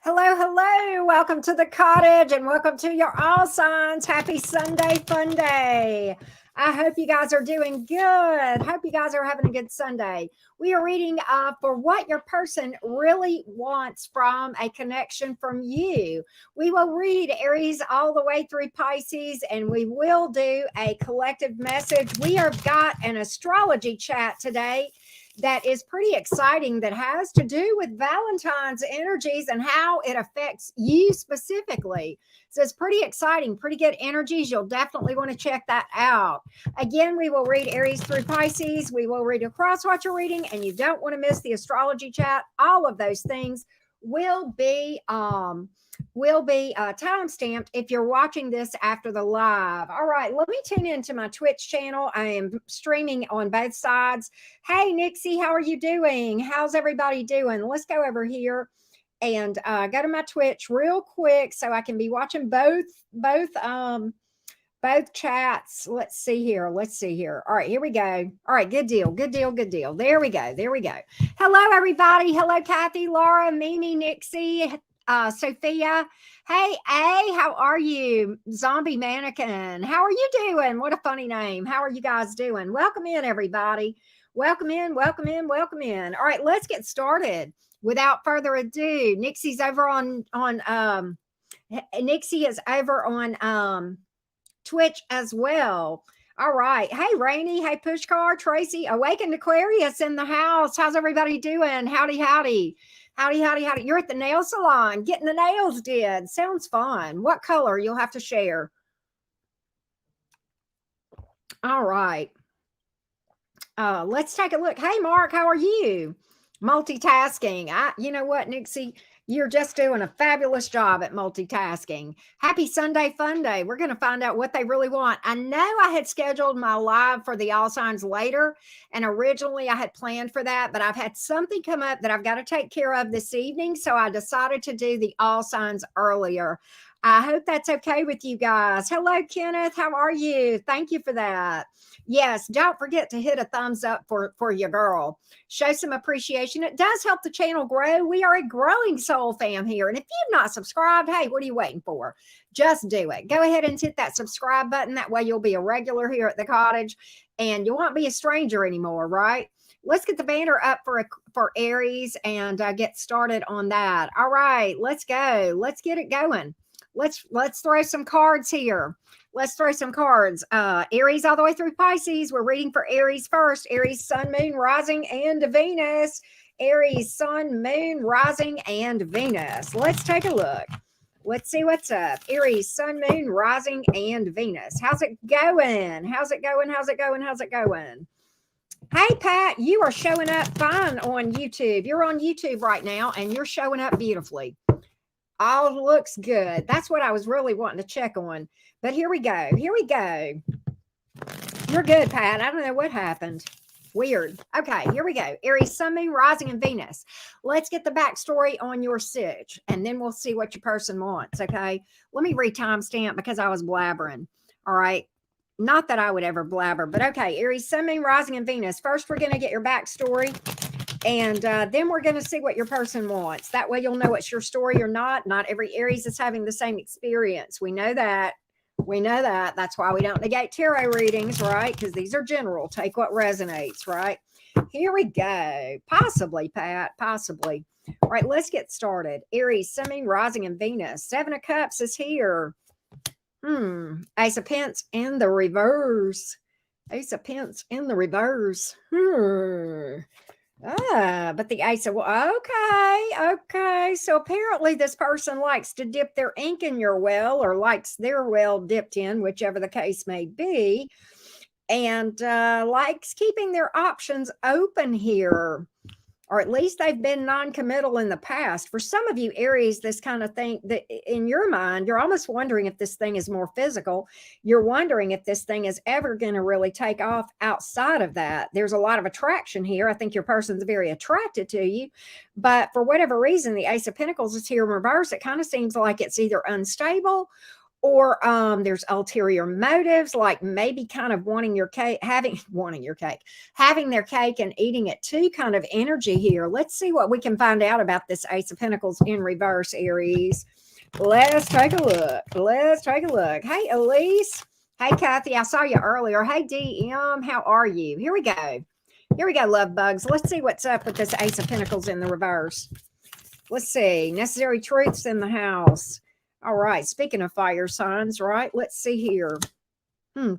Hello, hello. Welcome to the cottage and welcome to your all signs. Happy Sunday fun day. I hope you guys are doing good. Hope you guys are having a good Sunday. We are reading for what your person really wants from a connection from you. We will read Aries all the way through Pisces, and we will do a collective message. We have got an astrology chat today that is pretty exciting, that has to do with Valentine's energies and how it affects you specifically. So it's pretty exciting, pretty good energies. You'll definitely want to check that out. Again, we will read Aries through Pisces. We will read a Crosswatcher reading, and you don't want to miss the astrology chat. All of those things will be time stamped if you're watching this after the live. All right, let me tune into my Twitch channel. I am streaming on both sides. Hey Nixie, how are you doing? How's everybody doing? Let's go over here and go to my Twitch real quick so I can be watching both chats. Let's see here. All right, here we go. All right, good deal. There we go. Hello everybody. Hello Kathy, Laura, Mimi, Nixie, Sophia. Hey, how are you? Zombie Mannequin. How are you doing? What a funny name. How are you guys doing? Welcome in, everybody. Welcome in. All right, let's get started. Without further ado, Nixie's over on Nixie is over on Twitch as well. All right. Hey, Rainy. Hey, Pushcar, Tracy, Awakened Aquarius in the house. How's everybody doing? Howdy. You're at the nail salon getting the nails did. Sounds fun. What color? You'll have to share. All right. Let's take a look. Hey, Mark, how are you? Multitasking. You know what, Nixie? You're just doing a fabulous job at multitasking. Happy Sunday fun day. We're going to find out what they really want. I know I had scheduled my live for the all signs later, and originally I had planned for that, but I've had something come up that I've got to take care of this evening, so I decided to do the all signs earlier. I hope that's okay with you guys. Hello, Kenneth. How are you? Thank you for that. Yes, don't forget to hit a thumbs up for your girl. Show some appreciation. It does help the channel grow. We are a growing soul fam here. And if you've not subscribed, hey, what are you waiting for? Just do it. Go ahead and hit that subscribe button. That way you'll be a regular here at the cottage and you won't be a stranger anymore, right? Let's get the banner up for Aries and get started on that. All right, let's go. Let's get it going. Let's throw some cards here. Let's throw some cards. Aries all the way through Pisces. We're reading for Aries first. Aries, Sun, Moon, Rising, and Venus. Aries, Sun, Moon, Rising, and Venus. Let's take a look. Let's see what's up. Aries, Sun, Moon, Rising, and Venus. How's it going? Hey, Pat, you are showing up fine on YouTube. You're on YouTube right now, and you're showing up beautifully. All looks good. That's what I was really wanting to check on. But here we go. You're good, Pat. I don't know what happened. Weird. Okay, here we go. Aries, Sun, Moon, Rising, and Venus. Let's get the backstory on your sitch, and then we'll see what your person wants, okay? Let me re-timestamp because I was blabbering. All right. Not that I would ever blabber, but okay. Aries, Sun, Moon, Rising, and Venus. First, we're going to get your backstory. And then we're going to see what your person wants. That way you'll know it's your story or not. Not every Aries is having the same experience. We know that. That's why we don't negate tarot readings, right? Because these are general. Take what resonates, right? Here we go. Possibly, Pat. Possibly. All right, let's get started. Aries, Sun, Moon, Rising, and Venus. Seven of Cups is here. Ace of Pence in the reverse. But the ace of, okay. So apparently this person likes to dip their ink in your well, or likes their well dipped in, whichever the case may be, and likes keeping their options open here. Or at least they've been non-committal in the past. For some of you Aries, this kind of thing, that in your mind, you're almost wondering if this thing is more physical. You're wondering if this thing is ever going to really take off outside of that. There's a lot of attraction here. I think your person's very attracted to you. But for whatever reason, the Ace of Pentacles is here in reverse. It kind of seems like it's either unstable Or there's ulterior motives, like maybe kind of wanting your cake, having their cake and eating it too, kind of energy here. Let's see what we can find out about this Ace of Pentacles in reverse, Aries. Let's take a look. Let's take a look. Hey, Elise. Hey, Kathy. I saw you earlier. Hey, DM. How are you? Here we go. Here we go, love bugs. Let's see what's up with this Ace of Pentacles in the reverse. Let's see. Necessary truths in the house. All right. Speaking of fire signs, right? Let's see here.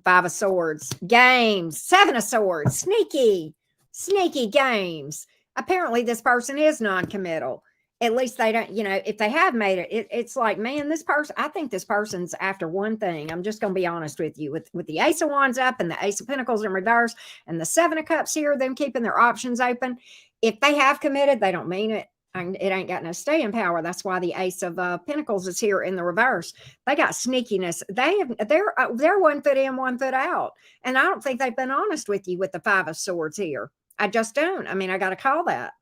Five of Swords. Games. Seven of Swords. Sneaky. Sneaky games. Apparently, this person is non-committal. At least they don't, if they have made it, it's like, man, this person, I think this person's after one thing. I'm just going to be honest with you. With the Ace of Wands up and the Ace of Pentacles in reverse and the Seven of Cups here, them keeping their options open. If they have committed, they don't mean it. It ain't got no staying power. That's why the Ace of Pentacles is here in the reverse. They got sneakiness. They're 1 foot in, 1 foot out. And I don't think they've been honest with you with the Five of Swords here. I just don't. I mean, I got to call that.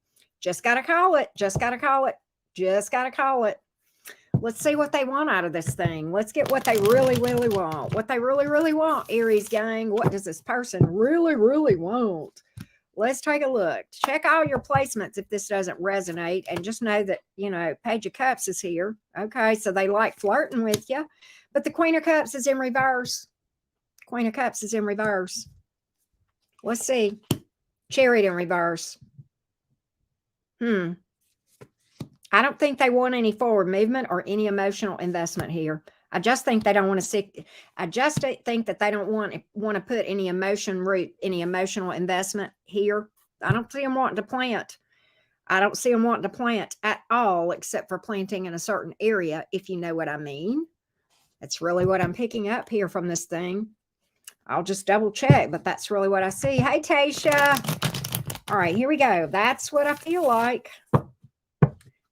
Just got to call it. Just got to call it. Just got to call it. Let's see what they want out of this thing. Let's get what they really, really want. What they really, really want, Aries gang. What does this person really, really want? Let's take a look. Check all your placements if this doesn't resonate. And just know that, Page of Cups is here. Okay, so they like flirting with you. But the Queen of Cups is in reverse. Queen of Cups is in reverse. Let's see. Chariot in reverse. I don't think they want any forward movement or any emotional investment here. I just think they don't want to see. I just think that they don't want to put any emotional investment here. I don't see them wanting to plant. I don't see them wanting to plant at all, except for planting in a certain area, if you know what I mean. That's really what I'm picking up here from this thing. I'll just double check, but that's really what I see. Hey, Tasha. All right, here we go. That's what I feel like.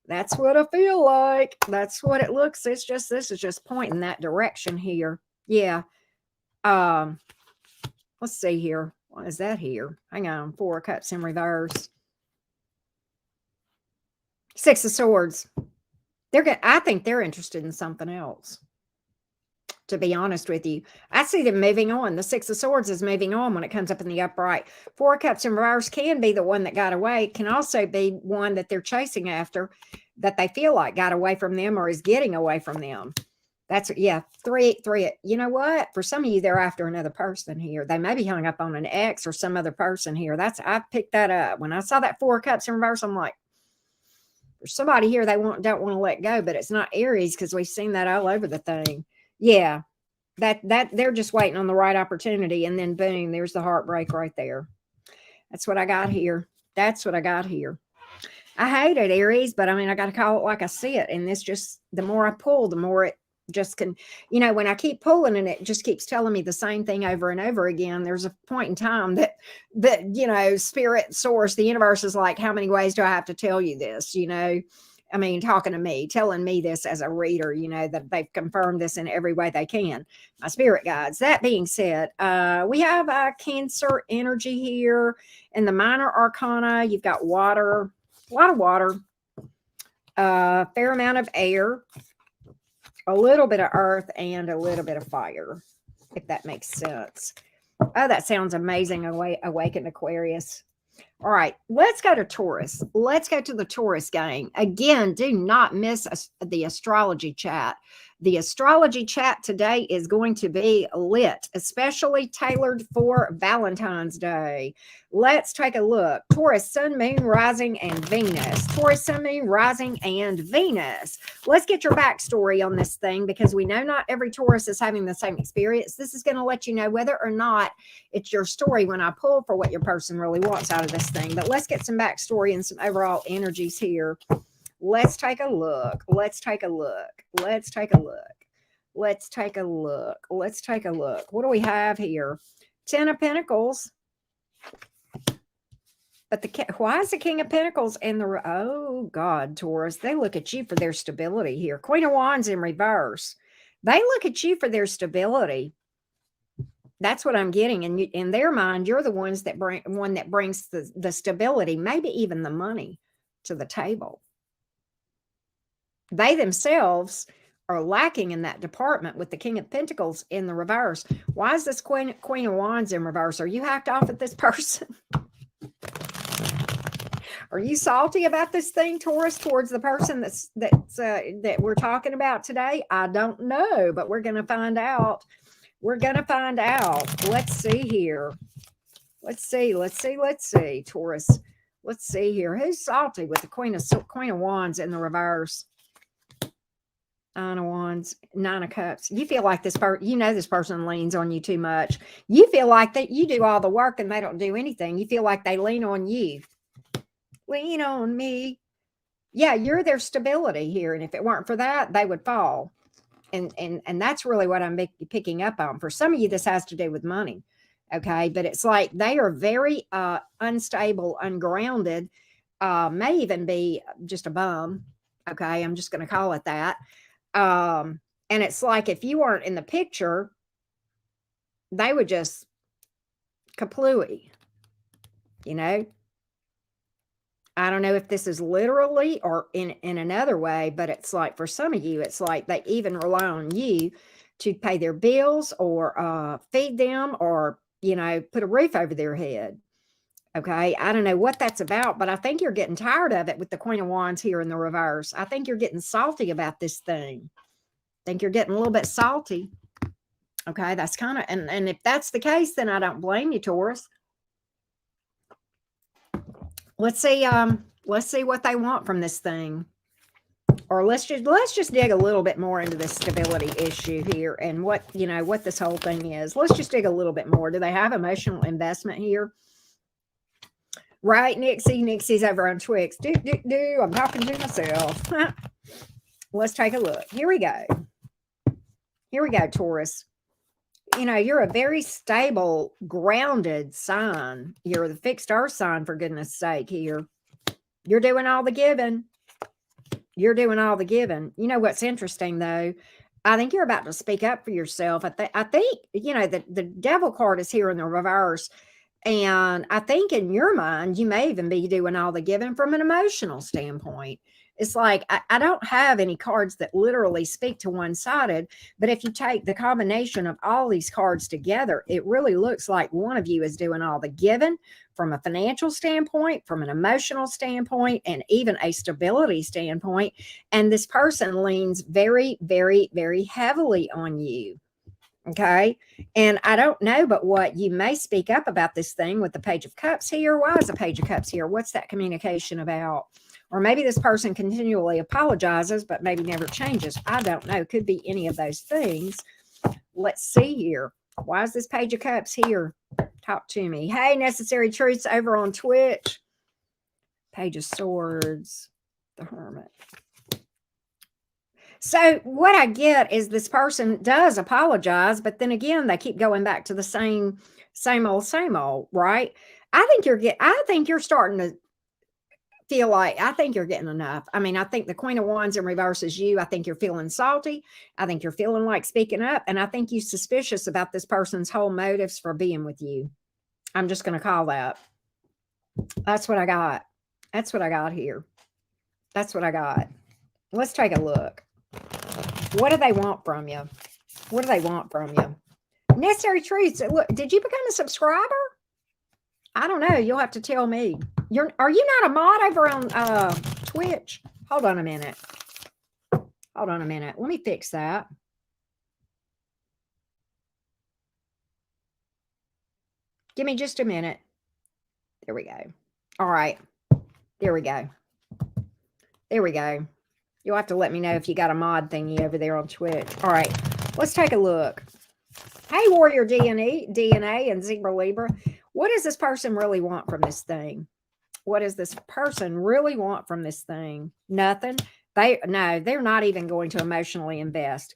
That's what I feel like. That's what it looks. This is just pointing that direction here. Yeah. Let's see here. What is that here? Hang on. Four of Cups in reverse. Six of Swords. I think they're interested in something else. To be honest with you, I see them moving on. The Six of Swords is moving on when it comes up in the upright. Four of Cups in reverse can be the one that got away. It can also be one that they're chasing after, that they feel like got away from them or is getting away from them. That's, yeah, three. You know what? For some of you, they're after another person here. They may be hung up on an ex or some other person here. I picked that up. When I saw that Four of Cups in reverse, I'm like, there's somebody here they don't want to let go, but it's not Aries, because we've seen that all over the thing. Yeah, that they're just waiting on the right opportunity, and then boom, there's the heartbreak right there. That's what I got here. That's what I got here. I hate it, Aries, but I mean, I got to call it like I see it. And this just, the more I pull, the more it just can, when I keep pulling and it just keeps telling me the same thing over and over again, there's a point in time that spirit, source, the universe is like, how many ways do I have to tell you this? I mean, talking to me, telling me this as a reader, that they've confirmed this in every way they can. My spirit guides. That being said, we have a Cancer energy here in the minor arcana. You've got water, a lot of water, a fair amount of air, a little bit of earth, and a little bit of fire, if that makes sense. Oh, that sounds amazing. Awakened Aquarius. All right, let's go to Taurus. Let's go to the Taurus gang. Again, do not miss the astrology chat. The astrology chat today is going to be lit, especially tailored for Valentine's Day. Let's take a look. Taurus, Sun, Moon, Rising, and Venus. Taurus, Sun, Moon, Rising, and Venus. Let's get your backstory on this thing, because we know not every Taurus is having the same experience. This is going to let you know whether or not it's your story when I pull for what your person really wants out of this thing. But let's get some backstory and some overall energies here. Let's take a look. Let's take a look. Let's take a look. Let's take a look. Let's take a look. What do we have here? 10 of Pentacles. But why is the King of Pentacles in the... Oh, God, Taurus. They look at you for their stability here. Queen of Wands in reverse. They look at you for their stability. That's what I'm getting. And in their mind, you're the one that brings the stability, maybe even the money to the table. They themselves are lacking in that department with the King of Pentacles in the reverse. Why is this Queen of Wands in reverse? Are you hacked off at this person? Are you salty about this thing, Taurus, towards the person that we're talking about today? I don't know, but we're going to find out. We're going to find out. Let's see here. Let's see, Taurus. Let's see here. Who's salty with the Queen of Wands in the reverse? Nine of Wands, Nine of Cups. You feel like this person leans on you too much. You feel like that you do all the work and they don't do anything. You feel like they lean on you. Lean on me. Yeah, you're their stability here. And if it weren't for that, they would fall. And that's really what I'm picking up on. For some of you, this has to do with money. Okay. But it's like they are very unstable, ungrounded, may even be just a bum. Okay. I'm just going to call it that. And it's like if you weren't in the picture, they would just kaplooey, you know. I don't know if this is literally or in another way, but it's like for some of you, it's like they even rely on you to pay their bills or feed them or, you know, put a roof over their head. Okay. I don't know what that's about, but I think you're getting tired of it with the Queen of Wands here in the reverse. I think you're getting salty about this thing. I think you're getting a little bit salty. Okay. That's kind of, and if that's the case, then I don't blame you, Taurus. Let's see what they want from this thing. Or let's just dig a little bit more into this stability issue here and what this whole thing is. Let's just dig a little bit more. Do they have emotional investment here? Right, Nixie? Nixie's over on Twix. I'm talking to myself. Let's take a look. Here we go. Here we go, Taurus. You know, you're a very stable, grounded sign. You're the fixed earth sign, for goodness sake, here. You're doing all the giving. You're doing all the giving. You know what's interesting, though? I think you're about to speak up for yourself. I think, you know, the devil card is here in the reverse. And I think in your mind, you may even be doing all the giving from an emotional standpoint. It's like, I don't have any cards that literally speak to one-sided, but if you take the combination of all these cards together, it really looks like one of you is doing all the giving from a financial standpoint, from an emotional standpoint, and even a stability standpoint. And this person leans very, very, very heavily on you. Okay. And I don't know, but what you may speak up about this thing with the Page of Cups here. Why is the Page of Cups here? What's that communication about? Or maybe this person continually apologizes, but maybe never changes. I don't know. Could be any of those things. Let's see here. Why is this Page of Cups here? Talk to me. Hey, Necessary Truths over on Twitch. Page of Swords. The Hermit. So what I get is this person does apologize, but then again, they keep going back to the same old, right? I think you're starting to feel like, I think you're getting enough. I mean, I think the Queen of Wands in reverse is you. I think you're feeling salty. I think you're feeling like speaking up. And I think you're suspicious about this person's whole motives for being with you. I'm just going to call that. That's what I got. That's what I got here. That's what I got. Let's take a look. What do they want from you? What do they want from you? Necessary Truths. Look, did you become a subscriber? I don't know. You'll have to tell me. Are you not a mod over on Twitch? Hold on a minute. Hold on a minute. Let me fix that. Give me just a minute. There we go. All right. There we go. There we go. You'll have to let me know if you got a mod thingy over there on Twitch. All right. Let's take a look. Hey, Warrior DNA and Zebra Libra. What does this person really want from this thing? What does this person really want from this thing? Nothing. They're not even going to emotionally invest.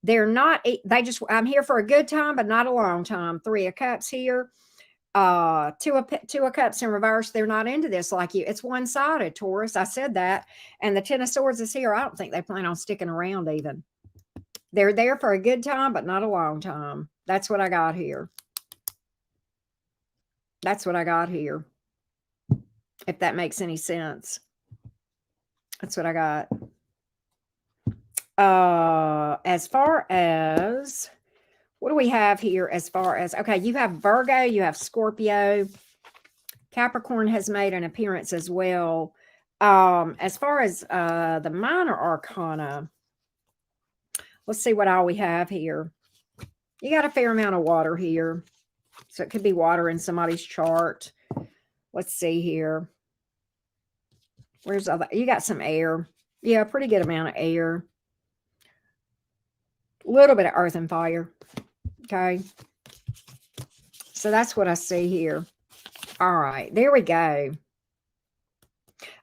I'm here for a good time, but not a long time. 3 of Cups here. Two of Cups in reverse. They're not into this like you. It's one-sided, Taurus. I said that. And the 10 of Swords is here. I don't think they plan on sticking around even. They're there for a good time, but not a long time. That's what I got here. That's what I got here. If that makes any sense. That's what I got. as far as, what do we have here as far as, okay, you have Virgo, you have Scorpio. Capricorn has made an appearance as well. As far as the minor arcana, let's see what all we have here. You got a fair amount of water here. So it could be water in somebody's chart. Let's see here. Where's all that? You got some air. Yeah, pretty good amount of air. A little bit of earth and fire. Okay. So that's what I see here. All right. There we go.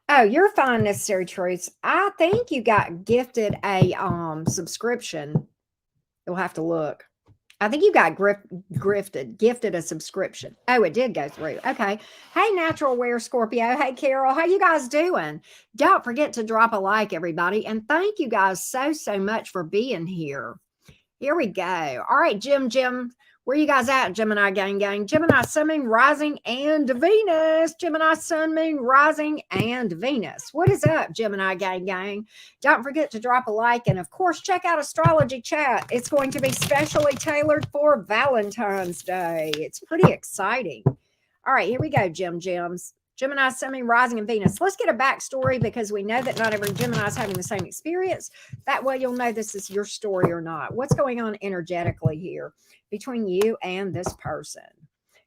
Oh, you're fine, Necessary Truths. I think you got gifted a subscription. You'll have to look. I think you got gifted a subscription. Oh, it did go through. Okay. Hey, Natural Aware Scorpio. Hey, Carol. How you guys doing? Don't forget to drop a like, everybody. And thank you guys so much for being here. Here we go. All right, Jim. Where you guys at, Gemini gang? Gemini, Sun, Moon, Rising, and Venus. Gemini, Sun, Moon, Rising, and Venus. What is up, Gemini gang? Don't forget to drop a like. And, of course, check out Astrology Chat. It's going to be specially tailored for Valentine's Day. It's pretty exciting. All right, here we go, Gems. Gemini, Sun, Moon, Rising, and Venus. Let's get a backstory because we know that not every Gemini is having the same experience. That way you'll know this is your story or not. What's going on energetically here between you and this person?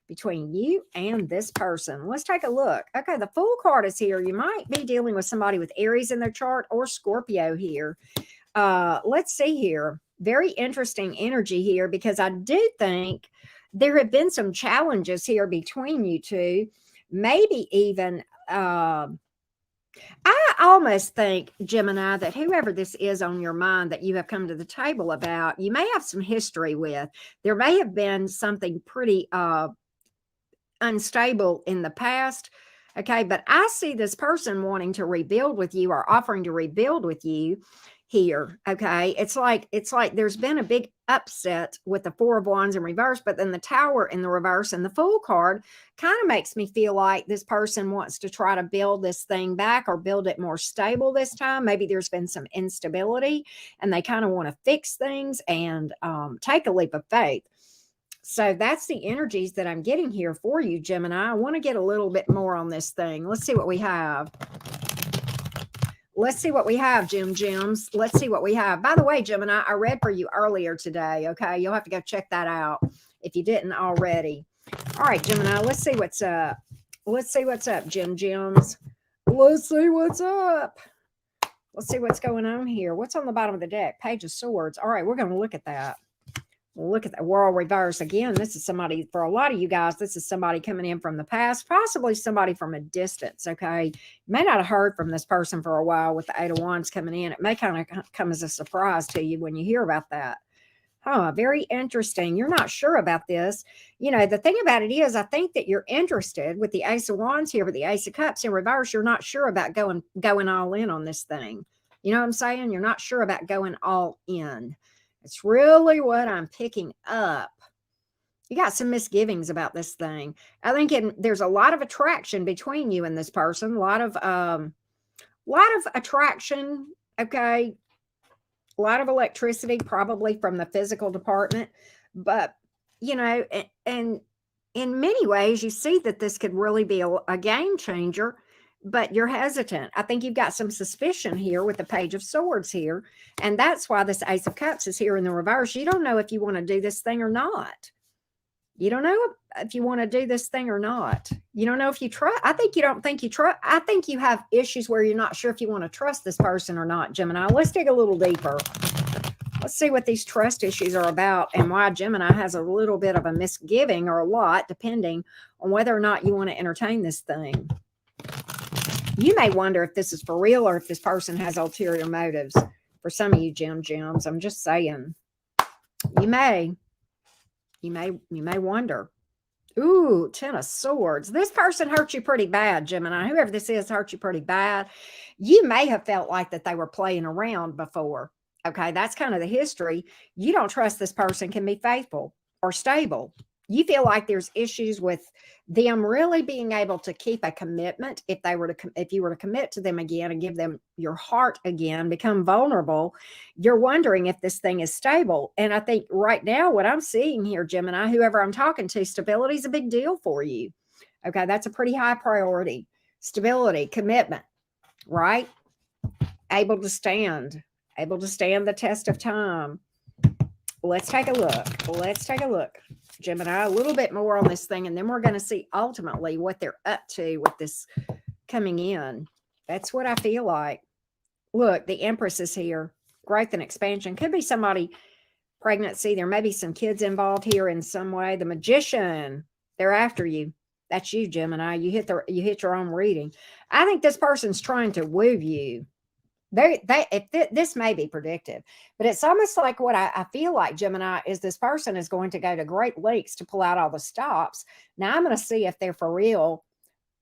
Between you and this person. Let's take a look. Okay, the Fool card is here. You might be dealing with somebody with Aries in their chart or Scorpio here. Let's see here. Very interesting energy here because I do think there have been some challenges here between you two. Maybe even, I almost think, Gemini, that whoever this is on your mind that you have come to the table about, you may have some history with. There may have been something pretty unstable in the past. Okay, but I see this person wanting to rebuild with you or offering to rebuild with you here. Okay, it's like there's been a big upset with the Four of Wands in reverse, but then the Tower in the reverse and the Fool card kind of makes me feel like this person wants to try to build this thing back or build it more stable this time. Maybe there's been some instability and they kind of want to fix things and take a leap of faith. So that's the energies that I'm getting here for you, Gemini. I want to get a little bit more on this thing. Let's see what we have. Let's see what we have, Gems. Let's see what we have. By the way, Gemini, I read for you earlier today, okay? You'll have to go check that out if you didn't already. All right, Gemini, let's see what's up. Let's see what's up, Gems. Let's see what's up. Let's see what's going on here. What's on the bottom of the deck? Page of Swords. All right, we're going to look at that. Look at the world reverse. Again, this is somebody, for a lot of you guys, this is somebody coming in from the past, possibly somebody from a distance, okay? You may not have heard from this person for a while with the Eight of Wands coming in. It may kind of come as a surprise to you when you hear about that. Very interesting. You're not sure about this. You know, the thing about it is, I think that you're interested with the Ace of Wands here, with the Ace of Cups in reverse. You're not sure about going all in on this thing. You know what I'm saying? You're not sure about going all in. It's really what I'm picking up. You got some misgivings about this thing. I think there's a lot of attraction between you and this person. A lot of attraction. Okay. A lot of electricity, probably from the physical department. But, you know, and in many ways, you see that this could really be a game changer. But you're hesitant. I think you've got some suspicion here with the Page of Swords here. And that's why this Ace of Cups is here in the reverse. You don't know if you want to do this thing or not. You don't know if you want to do this thing or not. You don't know if you trust. I think you don't think you trust. I think you have issues where you're not sure if you want to trust this person or not, Gemini. Let's dig a little deeper. Let's see what these trust issues are about and why Gemini has a little bit of a misgiving or a lot, depending on whether or not you want to entertain this thing. You may wonder if this is for real or if this person has ulterior motives. For some of you, Gems, I'm just saying. You may wonder. Ooh, Ten of Swords. This person hurt you pretty bad, Gemini. Whoever this is hurt you pretty bad. You may have felt like that they were playing around before. Okay, that's kind of the history. You don't trust this person can be faithful or stable. You feel like there's issues with them really being able to keep a commitment. If you were to commit to them again and give them your heart again, become vulnerable, you're wondering if this thing is stable. And I think right now what I'm seeing here, Gemini, whoever I'm talking to, stability is a big deal for you. Okay, that's a pretty high priority. Stability, commitment, right? Able to stand the test of time. Let's take a look. Gemini, a little bit more on this thing, and then we're going to see ultimately what they're up to with this coming in. That's what I feel like. Look, the Empress is here. Growth and expansion. Could be somebody, pregnancy. There may be some kids involved here in some way. The Magician, they're after you. That's you, Gemini. You hit your own reading. I think this person's trying to woo you. This may be predictive, but it's almost like what I feel like, Gemini, is this person is going to go to great lengths to pull out all the stops. Now I'm going to see if they're for real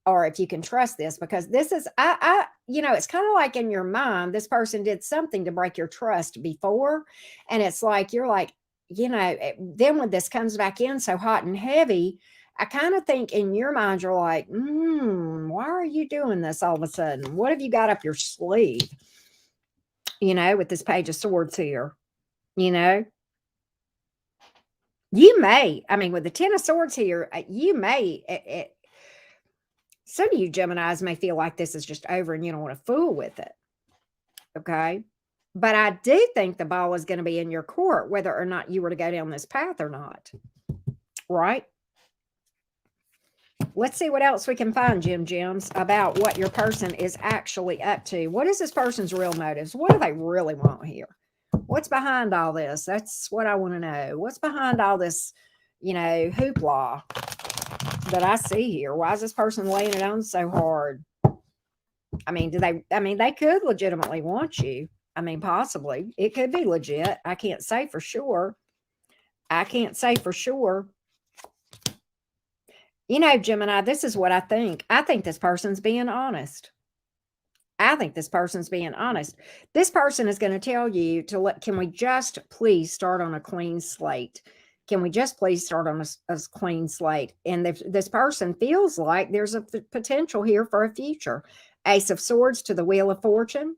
or if you can trust this, because this is, it's kind of like in your mind, this person did something to break your trust before. And it's like, you're like, then when this comes back in so hot and heavy, I kind of think in your mind, you're like, why are you doing this all of a sudden? What have you got up your sleeve? With this Page of Swords here, you may, with the Ten of Swords here, some of you Geminis may feel like this is just over and you don't want to fool with it. Okay. But I do think the ball is going to be in your court, whether or not you were to go down this path or not. Right? Let's see what else we can find, Gems, about what your person is actually up to. What is this person's real motives? What do they really want here? What's behind all this? That's what I want to know. What's behind all this, hoopla that I see here? Why is this person laying it on so hard? They could legitimately want you. Possibly. It could be legit. I can't say for sure. Gemini, this is what I think. I think this person's being honest. This person is going to tell you can we just please start on a clean slate? Can we just please start on a clean slate? And this person feels like there's a potential here for a future. Ace of Swords to the Wheel of Fortune.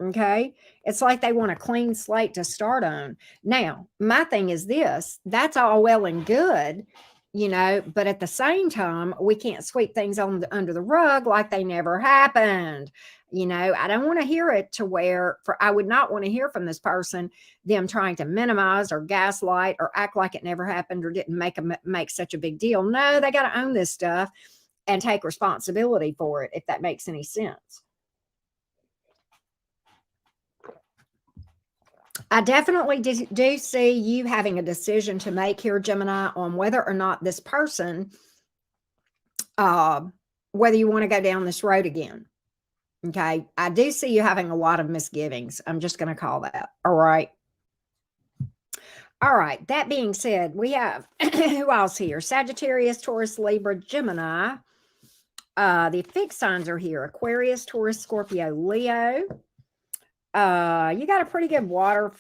Okay. It's like they want a clean slate to start on. Now, my thing is this, that's all well and good, but at the same time, we can't sweep things under the rug like they never happened. I don't want to hear it to where I would not want to hear from this person, them trying to minimize or gaslight or act like it never happened or didn't make such a big deal. No, they got to own this stuff and take responsibility for it, if that makes any sense. I definitely do see you having a decision to make here, Gemini, on whether or not this person, whether you want to go down this road again. Okay. I do see you having a lot of misgivings. I'm just going to call that. All right. That being said, we have who else here? Sagittarius, Taurus, Libra, Gemini. The fixed signs are here. Aquarius, Taurus, Scorpio, Leo. You got a pretty good water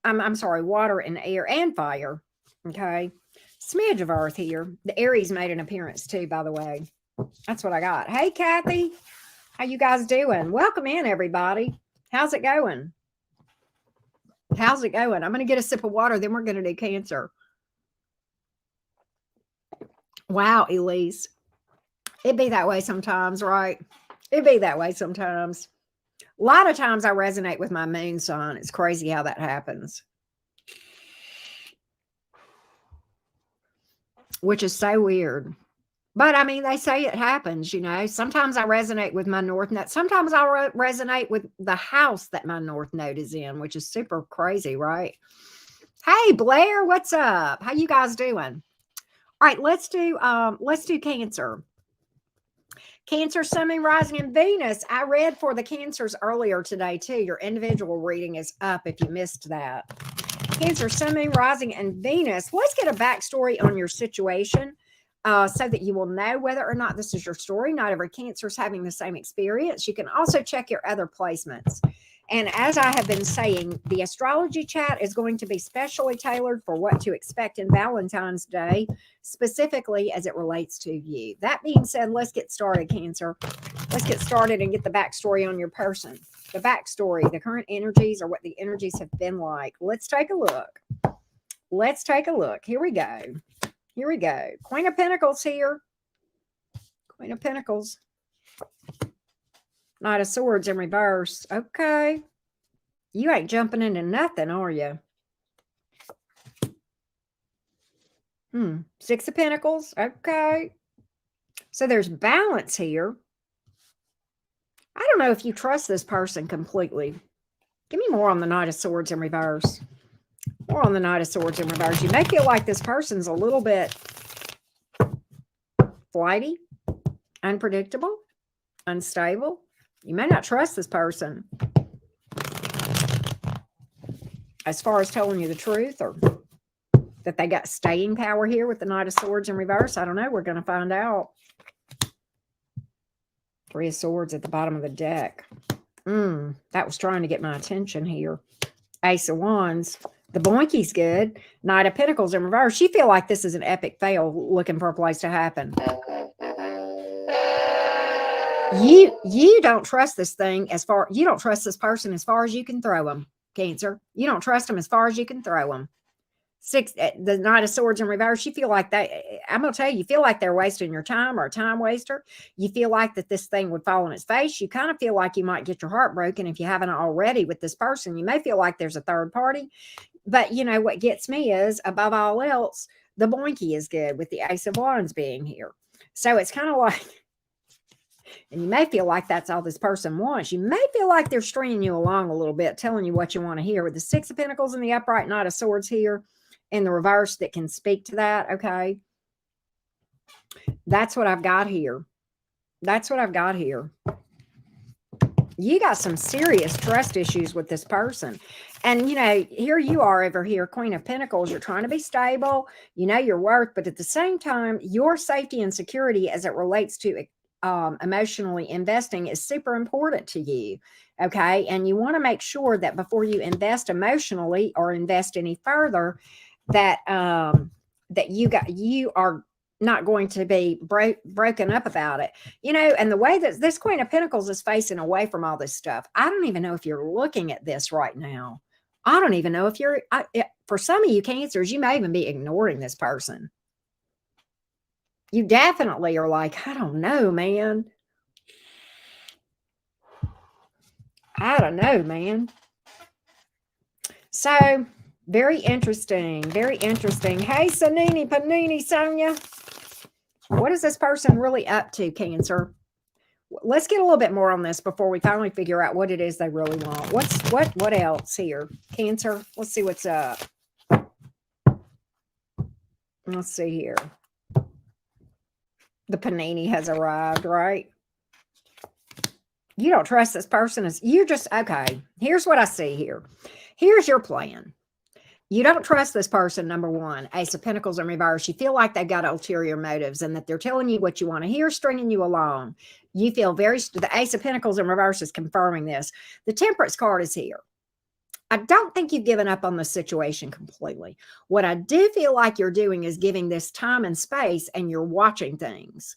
and air and fire. Okay. Smidge of earth here. The Aries made an appearance too, by the way. That's what I got. Hey, Kathy. How you guys doing? Welcome in, everybody. How's it going? I'm going to get a sip of water, then we're going to do Cancer. Wow, Elise. It'd be that way sometimes, right? It'd be that way sometimes. A lot of times I resonate with my moon sign. It's crazy how that happens. Which is so weird. But they say it happens, Sometimes I resonate with my North Node. Sometimes I'll resonate with the house that my North Node is in, which is super crazy, right? Hey, Blair, what's up? How you guys doing? All right, let's do Cancer. Cancer, Sun, Moon, Rising, and Venus. I read for the Cancers earlier today, too. Your individual reading is up if you missed that. Cancer, Sun, Moon, Rising, and Venus. Let's get a backstory on your situation so that you will know whether or not this is your story. Not every Cancer is having the same experience. You can also check your other placements. And as I have been saying, the astrology chat is going to be specially tailored for what to expect in Valentine's Day, specifically as it relates to you. That being said, let's get started, Cancer. Let's get started and get the backstory on your person. The backstory, the current energies, or what the energies have been like. Let's take a look. Let's take a look. Here we go. Here we go. Queen of Pentacles here. Queen of Pentacles. Knight of Swords in reverse. Okay. You ain't jumping into nothing, are you? Six of Pentacles. Okay. So there's balance here. I don't know if you trust this person completely. Give me more on the Knight of Swords in reverse. More on the Knight of Swords in reverse. You may feel like this person's a little bit flighty, unpredictable, unstable. You may not trust this person as far as telling you the truth, or that they got staying power here with the Knight of Swords in reverse. I don't know. We're going to find out. Three of Swords at the bottom of the deck. That was trying to get my attention here. Ace of Wands. The boinky's good. Knight of Pentacles in reverse. You feel like this is an epic fail looking for a place to happen. You don't trust this thing you don't trust this person as far as you can throw them, Cancer. You don't trust them as far as you can throw them. The Knight of Swords in reverse, you feel like I'm going to tell you, you feel like they're wasting your time, or a time waster. You feel like that this thing would fall on its face. You kind of feel like you might get your heart broken if you haven't already with this person. You may feel like there's a third party, but you know what gets me is, above all else, the boinky is good with the Ace of Wands being here. So it's kind of like, and you may feel like that's all this person wants. You may feel like they're stringing you along a little bit, telling you what you want to hear. With the Six of Pentacles and the upright Knight of Swords here in the reverse that can speak to that, okay? That's what I've got here. That's what I've got here. You got some serious trust issues with this person. And, you know, here you are over here, Queen of Pentacles. You're trying to be stable. You know your worth. But at the same time, your safety and security as it relates to emotionally investing is super important to you. Okay. And you want to make sure that before you invest emotionally or invest any further, that that you are not going to be broken up about it, you know. And the way that this Queen of Pentacles is facing away from all this stuff, I don't even know if you're looking at this right now. I don't even know if for some of you Cancers, you may even be ignoring this person. You definitely are like, I don't know, man. I don't know, man. So very interesting. Very interesting. Hey, Sanini, Panini, Sonia. What is this person really up to, Cancer? Let's get a little bit more on this before we finally figure out what it is they really want. What else here, Cancer? Let's see what's up. Let's see here. The panini has arrived, right? You don't trust this person. You're just, okay, here's what I see here. Here's your plan. You don't trust this person, number one. Ace of Pentacles in reverse. You feel like they've got ulterior motives and that they're telling you what you want to hear, stringing you along. You feel the Ace of Pentacles in reverse is confirming this. The Temperance card is here. I don't think you've given up on the situation completely. What I do feel like you're doing is giving this time and space, and you're watching things.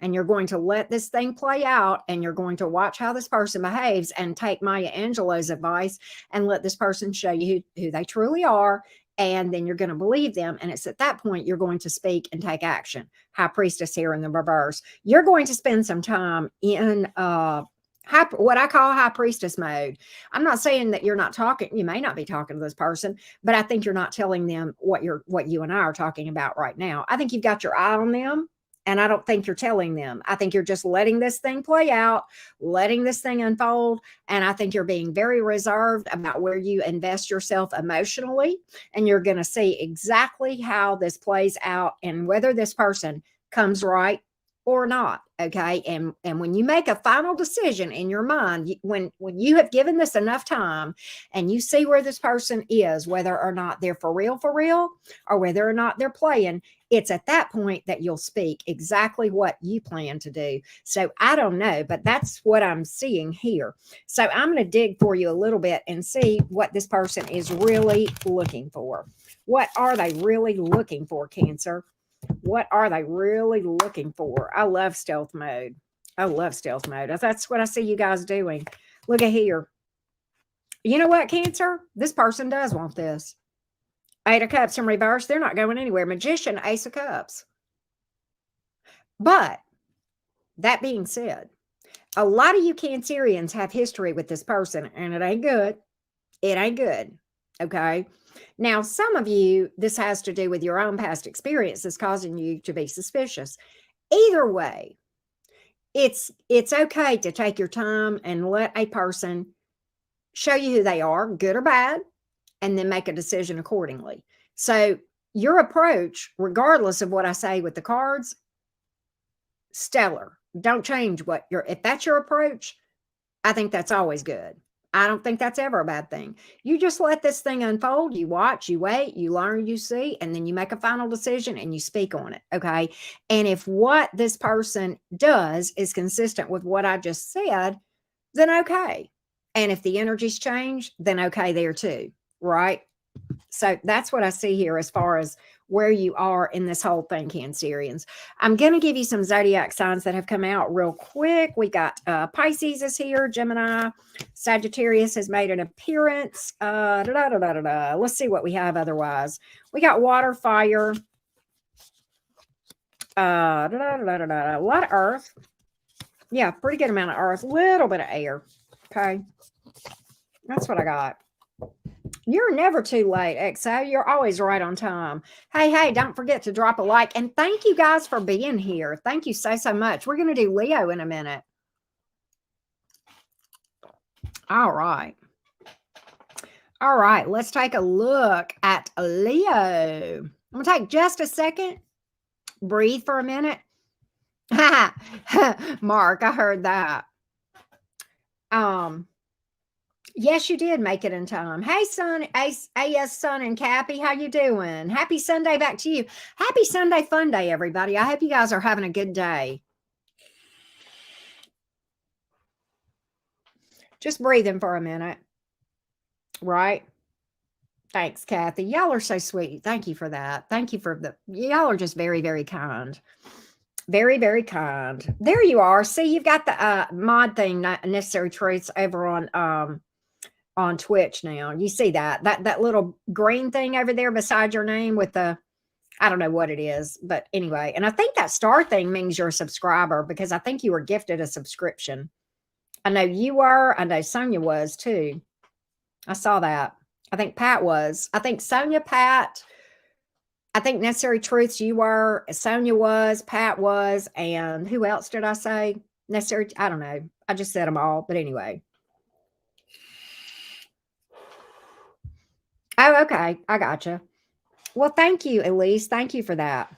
And you're going to let this thing play out, and you're going to watch how this person behaves and take Maya Angelou's advice and let this person show you who they truly are. And then you're going to believe them. And it's at that point you're going to speak and take action. High Priestess here in the reverse. You're going to spend some time in what I call High Priestess mode. I'm not saying that you're not talking. You may not be talking to this person, but I think you're not telling them what you and I are talking about right now. I think you've got your eye on them. And I don't think you're telling them. I think you're just letting this thing play out, letting this thing unfold. And I think you're being very reserved about where you invest yourself emotionally. And you're going to see exactly how this plays out and whether this person comes right or not. Okay. And when you make a final decision in your mind, when you have given this enough time and you see where this person is, whether or not they're for real, or whether or not they're playing, it's at that point that you'll speak exactly what you plan to do. So I don't know, but that's what I'm seeing here. So I'm going to dig for you a little bit and see what this person is really looking for. What are they really looking for, Cancer? What are they really looking for? I love stealth mode. I love stealth mode. That's what I see you guys doing. Look at here. You know what, Cancer? This person does want this. 8 of Cups in reverse. They're not going anywhere. Magician, Ace of Cups. But that being said, a lot of you Cancerians have history with this person, and it ain't good. It ain't good. Okay. Now, some of you, this has to do with your own past experiences causing you to be suspicious. Either way, it's okay to take your time and let a person show you who they are, good or bad, and then make a decision accordingly. So your approach, regardless of what I say with the cards, stellar. Don't change if that's your approach, I think that's always good. I don't think that's ever a bad thing. You just let this thing unfold. You watch, you wait, you learn, you see, and then you make a final decision and you speak on it. Okay. And if what this person does is consistent with what I just said, then okay. And if the energies change, then okay there too. Right. So that's what I see here as far as where you are in this whole thing, Cancerians. I'm going to give you some zodiac signs that have come out real quick. We got Pisces is here, Gemini, Sagittarius has made an appearance. Let's see what we have otherwise. We got water, fire, a lot of earth. Yeah, pretty good amount of earth, little bit of air. Okay, that's what I got. You're never too late, XO. You're always right on time. Hey, don't forget to drop a like. And thank you guys for being here. Thank you so much. We're going to do Leo in a minute. All right. All right. Let's take a look at Leo. I'm going to take just a second. Breathe for a minute. Mark, I heard that. Yes, you did make it in time. Hey, Son, AS Son and Cappy, how you doing? Happy Sunday back to you. Happy Sunday Fun Day, everybody. I hope you guys are having a good day. Just breathing for a minute. Right? Thanks, Kathy. Y'all are so sweet. Thank you for that. Thank you for y'all are just very, very kind. Very, very kind. There you are. See, you've got the mod thing, Necessary Truths, over on Twitch now. You see that little green thing over there beside your name with the, I don't know what it is, but anyway. And I think that star thing means you're a subscriber because I think you were gifted a subscription. I know you were. I know Sonia was too. I saw that. I think Pat was. I think Sonia, Pat, I think Necessary Truths, you were. Sonia was. Pat was. And who else did I say? Necessary. I don't know. I just said them all. But anyway. Oh, okay. I gotcha. Well, thank you, Elise. Thank you for that.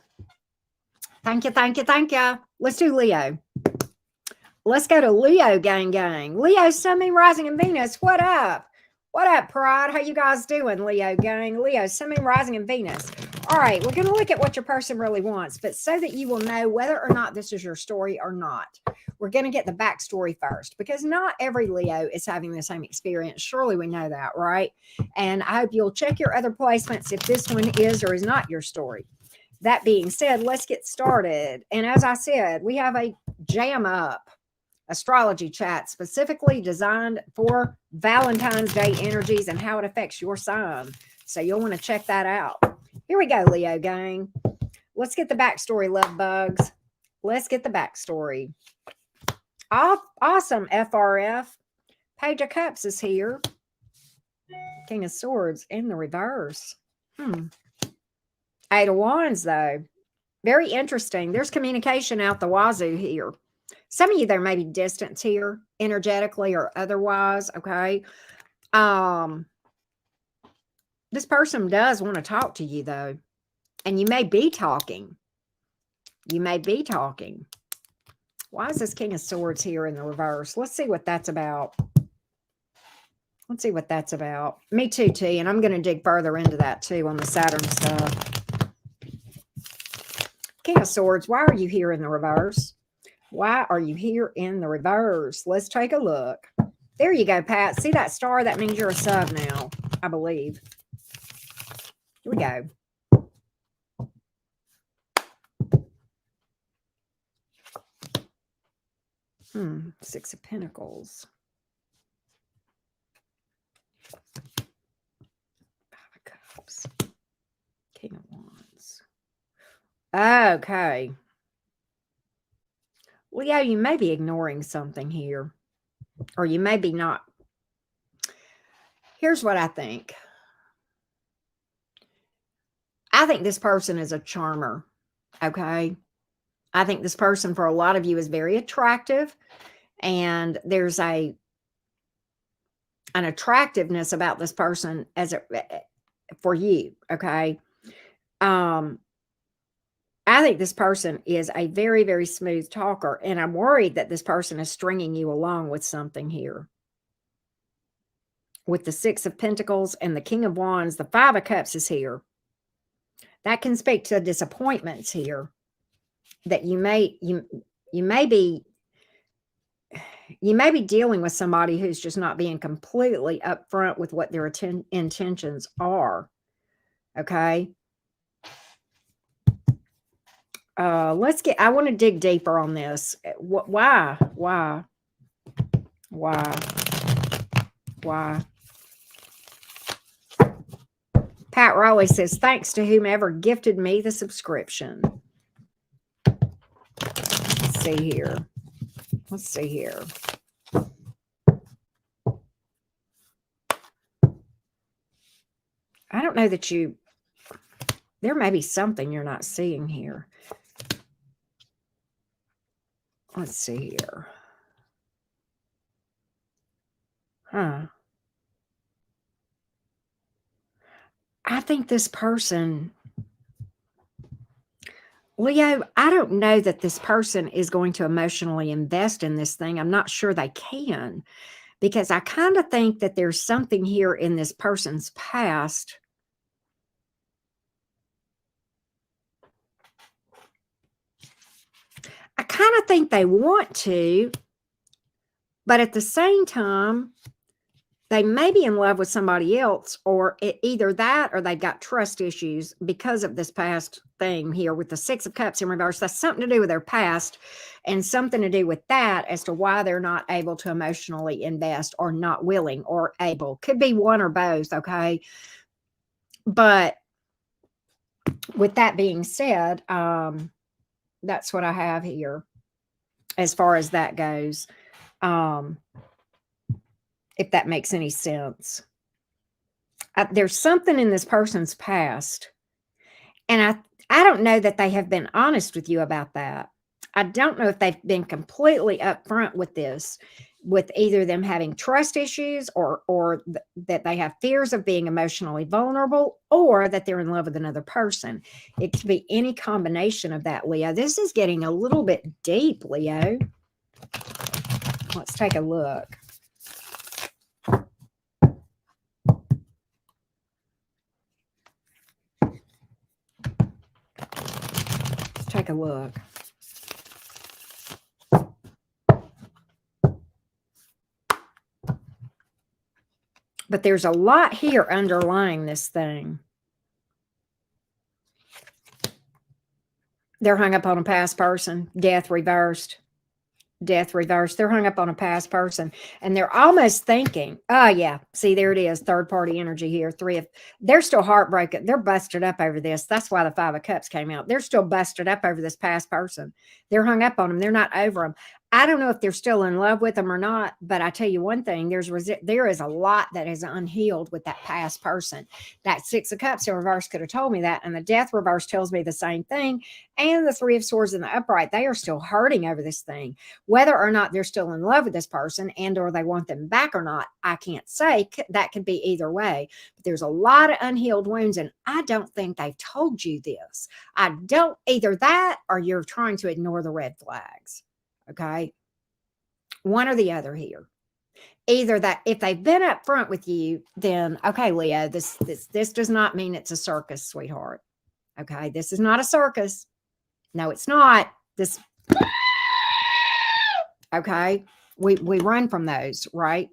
Thank you. Let's do Leo. Let's go to Leo, gang. Leo, Sun, Moon, Rising, and Venus. What up? What up, Pride? How you guys doing, Leo, gang? Leo, Sun, Moon, Rising, and Venus. All right, we're going to look at what your person really wants, but so that you will know whether or not this is your story or not, we're going to get the backstory first, because not every Leo is having the same experience. Surely we know that, right? And I hope you'll check your other placements if this one is or is not your story. That being said, let's get started. And as I said, we have a jam up astrology chat specifically designed for Valentine's Day energies and how it affects your sign. So you'll want to check that out. Here we go, Leo gang. Let's get the backstory, love bugs. Let's get the backstory. Awesome, FRF. Page of Cups is here. King of Swords in the reverse. 8 of Wands, though. Very interesting. There's communication out the wazoo here. Some of you, there may be distance here, energetically or otherwise, okay? This person does want to talk to you, though. And you may be talking. Why is this King of Swords here in the reverse? Let's see what that's about. Let's see what that's about. Me too, T. And I'm going to dig further into that too on the Saturn stuff. King of Swords, why are you here in the reverse? Why are you here in the reverse? Let's take a look. There you go, Pat. See that star? That means you're a sub now, I believe. Here we go. Six of Pentacles. Five of Cups. King of Wands. Okay. Leo, you may be ignoring something here. Or you may be not. Here's what I think. I think this person is a charmer. Okay. I think this person for a lot of you is very attractive. And there's an attractiveness about this person for you. Okay. I think this person is a very, very smooth talker, and I'm worried that this person is stringing you along with something here. With the Six of Pentacles and the King of Wands, the Five of Cups is here. That can speak to disappointments here that you may be dealing with somebody who's just not being completely upfront with what their intentions are. Okay. I want to dig deeper on this. Why? Pat Rowley says, thanks to whomever gifted me the subscription. Let's see here. I don't know that there may be something you're not seeing here. Let's see here. I think this person, Leo, I don't know that this person is going to emotionally invest in this thing. I'm not sure they can, because I kind of think that there's something here in this person's past. I kind of think they want to, but at the same time, they may be in love with somebody else, or either that or they've got trust issues because of this past thing here with the Six of Cups in reverse. That's something to do with their past and something to do with that as to why they're not able to emotionally invest or not willing or able. Could be one or both, okay? But with that being said, that's what I have here as far as that goes. If that makes any sense. There's something in this person's past, and I don't know that they have been honest with you about that. I don't know if they've been completely upfront with this, with either them having trust issues or that they have fears of being emotionally vulnerable, or that they're in love with another person. It could be any combination of that, Leo. This is getting a little bit deep, Leo. Let's take a look. Take a look. But there's a lot here underlying this thing. They're hung up on a past person. Death reversed. Death reversed. They're hung up on a past person, and they're almost thinking, oh yeah, see, there it is, third party energy here. They're still heartbroken. They're busted up over this. That's why the Five of Cups came out. They're still busted up over this past person. They're hung up on them. They're not over them. I don't know if they're still in love with them or not, but I tell you one thing, there is a lot that is unhealed with that past person. That Six of Cups in reverse could have told me that, and the Death reverse tells me the same thing, and the Three of Swords in the upright. They are still hurting over this thing. Whether or not they're still in love with this person and or they want them back or not, I can't say. That could be either way. But there's a lot of unhealed wounds, and I don't think they've told you this. I don't, either that or you're trying to ignore the red flags. Okay. One or the other here. Either that if they've been up front with you, then okay, Leo, this does not mean it's a circus, sweetheart. Okay. This is not a circus. No, it's not. This okay. We run from those, right?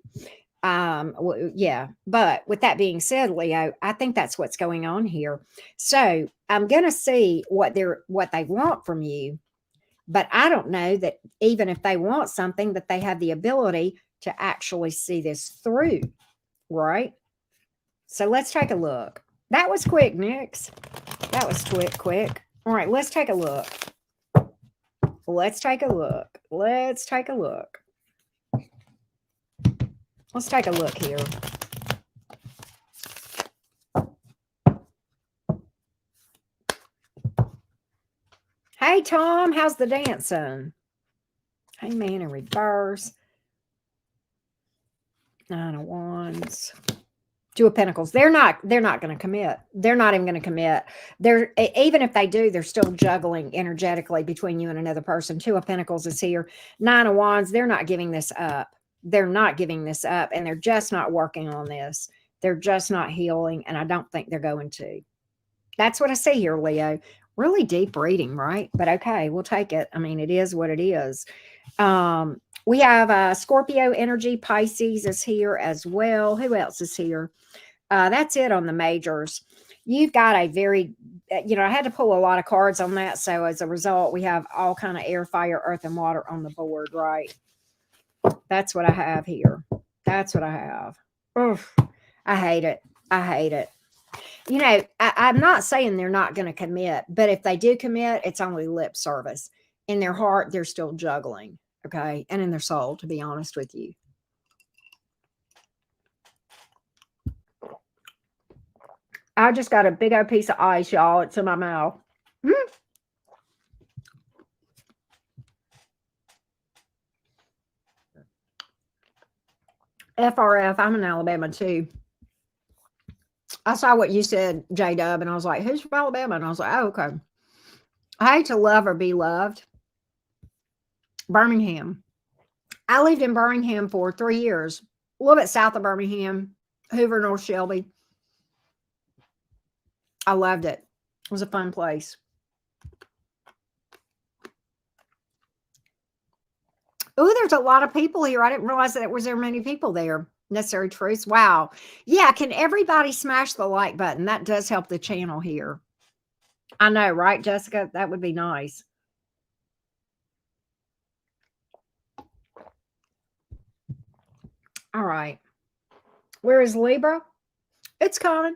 Yeah, but with that being said, Leo, I think that's what's going on here. So I'm gonna see what they want from you, but I don't know that even if they want something, that they have the ability to actually see this through, right? So let's take a look. That was quick, Nix. That was quick. All right, let's take a look. Let's take a look. Let's take a look. Let's take a look here. Hey, Tom, how's the dancing? Hey, man, in reverse. 9 of Wands. 2 of Pentacles. They're not going to commit. They're not even going to commit. They're, even if they do, they're still juggling energetically between you and another person. 2 of Pentacles is here. 9 of Wands. They're not giving this up. They're not giving this up, and they're just not working on this. They're just not healing, and I don't think they're going to. That's what I see here, Leo. Really deep reading, right? But okay, we'll take it. I mean, it is what it is. We have Scorpio energy. Pisces is here as well. Who else is here? That's it on the majors. You've got a very, I had to pull a lot of cards on that. So as a result, we have all kind of air, fire, earth, and water on the board, right? That's what I have here. That's what I have. Oof, I hate it. I hate it. I'm not saying they're not going to commit, but if they do commit, it's only lip service. In their heart, they're still juggling. Okay. And in their soul, to be honest with you. I just got a big old piece of ice, y'all. It's in my mouth. FRF, I'm in Alabama too. I saw what you said, J-Dub, and I was like, who's from Alabama? And I was like, oh, okay. I hate to love or be loved. Birmingham. I lived in Birmingham for 3 years, a little bit south of Birmingham, Hoover, North Shelby. I loved it. It was a fun place. Oh, there's a lot of people here. I didn't realize that there was many people there. Necessary Truths. Wow. Yeah, can everybody smash the like button? That does help the channel here. I know, right, Jessica? That would be nice. All right. Where is Libra? It's coming.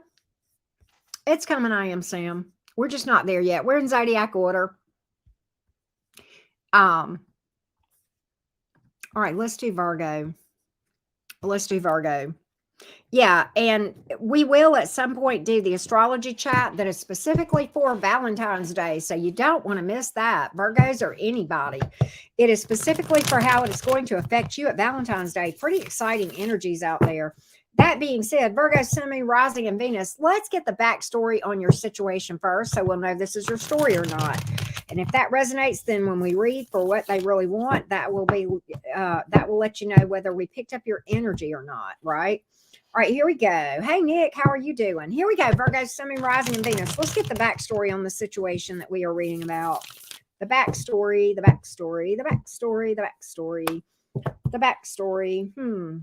It's coming, I am Sam. We're just not there yet. We're in zodiac order. All right, let's do Virgo. Let's do Virgo. Yeah, and we will at some point do the astrology chat that is specifically for Valentine's Day. So you don't want to miss that. Virgos or anybody. It is specifically for how it is going to affect you at Valentine's Day. Pretty exciting energies out there. That being said, Virgo, Sun, Moon, Rising, and Venus, let's get the backstory on your situation first so we'll know if this is your story or not. And if that resonates, then when we read for what they really want, that will let you know whether we picked up your energy or not, right? All right, here we go. Hey, Nick, how are you doing? Here we go, Virgo, Sun, Moon, Rising, and Venus. Let's get the backstory on the situation that we are reading about. The backstory, the backstory, the backstory, the backstory, the backstory.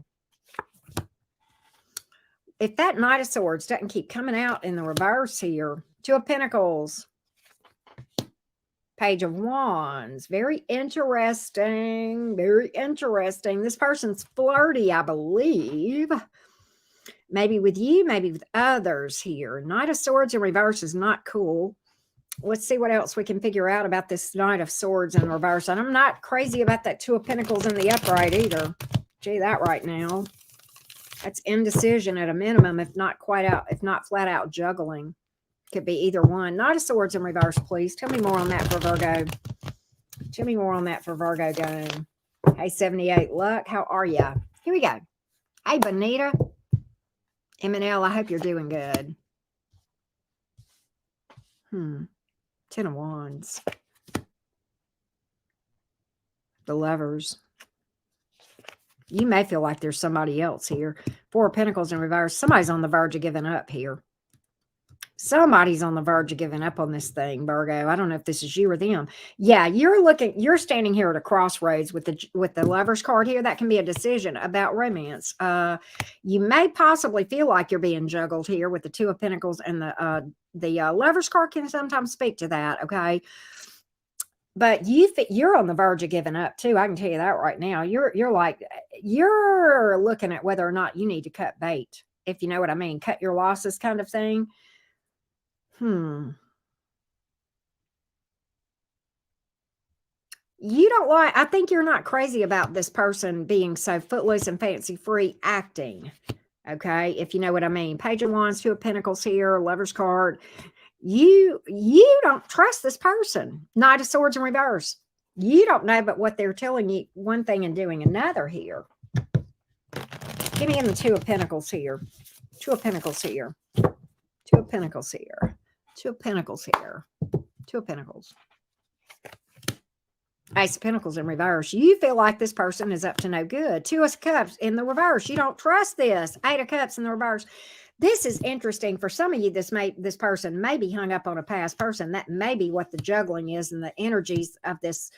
If that Knight of Swords doesn't keep coming out in the reverse here, 2 of Pentacles, Page of Wands, very interesting, very interesting. This person's flirty, I believe. Maybe with you, maybe with others here. Knight of Swords in reverse is not cool. Let's see what else we can figure out about this Knight of Swords in reverse. And I'm not crazy about that 2 of Pentacles in the upright either. Gee, that right now. That's indecision at a minimum, if not quite out, if not flat out juggling. Could be either one. Knight of Swords in reverse, please. Tell me more on that for Virgo. Tell me more on that for Virgo game. Hey, 78 Luck, how are ya? Here we go. Hey, Bonita. M&L, I hope you're doing good. 10 of Wands. The Lovers. You may feel like there's somebody else here. Four of Pentacles in reverse. Somebody's on the verge of giving up here. Somebody's on the verge of giving up on this thing, Virgo. I don't know if this is you or them. Yeah, you're standing here at a crossroads with the Lovers card here. That can be a decision about romance. You may possibly feel like you're being juggled here with the Two of Pentacles, and the Lovers card can sometimes speak to that, okay? But you're on the verge of giving up too. I can tell you that right now. You're looking at whether or not you need to cut bait, if you know what I mean. Cut your losses kind of thing. You don't like, I think you're not crazy about this person being so footloose and fancy free acting. Okay. If you know what I mean. Page of Wands, Two of Pentacles here, Lovers card. You don't trust this person. Knight of Swords in reverse. You don't know but what they're telling you one thing and doing another here. Give me in the Two of Pentacles here. Two of Pentacles here. Two of Pentacles here. Two of Pentacles here. Two of Pentacles. Ace of Pentacles in reverse. You feel like this person is up to no good. Two of Cups in the reverse. You don't trust this. Eight of Cups in the reverse. This is interesting for some of you. This person may be hung up on a past person. That may be what the juggling is, and the energies of this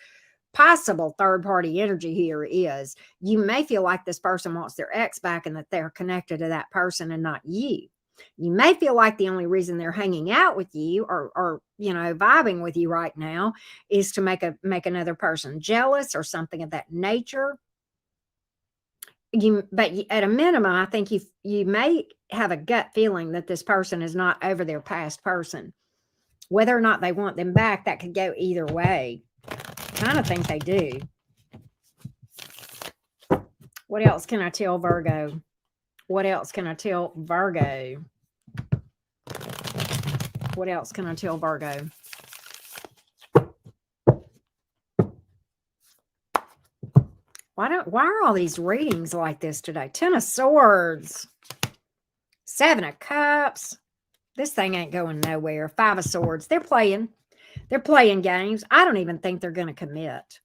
possible third-party energy here is. You may feel like this person wants their ex back and that they're connected to that person and not you. You may feel like the only reason they're hanging out with you or vibing with you right now is to make another person jealous or something of that nature. But at a minimum, I think you may have a gut feeling that this person is not over their past person. Whether or not they want them back, that could go either way. Kind of think they do. What else can I tell Virgo? What else can I tell Virgo? What else can I tell Virgo? Why are all these readings like this today? Ten of Swords. Seven of Cups. This thing ain't going nowhere. Five of Swords. They're playing games. I don't even think they're going to commit.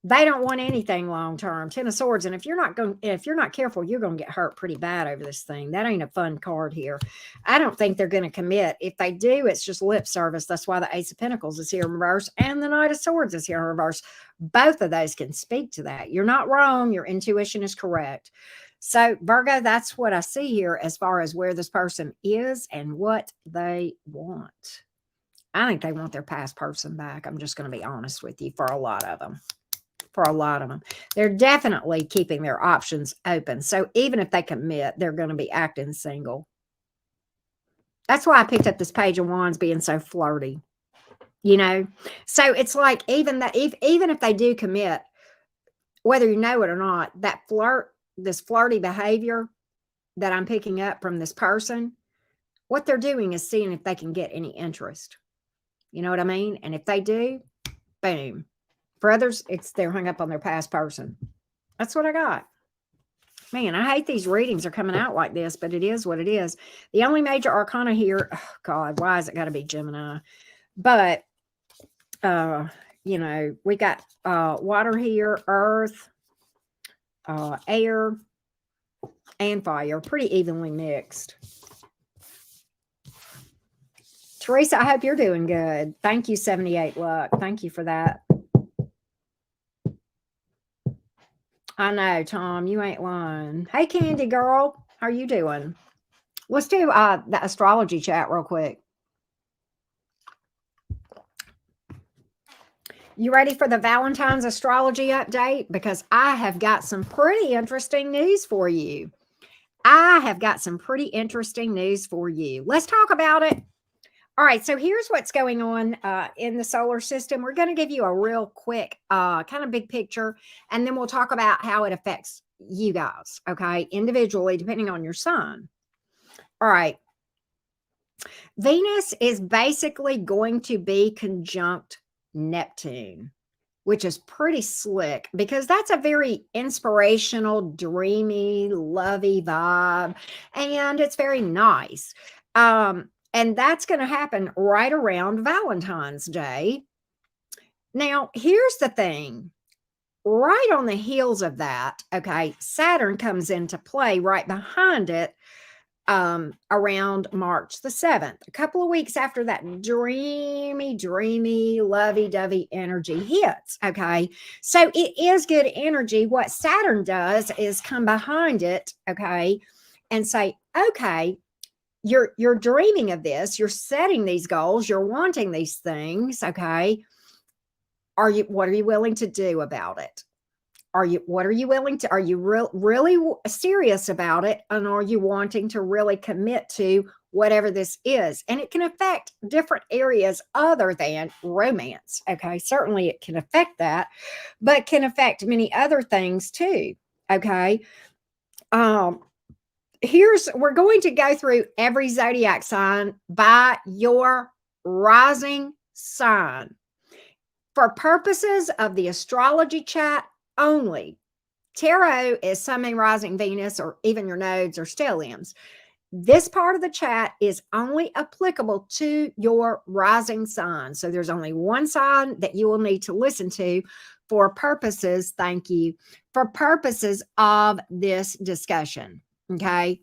They don't want anything long term. Ten of Swords. And if you're not careful, you're going to get hurt pretty bad over this thing. That ain't a fun card here. I don't think they're going to commit. If they do, it's just lip service. That's why the Ace of Pentacles is here in reverse and the Knight of Swords is here in reverse. Both of those can speak to that. You're not wrong. Your intuition is correct. So Virgo, that's what I see here as far as where this person is and what they want. I think they want their past person back. I'm just going to be honest with you, for a lot of them. They're definitely keeping their options open. So even if they commit, they're going to be acting single. That's why I picked up this Page of Wands being so flirty, So it's like even if they do commit, whether you know it or not, this flirty behavior that I'm picking up from this person, what they're doing is seeing if they can get any interest. You know what I mean? And if they do, boom. For others, they're hung up on their past person. That's what I got. Man, I hate these readings are coming out like this, but it is what it is. The only major arcana here, oh God, why has it got to be Gemini? But, we got water here, earth, air, and fire, pretty evenly mixed. Teresa, I hope you're doing good. Thank you, 78 Luck. Thank you for that. I know, Tom, you ain't lying. Hey, Candy girl, how are you doing? Let's do the astrology chat real quick. You ready for the Valentine's astrology update? Because I have got some pretty interesting news for you. Let's talk about it. All right, so here's what's going on in the solar system. We're going to give you a real quick kind of big picture, and then we'll talk about how it affects you guys, okay, individually, depending on your sign. All right. Venus is basically going to be conjunct Neptune, which is pretty slick because that's a very inspirational, dreamy, lovey vibe, and it's very nice. And that's going to happen right around Valentine's Day. Now, here's the thing. right on the heels of that, okay, Saturn comes into play right behind it around March the 7th, a couple of weeks after that dreamy, lovey-dovey energy hits. Okay. So it is good energy. What Saturn does is come behind it, okay, and say, okay, you're dreaming of this, you're setting these goals, you're wanting these things, okay. What are you willing to do about it? What are you willing to, are you really serious about it? And are you wanting to really commit to whatever this is? And it can affect different areas other than romance. Okay. Certainly it can affect that, but can affect many other things too. Okay. We're going to go through every zodiac sign by your rising sign. For purposes of the astrology chat only, tarot is Sun, Moon, Rising, Venus, or even your nodes or stelliums. This part of the chat is only applicable to your rising sign. So there's only one sign that you will need to listen to for purposes, thank you, for purposes of this discussion. Okay.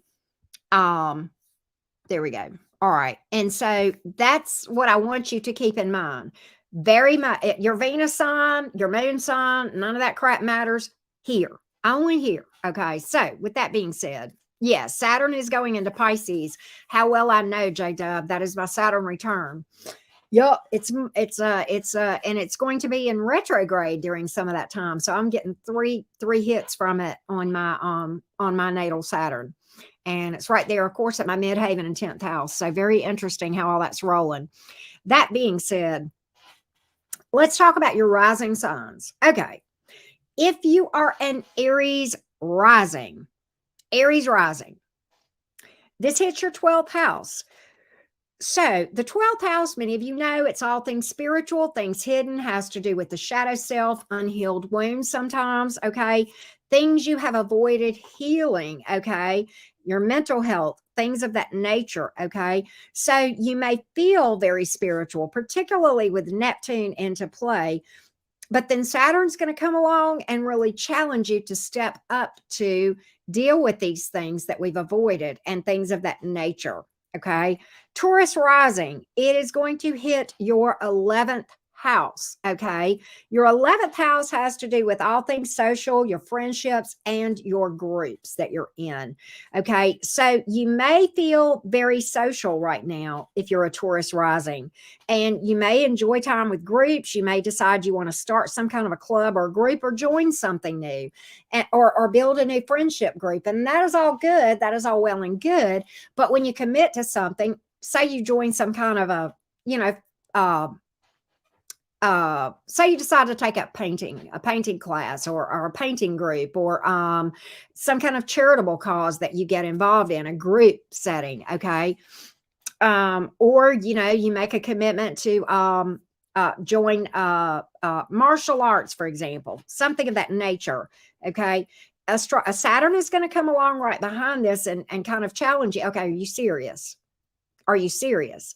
There we go. All right. And so that's what I want you to keep in mind. Very much your Venus sign, your moon sign, none of that crap matters here, only here. Okay. So with that being said, yes, Saturn is going into Pisces. How well I know, J-Dub, that is my Saturn return. Yep, and it's going to be in retrograde during some of that time. So I'm getting three hits from it on my natal Saturn. And it's right there, of course, at my midhaven and 10th house. So very interesting how all that's rolling. That being said, let's talk about your rising signs. Okay. If you are an Aries rising, this hits your 12th house. So the 12th house, many of you know, it's all things spiritual, things hidden, has to do with the shadow self, unhealed wounds sometimes, okay? Things you have avoided healing, okay? Your mental health, things of that nature, okay? So you may feel very spiritual, particularly with Neptune into play, but then Saturn's going to come along and really challenge you to step up to deal with these things that we've avoided and things of that nature, okay? Taurus rising, it is going to hit your 11th house, okay? Your 11th house has to do with all things social, your friendships, and your groups that you're in, okay? So you may feel very social right now if you're a Taurus rising, and you may enjoy time with groups. You may decide you want to start some kind of a club or group or join something new, or build a new friendship group, and that is all good. That is all well and good, but when you commit to something, say you join some kind of a, say you decide to take up a painting class or a painting group, or some kind of charitable cause that you get involved in, a group setting, okay? Or, you make a commitment to join martial arts, for example, something of that nature, okay? A Saturn is going to come along right behind this and kind of challenge you. Okay, are you serious? Are you serious?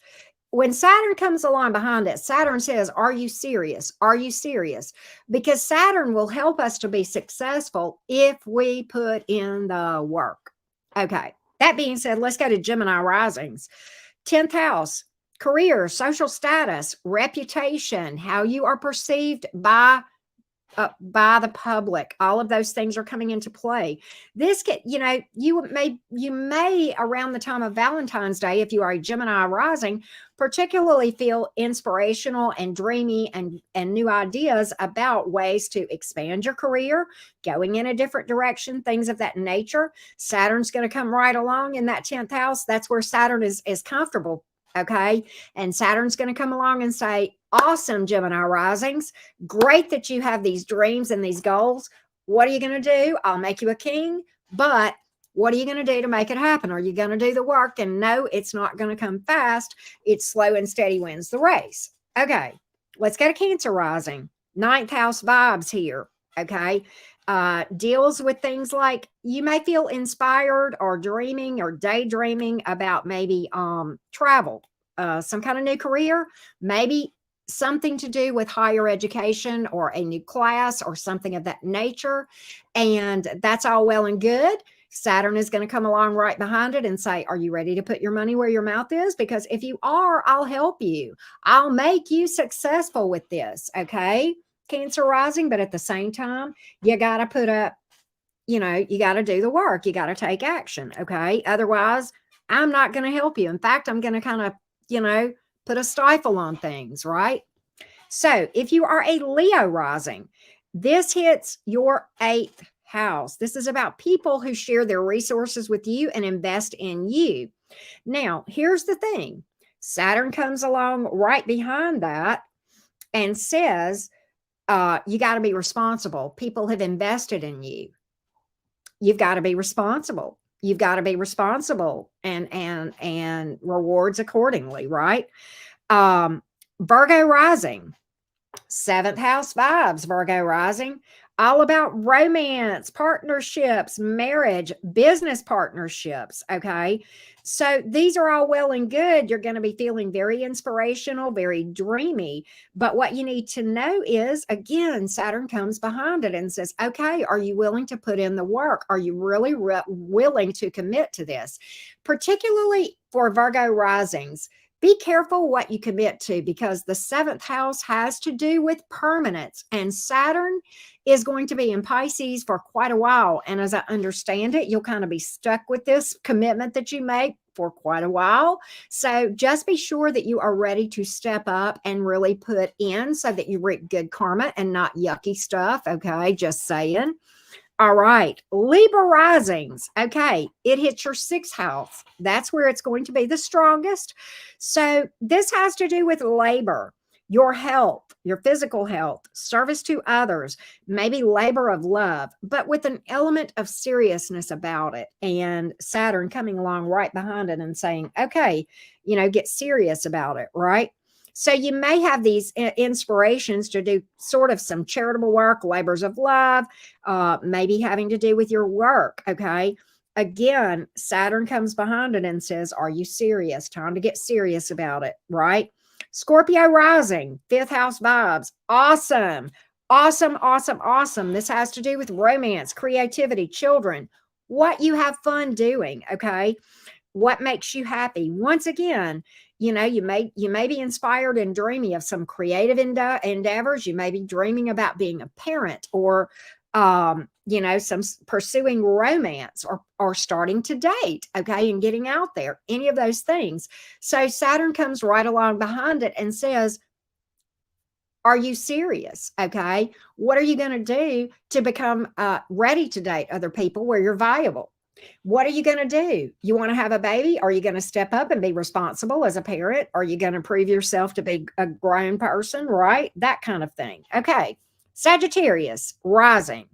When Saturn comes along behind it, Saturn says, are you serious? Are you serious? Because Saturn will help us to be successful if we put in the work. Okay. That being said, let's go to Gemini risings. 10th house, career, social status, reputation, how you are perceived by the public. All of those things are coming into play. This can, you may around the time of Valentine's Day, if you are a Gemini rising, particularly feel inspirational and dreamy and new ideas about ways to expand your career, going in a different direction, things of that nature. Saturn's going to come right along in that 10th house. That's where Saturn is comfortable. Okay. And Saturn's going to come along and say, awesome, Gemini risings. Great that you have these dreams and these goals. What are you going to do? I'll make you a king, but what are you going to do to make it happen? Are you going to do the work? And no, it's not going to come fast. It's slow and steady wins the race. Okay. Let's go to Cancer rising. 9th house vibes here. Okay. Deals with things like you may feel inspired or dreaming or daydreaming about maybe travel, some kind of new career, maybe something to do with higher education or a new class or something of that nature. And that's all well and good. Saturn is going to come along right behind it and say, are you ready to put your money where your mouth is? Because if you are, I'll help you. I'll make you successful with this. Okay. Cancer rising, but at the same time, you got to put up, you got to do the work. You got to take action. Okay. Otherwise, I'm not going to help you. In fact, I'm going to kind of, put a stifle on things, right? So if you are a Leo rising, this hits your 8th house. This is about people who share their resources with you and invest in you. Now, here's the thing. Saturn comes along right behind that and says, you got to be responsible. People have invested in you. You've got to be responsible. You've got to be responsible and rewards accordingly, right? Virgo rising, 7th house vibes, Virgo rising, all about romance, partnerships, marriage, business partnerships. Okay. So these are all well and good. You're going to be feeling very inspirational, very dreamy. But what you need to know is, again, Saturn comes behind it and says, okay, are you willing to put in the work? Are you really willing to commit to this? Particularly for Virgo risings, be careful what you commit to, because the 7th house has to do with permanence, and Saturn is going to be in Pisces for quite a while. And as I understand it, you'll kind of be stuck with this commitment that you make for quite a while. So just be sure that you are ready to step up and really put in so that you reap good karma and not yucky stuff. Okay, just saying. All right, Libra risings. Okay, it hits your 6th house. That's where it's going to be the strongest. So this has to do with labor, your health, your physical health, service to others, maybe labor of love, but with an element of seriousness about it. And Saturn coming along right behind it and saying, okay, get serious about it, right? So you may have these inspirations to do sort of some charitable work, labors of love, maybe having to do with your work. Okay. Again, Saturn comes behind it and says, are you serious? Time to get serious about it, right? Scorpio rising, 5th house vibes. Awesome. Awesome, awesome, awesome. This has to do with romance, creativity, children, what you have fun doing. Okay. What makes you happy? Once again, you may be inspired and dreamy of some creative endeavors. You may be dreaming about being a parent, or some pursuing romance, or starting to date, okay, and getting out there, any of those things. So Saturn comes right along behind it and says, are you serious? Okay. What are you going to do to become ready to date other people where you're viable? What are you going to do? You want to have a baby? Are you going to step up and be responsible as a parent? Are you going to prove yourself to be a grown person, right? That kind of thing. Okay. Sagittarius rising.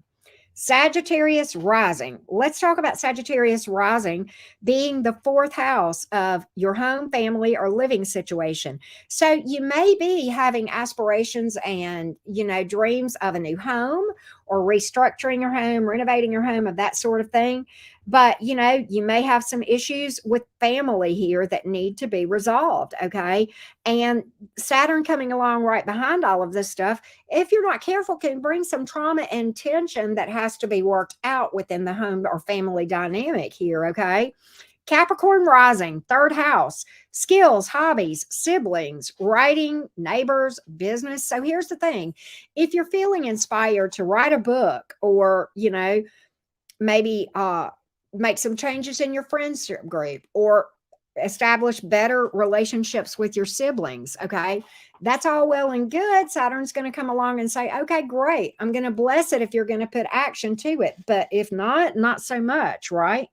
Sagittarius rising. Let's talk about Sagittarius rising being the 4th house of your home, family, or living situation. So you may be having aspirations and, dreams of a new home, or restructuring your home, renovating your home, of that sort of thing. But, you may have some issues with family here that need to be resolved. Okay. And Saturn coming along right behind all of this stuff, if you're not careful, can bring some trauma and tension that has to be worked out within the home or family dynamic here. Okay. Capricorn rising, 3rd house, skills, hobbies, siblings, writing, neighbors, business. So here's the thing. If you're feeling inspired to write a book, or, maybe make some changes in your friendship group, or establish better relationships with your siblings. Okay. That's all well and good. Saturn's going to come along and say, okay, great. I'm going to bless it if you're going to put action to it. But if not, not so much. Right.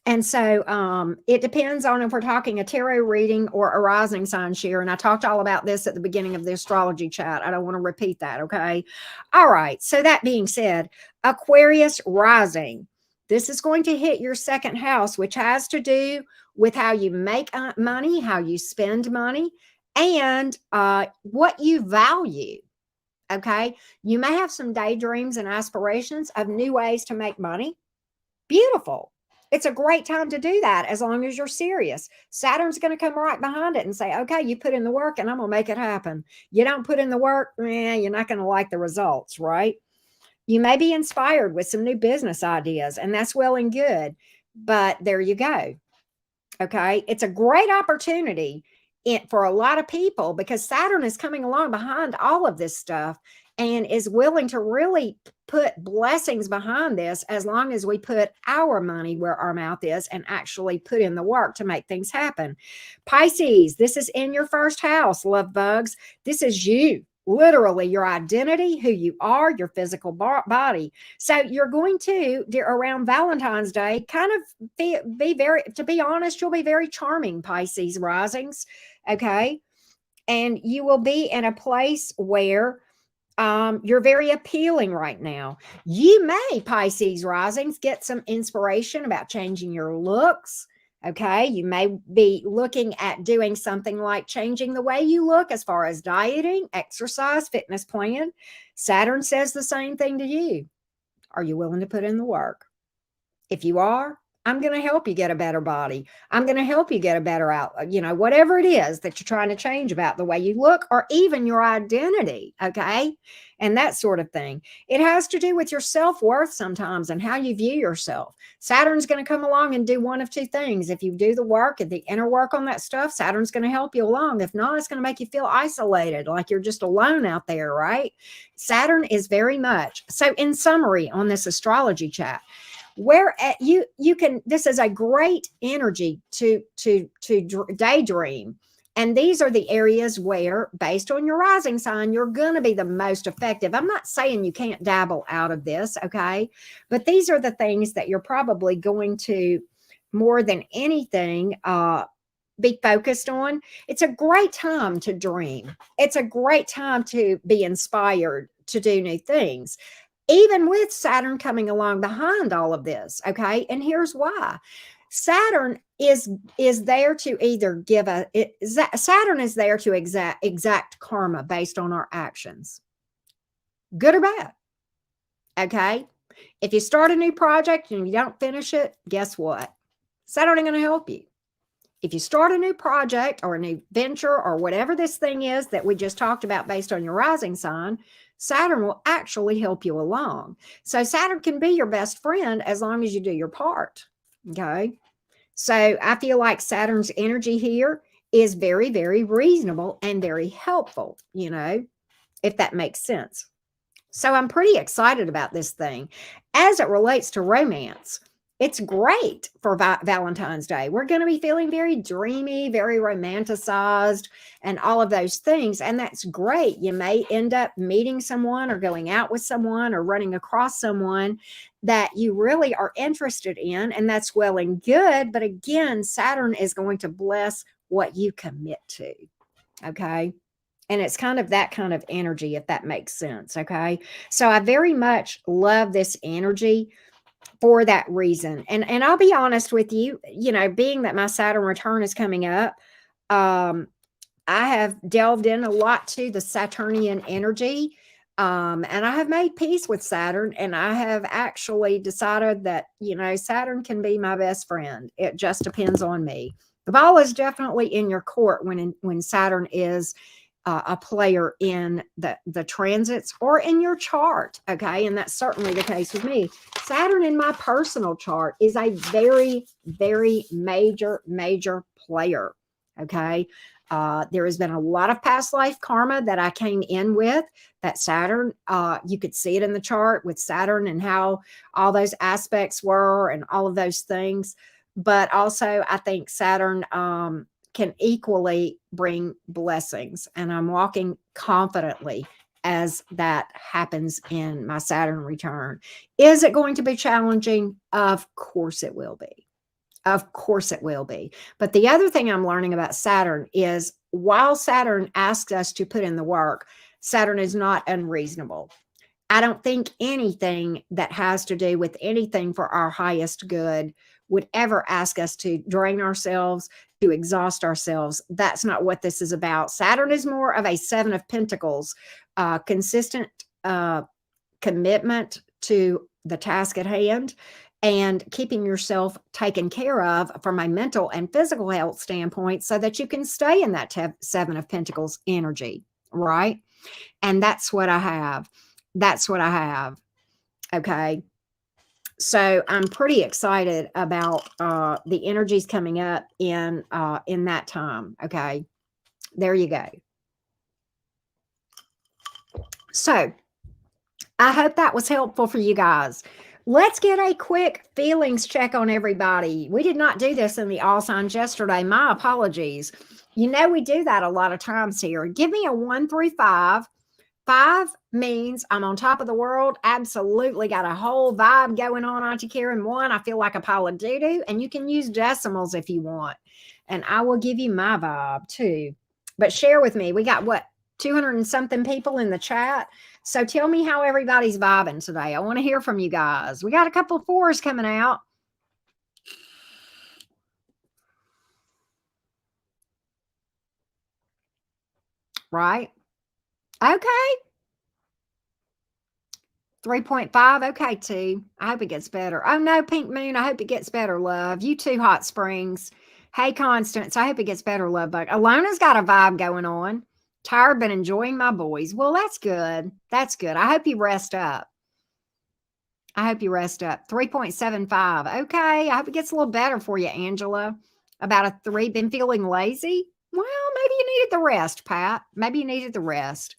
And so it depends on if we're talking a tarot reading or a rising sign share. And I talked all about this at the beginning of the astrology chat. I don't want to repeat that. Okay. All right. So that being said, Aquarius rising. This is going to hit your 2nd house, which has to do with how you make money, how you spend money, and what you value. Okay. You may have some daydreams and aspirations of new ways to make money. Beautiful. It's a great time to do that as long as you're serious. Saturn's going to come right behind it and say, okay, you put in the work and I'm going to make it happen. You don't put in the work, you're not going to like the results, right? You may be inspired with some new business ideas, and that's well and good, but there you go. Okay. It's a great opportunity for a lot of people because Saturn is coming along behind all of this stuff and is willing to really put blessings behind this as long as we put our money where our mouth is and actually put in the work to make things happen. Pisces, this is in your first house, love bugs. This is you. Literally your identity, who you are, your physical body. So you're going to, around Valentine's Day, kind of be very, to be honest, you'll be very charming, Pisces risings. Okay. And you will be in a place where you're very appealing right now. You may, Pisces risings, get some inspiration about changing your looks. Okay. You may be looking at doing something like changing the way you look as far as dieting, exercise, fitness plan. Saturn says the same thing to you. Are you willing to put in the work? If you are, I'm going to help you get a better body. I'm going to help you get a better outlook, whatever it is that you're trying to change about the way you look or even your identity. Okay. And that sort of thing. It has to do with your self-worth sometimes and how you view yourself. Saturn's going to come along and do one of two things. If you do the work and the inner work on that stuff, Saturn's going to help you along. If not, it's going to make you feel isolated, like you're just alone out there, right? Saturn is very much. So in summary on this astrology chat, where you can, this is a great energy to daydream, and these are the areas where, based on your rising sign, you're going to be the most effective. I'm not saying you can't dabble out of this, okay, but these are the things that you're probably going to, more than anything, be focused on. It's a great time to dream. It's a great time to be inspired to do new things, even with Saturn coming along behind all of this. Okay. And here's why. Saturn is there to either Saturn is there to exact karma based on our actions, good or bad. Okay. If you start a new project and you don't finish it, guess what? Saturn ain't going to help you. If you start a new project or a new venture or whatever this thing is that we just talked about based on your rising sign, Saturn will actually help you along. So Saturn can be your best friend as long as you do your part. Okay. So I feel like Saturn's energy here is very, very reasonable and very helpful, if that makes sense. So I'm pretty excited about this thing. As it relates to romance, it's great for Valentine's Day. We're going to be feeling very dreamy, very romanticized, and all of those things. And that's great. You may end up meeting someone or going out with someone or running across someone that you really are interested in. And that's well and good. But again, Saturn is going to bless what you commit to. Okay. And it's kind of that kind of energy, if that makes sense. Okay. So I very much love this energy for that reason. And I'll be honest with you, being that my Saturn return is coming up, I have delved in a lot to the Saturnian energy. And I have made peace with Saturn, and I have actually decided that, Saturn can be my best friend. It just depends on me. The ball is definitely in your court when Saturn is a player in the transits or in your chart. Okay. And that's certainly the case with me. Saturn in my personal chart is a very, very major player. Okay. There has been a lot of past life karma that I came in with that Saturn, you could see it in the chart with Saturn and how all those aspects were and all of those things. But also I think Saturn, can equally bring blessings. And I'm walking confidently as that happens in my Saturn return. Is it going to be challenging? Of course it will be. Of course it will be. But the other thing I'm learning about Saturn is while Saturn asks us to put in the work, Saturn is not unreasonable. I don't think anything that has to do with anything for our highest good would ever ask us to drain ourselves, to exhaust ourselves. That's not what this is about. Saturn is more of a 7 of Pentacles, consistent commitment to the task at hand. and keeping yourself taken care of from a mental and physical health standpoint so that you can stay in that Seven of Pentacles energy, right? And that's what I have. That's what I have. Okay. So I'm pretty excited about the energies coming up in that time. Okay. There you go. So I hope that was helpful for you guys. Let's get a quick feelings check on everybody. We did not do this in the all signs yesterday. My apologies. You know, we do that a lot of times here. Give me a 1 through 5. 5 means I'm on top of the world. Absolutely got a whole vibe going on, Auntie Karen. 1, I feel like a pile of doo-doo. And you can use decimals if you want. And I will give you my vibe too. But share with me. We got what? 200 and something people in the chat. So tell me how everybody's vibing today. I want to hear from you guys. We got a couple of 4s coming out. Right? Okay. 3.5. Okay, 2. I hope it gets better. Oh, no, Pink Moon. I hope it gets better, love. You too, Hot Springs. Hey, Constance. I hope it gets better, love bug. Alona's got a vibe going on. Tired, but enjoying my boys. Well, that's good. That's good. I hope you rest up. I hope you rest up. 3.75. Okay. I hope it gets a little better for you, Angela. About a 3. Been feeling lazy? Well, maybe you needed the rest, Pat. Maybe you needed the rest.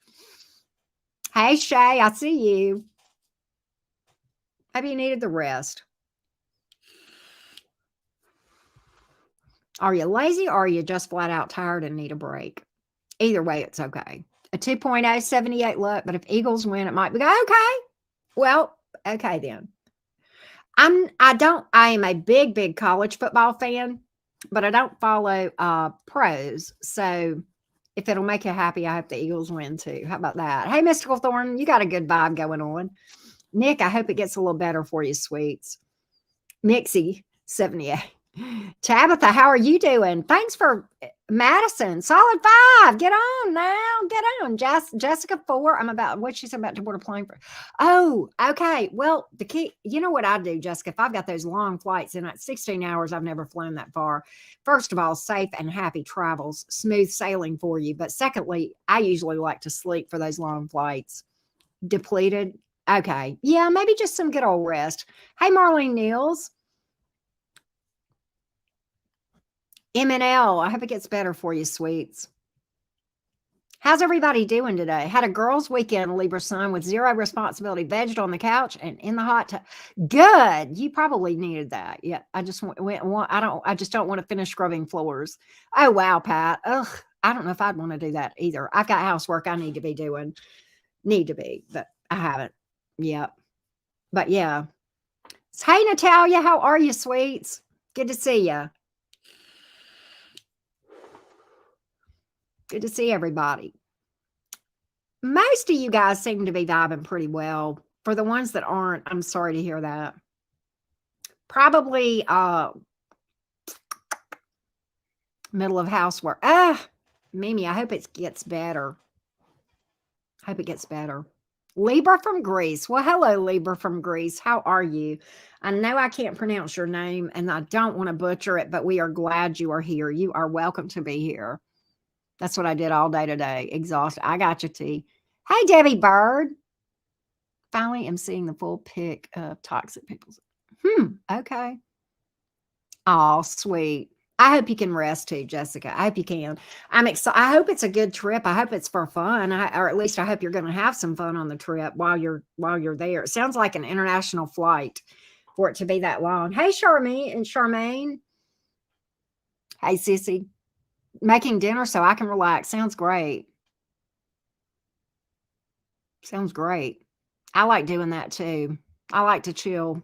Hey, Shay, I see you. Maybe you needed the rest. Are you lazy or are you just flat out tired and need a break? Either way, it's okay. A 2.0, 78 luck, but if Eagles win, it might be okay. Well, okay then. I am a big college football fan, but I don't follow pros. So if it'll make you happy, I hope the Eagles win too. How about that? Hey, Mystical Thorn, you got a good vibe going on. Nick, I hope it gets a little better for you, sweets. Mixie, 78. Tabitha, how are you doing? Thanks for Madison. Solid 5. Get on now. Get on. Jessica 4. I'm about what she's about to board a plane for. Oh, okay. Well, the key, you know what I do, Jessica? If I've got those long flights in at 16 hours, I've never flown that far. First of all, safe and happy travels, smooth sailing for you. But secondly, I usually like to sleep for those long flights. Depleted. Okay. Yeah, maybe just some good old rest. Hey, Marlene Niels. M&L, I hope it gets better for you, sweets. How's everybody doing today? Had a girls' weekend, Libra sun, with zero responsibility, vegged on the couch and in the hot tub. Good. You probably needed that. Yeah, I just I just don't want to finish scrubbing floors. Oh wow, Pat. Ugh, I don't know if I'd want to do that either. I've got housework I need to be doing. But I haven't. Yep. But yeah. Hey, Natalia, how are you, sweets? Good to see you. Good to see everybody. Most of you guys seem to be vibing pretty well. For the ones that aren't, I'm sorry to hear that. Probably middle of housework. Mimi, I hope it gets better. Hope it gets better. Libra from Greece. Well, hello, Libra from Greece. How are you? I know I can't pronounce your name and I don't want to butcher it, but we are glad you are here. You are welcome to be here. That's what I did all day today. Exhausted. I got you, T. Hey, Debbie Bird. Finally am seeing the full pic of toxic people. Okay. Oh, sweet. I hope you can rest too, Jessica. I hope you can. I'm excited. I hope it's a good trip. I hope it's for fun. Or at least I hope you're going to have some fun on the trip while you're there. It sounds like an international flight for it to be that long. Hey, Charmaine. Hey, Sissy. Making dinner so I can relax. Sounds great. Sounds great. I like doing that too. I like to chill.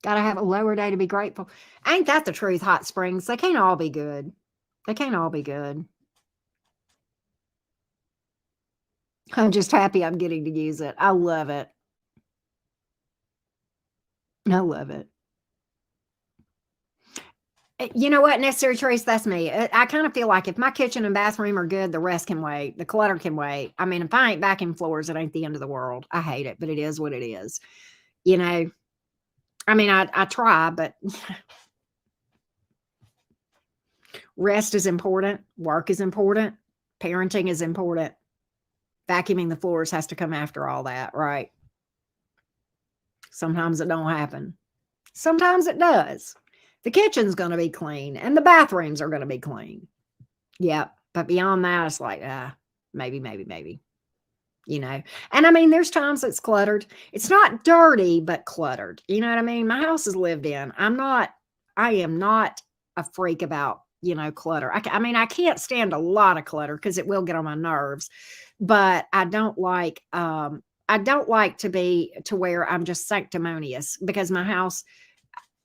Gotta have a lower day to be grateful. Ain't that the truth, Hot Springs? They can't all be good. They can't all be good. I'm just happy I'm getting to use it. I love it. I love it. You know what, necessary trace, that's me. I kind of feel like if my kitchen and bathroom are good, the rest can wait. The clutter can wait. I mean, if I ain't vacuum floors, it ain't the end of the world. I hate it, but it is what it is. You know, I mean, I try, but rest is important. Work is important. Parenting is important. Vacuuming the floors has to come after all that, right? Sometimes it don't happen. Sometimes it does. The kitchen's going to be clean and the bathrooms are going to be clean. Yep. But beyond that, it's like, maybe, you know. And I mean, there's times it's cluttered. It's not dirty, but cluttered. You know what I mean? My house is lived in. I am not a freak about, you know, clutter. I mean, I can't stand a lot of clutter because it will get on my nerves, but I don't like to be to where I'm just sanctimonious because my house,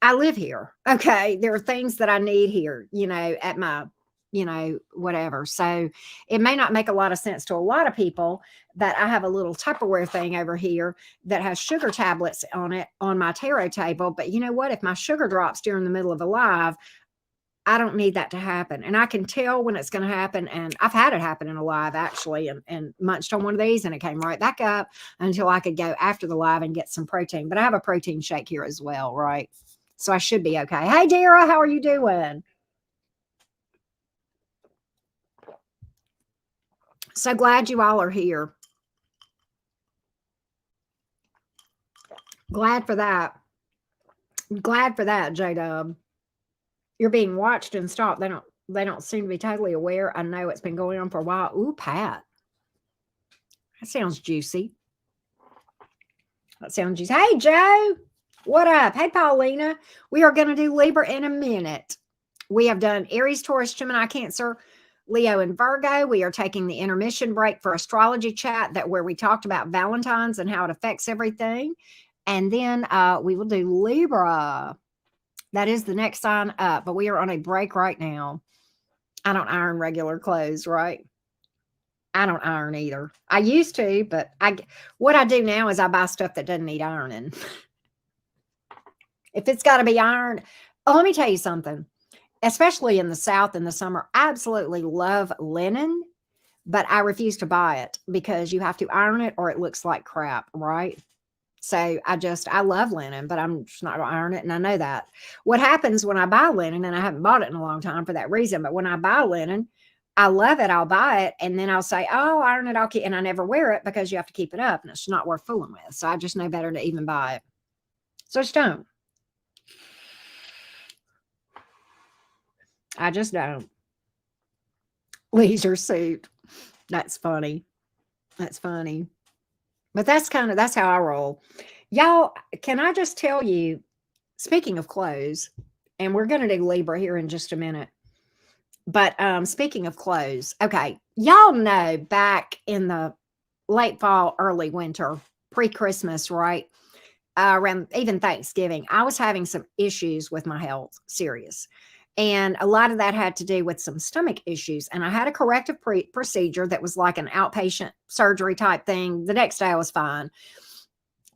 I live here. Okay. There are things that I need here, you know, at my, you know, whatever. So it may not make a lot of sense to a lot of people that I have a little Tupperware thing over here that has sugar tablets on it on my tarot table. But you know what? If my sugar drops during the middle of a live, I don't need that to happen. And I can tell when it's going to happen. And I've had it happen in a live actually, and munched on one of these and it came right back up until I could go after the live and get some protein. But I have a protein shake here as well, right? So I should be okay. Hey, Dara, how are you doing? So glad you all are here. Glad for that. Glad for that, J-Dub. You're being watched and stopped. They don't seem to be totally aware. I know it's been going on for a while. Ooh, Pat. That sounds juicy. That sounds juicy. Hey, Joe. What up? Hey, Paulina. We are going to do Libra in a minute. We have done Aries, Taurus, Gemini, Cancer, Leo, and Virgo. We are taking the intermission break for astrology chat where we talked about Valentine's and how it affects everything. And then we will do Libra. That is the next sign up, but we are on a break right now. I don't iron regular clothes, right? I don't iron either. I used to, but what I do now is I buy stuff that doesn't need ironing. If it's got to be ironed, let me tell you something. Especially in the South in the summer, I absolutely love linen, but I refuse to buy it because you have to iron it or it looks like crap, right? So I love linen, but I'm just not going to iron it. And I know that. What happens when I buy linen, and I haven't bought it in a long time for that reason, but when I buy linen, I love it. I'll buy it. And then I'll say, oh, iron it. I'll keep, and I never wear it because you have to keep it up and it's not worth fooling with. So I just know better to even buy it. So I just don't. I just don't. Leisure suit. That's funny. That's funny. But that's how I roll. Y'all, can I just tell you, speaking of clothes, and we're going to do Libra here in just a minute. But speaking of clothes, okay, y'all know back in the late fall, early winter, pre-Christmas, right? Around even Thanksgiving, I was having some issues with my health, serious. And a lot of that had to do with some stomach issues. And I had a corrective procedure that was like an outpatient surgery type thing. The next day I was fine.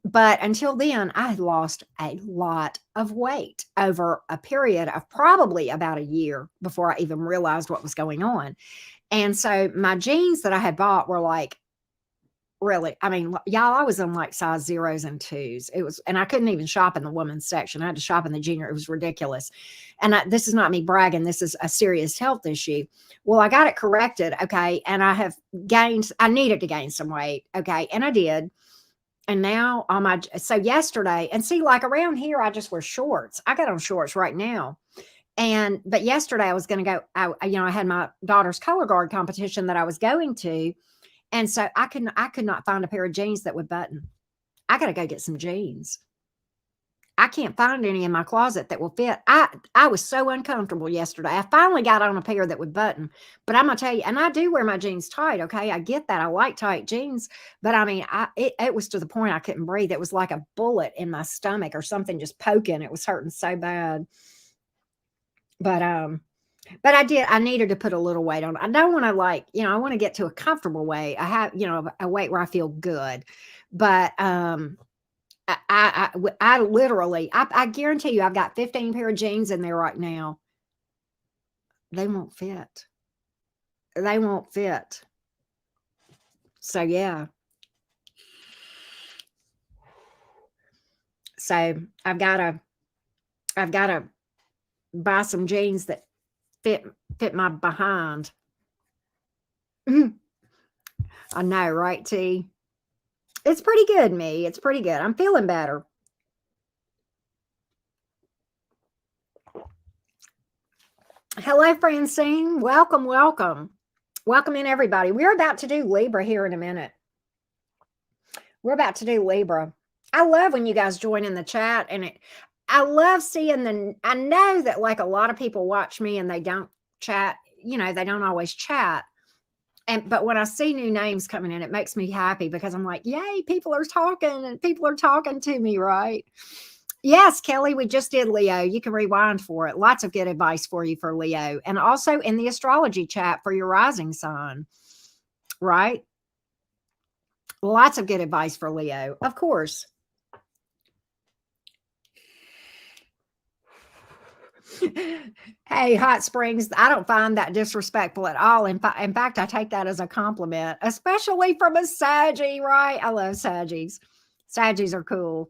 But until then, I had lost a lot of weight over a period of probably about a year before I even realized what was going on. And so my jeans that I had bought were like, really, I mean, y'all, I was in like size 0s and 2s. It was, and I couldn't even shop in the women's section. I had to shop in the junior. It was ridiculous. And this is not me bragging. This is a serious health issue. Well, I got it corrected. Okay. And I needed to gain some weight. Okay. And I did. And now so yesterday, and see, like around here, I just wear shorts. I got on shorts right now. But yesterday I was going to go, I had my daughter's color guard competition that I was going to. And so I could not find a pair of jeans that would button. I got to go get some jeans. I can't find any in my closet that will fit. I was so uncomfortable yesterday. I finally got on a pair that would button, but I'm going to tell you, and I do wear my jeans tight. Okay. I get that. I like tight jeans, but I mean, it was to the point I couldn't breathe. It was like a bullet in my stomach or something just poking. It was hurting so bad. But I needed to put a little weight on. I don't want to I want to get to a comfortable weight. I have, a weight where I feel good. But I literally, I guarantee you, I've got 15 pair of jeans in there right now. They won't fit. They won't fit. So yeah. So I've gotta buy some jeans that fit my behind. I know, right, T? It's pretty good, me. It's pretty good. I'm feeling better. Hello, Francine. Welcome, welcome. Welcome in, everybody. We're about to do Libra here in a minute. We're about to do Libra. I love when you guys join in the chat, and I love seeing I know that like a lot of people watch me and they don't chat, they don't always chat. But when I see new names coming in, it makes me happy because I'm like, yay, people are talking and people are talking to me, right? Yes, Kelly, we just did Leo. You can rewind for it. Lots of good advice for you for Leo. And also in the astrology chat for your rising sign, right? Lots of good advice for Leo, of course. Hey, Hot Springs, I don't find that disrespectful at all. In fact, I take that as a compliment, especially from a Saggy, right? I love Saggies. Saggies are cool.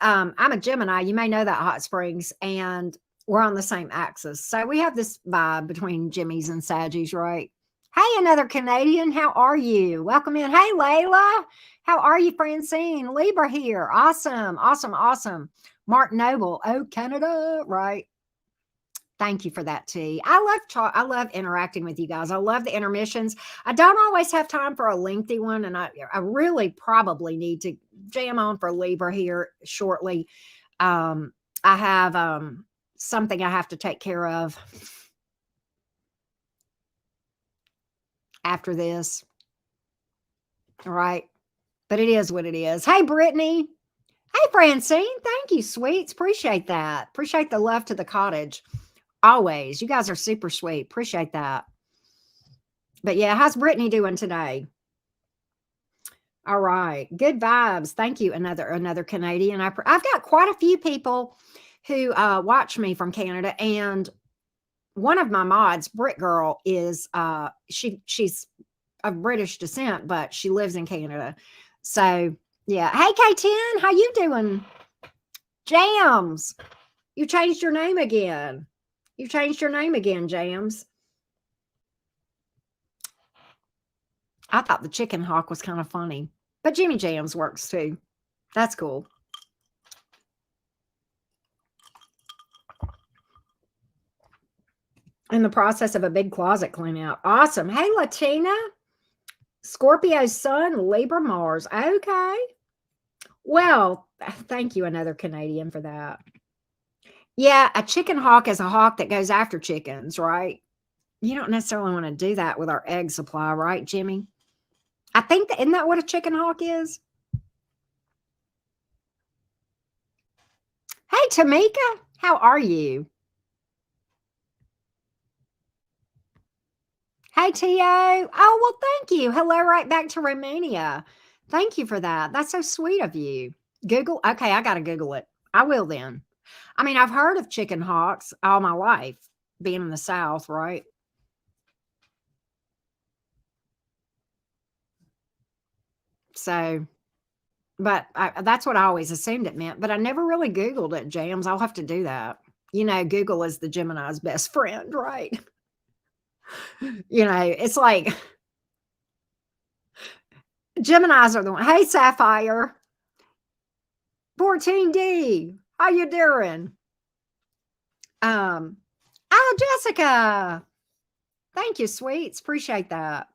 I'm a Gemini. You may know that, Hot Springs, and we're on the same axis. So we have this vibe between Jimmies and Saggies, right? Hey, another Canadian. How are you? Welcome in. Hey, Layla. How are you, Francine? Libra here. Awesome. Awesome. Awesome. Mark Noble. Oh, Canada. Right. Thank you for that, T. I love interacting with you guys. I love the intermissions. I don't always have time for a lengthy one, and I really probably need to jam on for Libra here shortly. I have something I have to take care of after this. All right. But it is what it is. Hey, Brittany. Hey, Francine. Thank you, sweets. Appreciate that. Appreciate the love to the cottage. Always. You guys are super sweet. Appreciate that. But yeah, how's Brittany doing today? All right. Good vibes. Thank you. Another Canadian. I've got quite a few people who watch me from Canada, and one of my mods, Brit Girl, is she's of British descent, but she lives in Canada. So yeah. Hey, K10, how you doing? Jams. You changed your name again. You changed your name again, Jams. I thought the chicken hawk was kind of funny, but Jimmy Jams works too. That's cool. In the process of a big closet clean out. Awesome. Hey, Latina. Scorpio's sun, Libra Mars. Okay. Well, thank you, another Canadian, for that. Yeah, a chicken hawk is a hawk that goes after chickens, right? You don't necessarily want to do that with our egg supply, right, Jimmy? I think isn't that what a chicken hawk is? Hey, Tamika, how are you? Hey, T.O. Oh, well, thank you. Hello, right back to Romania. Thank you for that. That's so sweet of you. Google. Okay, I got to Google it. I will then. I mean, I've heard of chicken hawks all my life, being in the South, right? So, but that's what I always assumed it meant. But I never really Googled it, James. I'll have to do that. Google is the Gemini's best friend, right? It's like Geminis are the one. Hey, Sapphire. 14D. How you doing? Oh, Jessica. Thank you, sweets. Appreciate that.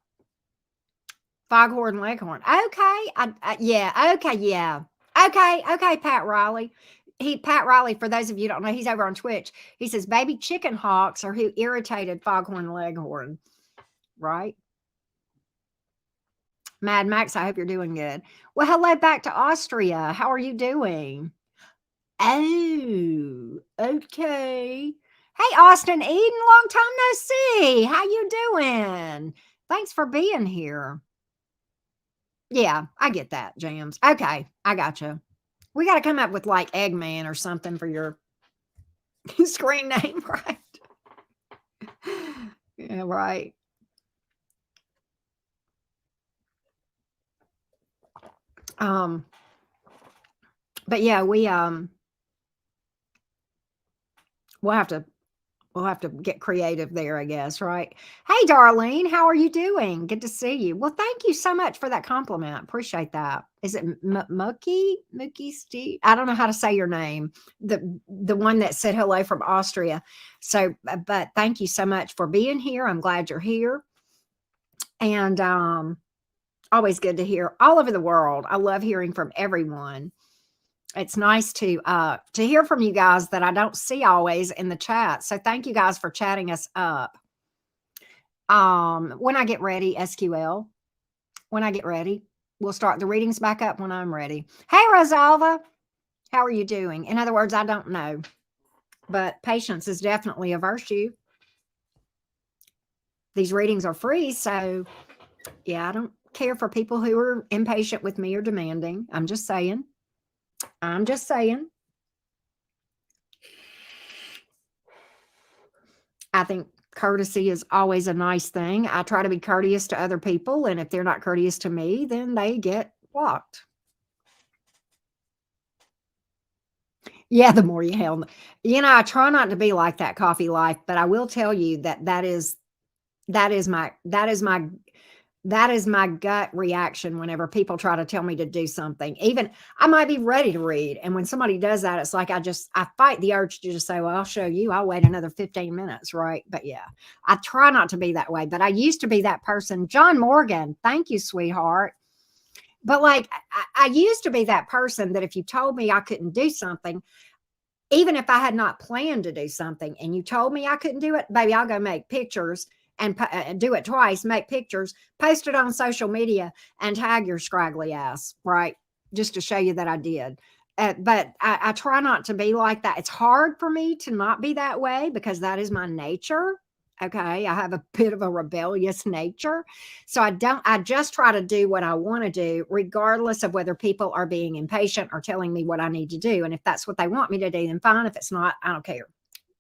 Foghorn Leghorn. Okay. Yeah. Okay. Yeah. Okay. Pat Riley. Pat Riley, for those of you who don't know, he's over on Twitch. He says, baby chicken hawks are who irritated Foghorn Leghorn. Right? Mad Max, I hope you're doing good. Well, hello back to Austria. How are you doing? Oh, okay. Hey, Austin Eden, long time no see. How you doing? Thanks for being here. Yeah, I get that, Jams. Okay, I got you. We got to come up with like Eggman or something for your screen name, right? Yeah, right. But yeah, we'll have to get creative there, I guess, right? Hey, Darlene, how are you doing? Good to see you. Well, thank you so much for that compliment. Appreciate that. Is it Mookie Steve? I don't know how to say your name. The one that said hello from Austria. So, but thank you so much for being here. I'm glad you're here. And always good to hear all over the world. I love hearing from everyone. It's nice to hear from you guys that I don't see always in the chat. So thank you guys for chatting us up. When I get ready, SQL, when I get ready, we'll start the readings back up when I'm ready. Hey, Rosalva, how are you doing? In other words, I don't know, but patience is definitely a virtue. These readings are free, so yeah, I don't care for people who are impatient with me or demanding. I'm just saying. I'm just saying. I think courtesy is always a nice thing. I try to be courteous to other people, and if they're not courteous to me, then they get blocked. Yeah, the more you hell, I try not to be like that coffee life, but I will tell you that is my gut reaction whenever people try to tell me to do something. Even I might be ready to read, and when somebody does that, it's like I fight the urge to just say, well, I'll show you, I'll wait another 15 minutes, right? But yeah, I try not to be that way, but I used to be that person. John Morgan, thank you, sweetheart. But like I used to be that person that if you told me I couldn't do something, even if I had not planned to do something and you told me I couldn't do it, baby, I'll go make pictures and do it twice, make pictures, post it on social media and tag your scraggly ass, right? Just to show you that I did. But I try not to be like that. It's hard for me to not be that way because that is my nature. Okay. I have a bit of a rebellious nature. So I just try to do what I want to do, regardless of whether people are being impatient or telling me what I need to do. And if that's what they want me to do, then fine. If it's not, I don't care.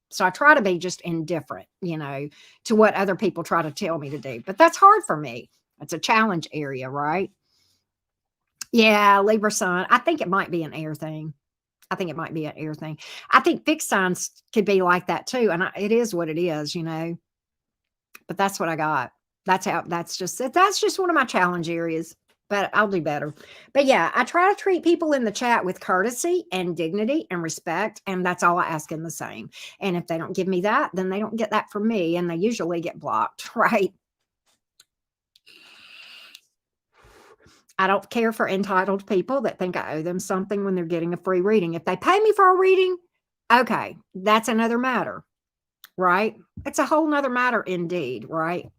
So I try to be just indifferent, to what other people try to tell me to do. But that's hard for me. It's a challenge area, right? Yeah, Libra sun. I think it might be an air thing. I think it might be an air thing. I think fixed signs could be like that too. And it is what it is, But that's what I got. That's just one of my challenge areas. But I'll do better. But yeah, I try to treat people in the chat with courtesy and dignity and respect. And that's all I ask in the same. And if they don't give me that, then they don't get that from me. And they usually get blocked, right? I don't care for entitled people that think I owe them something when they're getting a free reading. If they pay me for a reading, okay, that's another matter, right? It's a whole nother matter indeed, right?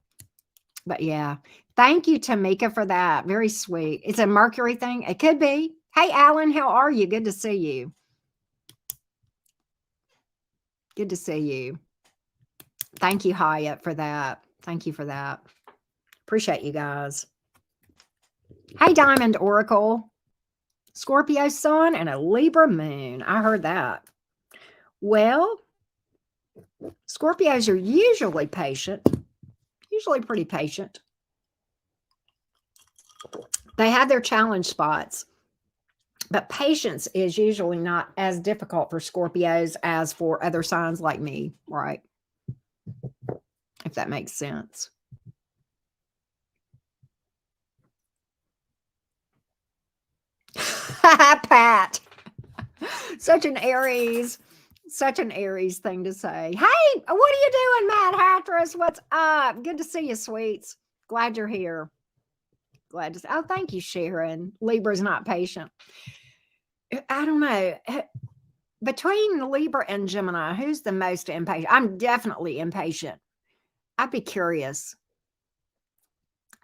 But yeah, thank you, Tamika, for that. Very sweet. It's a Mercury thing. It could be. Hey, Alan, how are you? Good to see you. Good to see you. Thank you, Hyatt, for that. Thank you for that. Appreciate you guys. Hey, Diamond Oracle. Scorpio sun and a Libra moon. I heard that. Well, Scorpios are usually patient, usually pretty patient. They have their challenge spots, but patience is usually not as difficult for Scorpios as for other signs like me, right? If that makes sense. Pat. Such an Aries thing to say. Hey, what are you doing, Matt Hatteras? What's up? Good to see you, sweets. Glad you're here. Glad to see. Oh, thank you, Sharon. Libra's not patient. I don't know. Between Libra and Gemini, who's the most impatient? I'm definitely impatient. I'd be curious.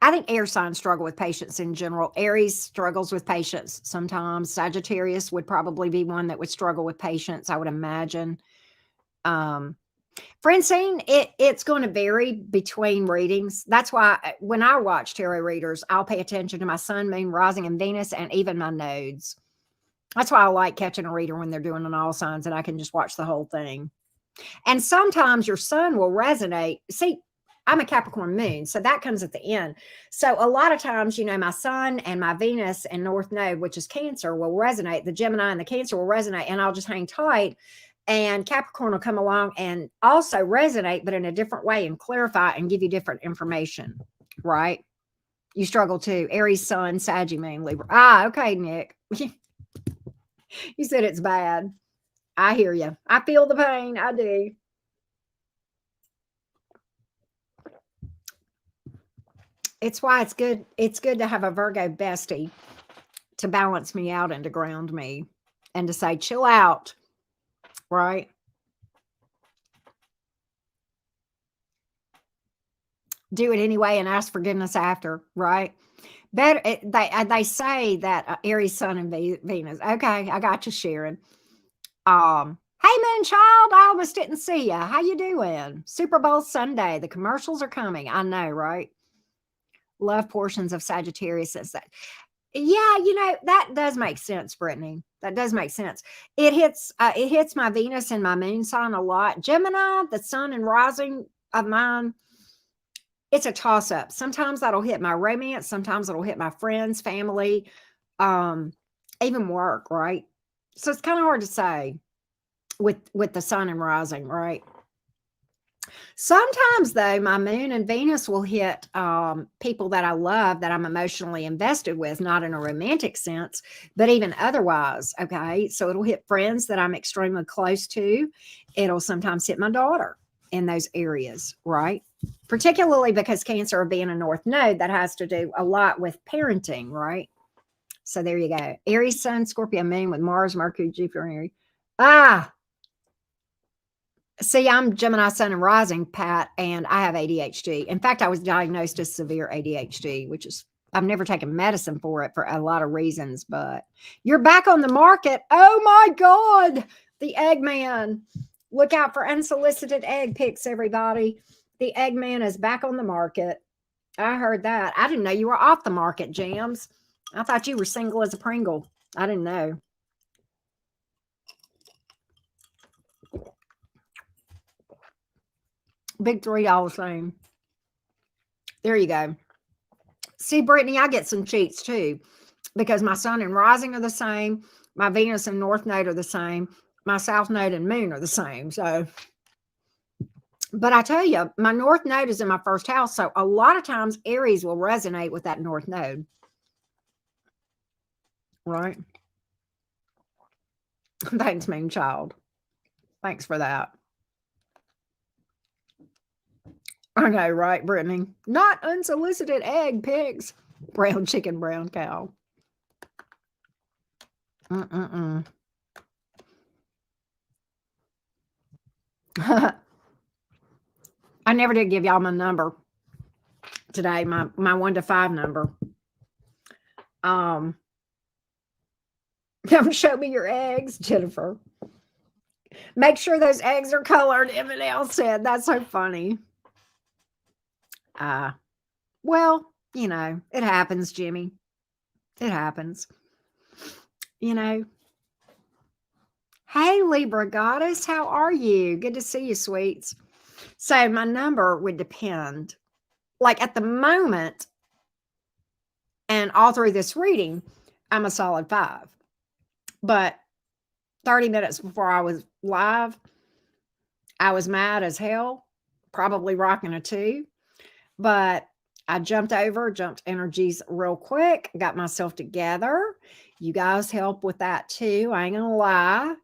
I think air signs struggle with patience in general. Aries struggles with patience sometimes. Sagittarius would probably be one that would struggle with patience, I would imagine. Francine, it's going to vary between readings. That's why when I watch tarot readers, I'll pay attention to my sun, moon, rising, and Venus, and even my nodes. That's why I like catching a reader when they're doing an all signs, and I can just watch the whole thing. And sometimes your sun will resonate. See, I'm a Capricorn moon, so that comes at the end. So a lot of times, you know, my sun and my Venus and North Node, which is Cancer, will resonate. The Gemini and the Cancer will resonate, and I'll just hang tight. And Capricorn will come along and also resonate, but in a different way, and clarify and give you different information, right? You struggle too. Aries, Sun, Saggy, Moon, Libra. Ah, okay, Nick. You said it's bad. I hear you. I feel the pain. I do. It's why it's good. It's good to have a Virgo bestie to balance me out and to ground me and to say, chill out, right? Do it anyway and ask forgiveness after, right? Better. They say that Aries, Sun, and Venus. Okay, I got you, Sharon. Hey, man, child, I almost didn't see you. How you doing? Super Bowl Sunday. The commercials are coming. I know, right? Love portions of Sagittarius says that. Yeah, you know, that does make sense, Brittany. That does make sense. It hits my Venus and my moon sign a lot. Gemini, the sun and rising of mine, it's a toss-up. Sometimes that'll hit my romance, sometimes it'll hit my friends, family, even work, right? So it's kind of hard to say with the sun and rising, right? Sometimes though, my moon and Venus will hit people that I love, that I'm emotionally invested with, not in a romantic sense, but even otherwise. Okay. So it'll hit friends that I'm extremely close to. It'll sometimes hit my daughter in those areas, right? Particularly because Cancer of being a North Node, that has to do a lot with parenting, right? So there you go. Aries, Sun, Scorpio, Moon with Mars, Mercury, Jupiter, and Aries. Ah, see, I'm Gemini, Sun, and Rising, Pat, and I have ADHD. In fact, I was diagnosed as severe ADHD, which is, I've never taken medicine for it for a lot of reasons, but you're back on the market. Oh my God, the Eggman. Look out for unsolicited egg pics, everybody. The Eggman is back on the market. I heard that. I didn't know you were off the market, Jams. I thought you were single as a Pringle. I didn't know. Big $3 thing. There you go. See, Brittany, I get some cheats too, because my sun and rising are the same. My Venus and North Node are the same. My South Node and Moon are the same. So, but I tell you, my North Node is in my first house. So a lot of times Aries will resonate with that North Node. Right? Thanks, Moon Child. Thanks for that. I know, right, Brittany? Not unsolicited egg pigs. Brown chicken, brown cow. I never did give y'all my number today, my 1 to 5 number. Come show me your eggs, Jennifer. Make sure those eggs are colored, Emily said. That's so funny. Well, you know, it happens, Jimmy. It happens. You know. Hey, Libra goddess, how are you? Good to see you, sweets. So my number would depend. Like at the moment, and all through this reading, I'm a solid 5. But 30 minutes before I was live, I was mad as hell, probably rocking a 2. But I jumped energies real quick, got myself together. You guys help with that too. I ain't gonna lie.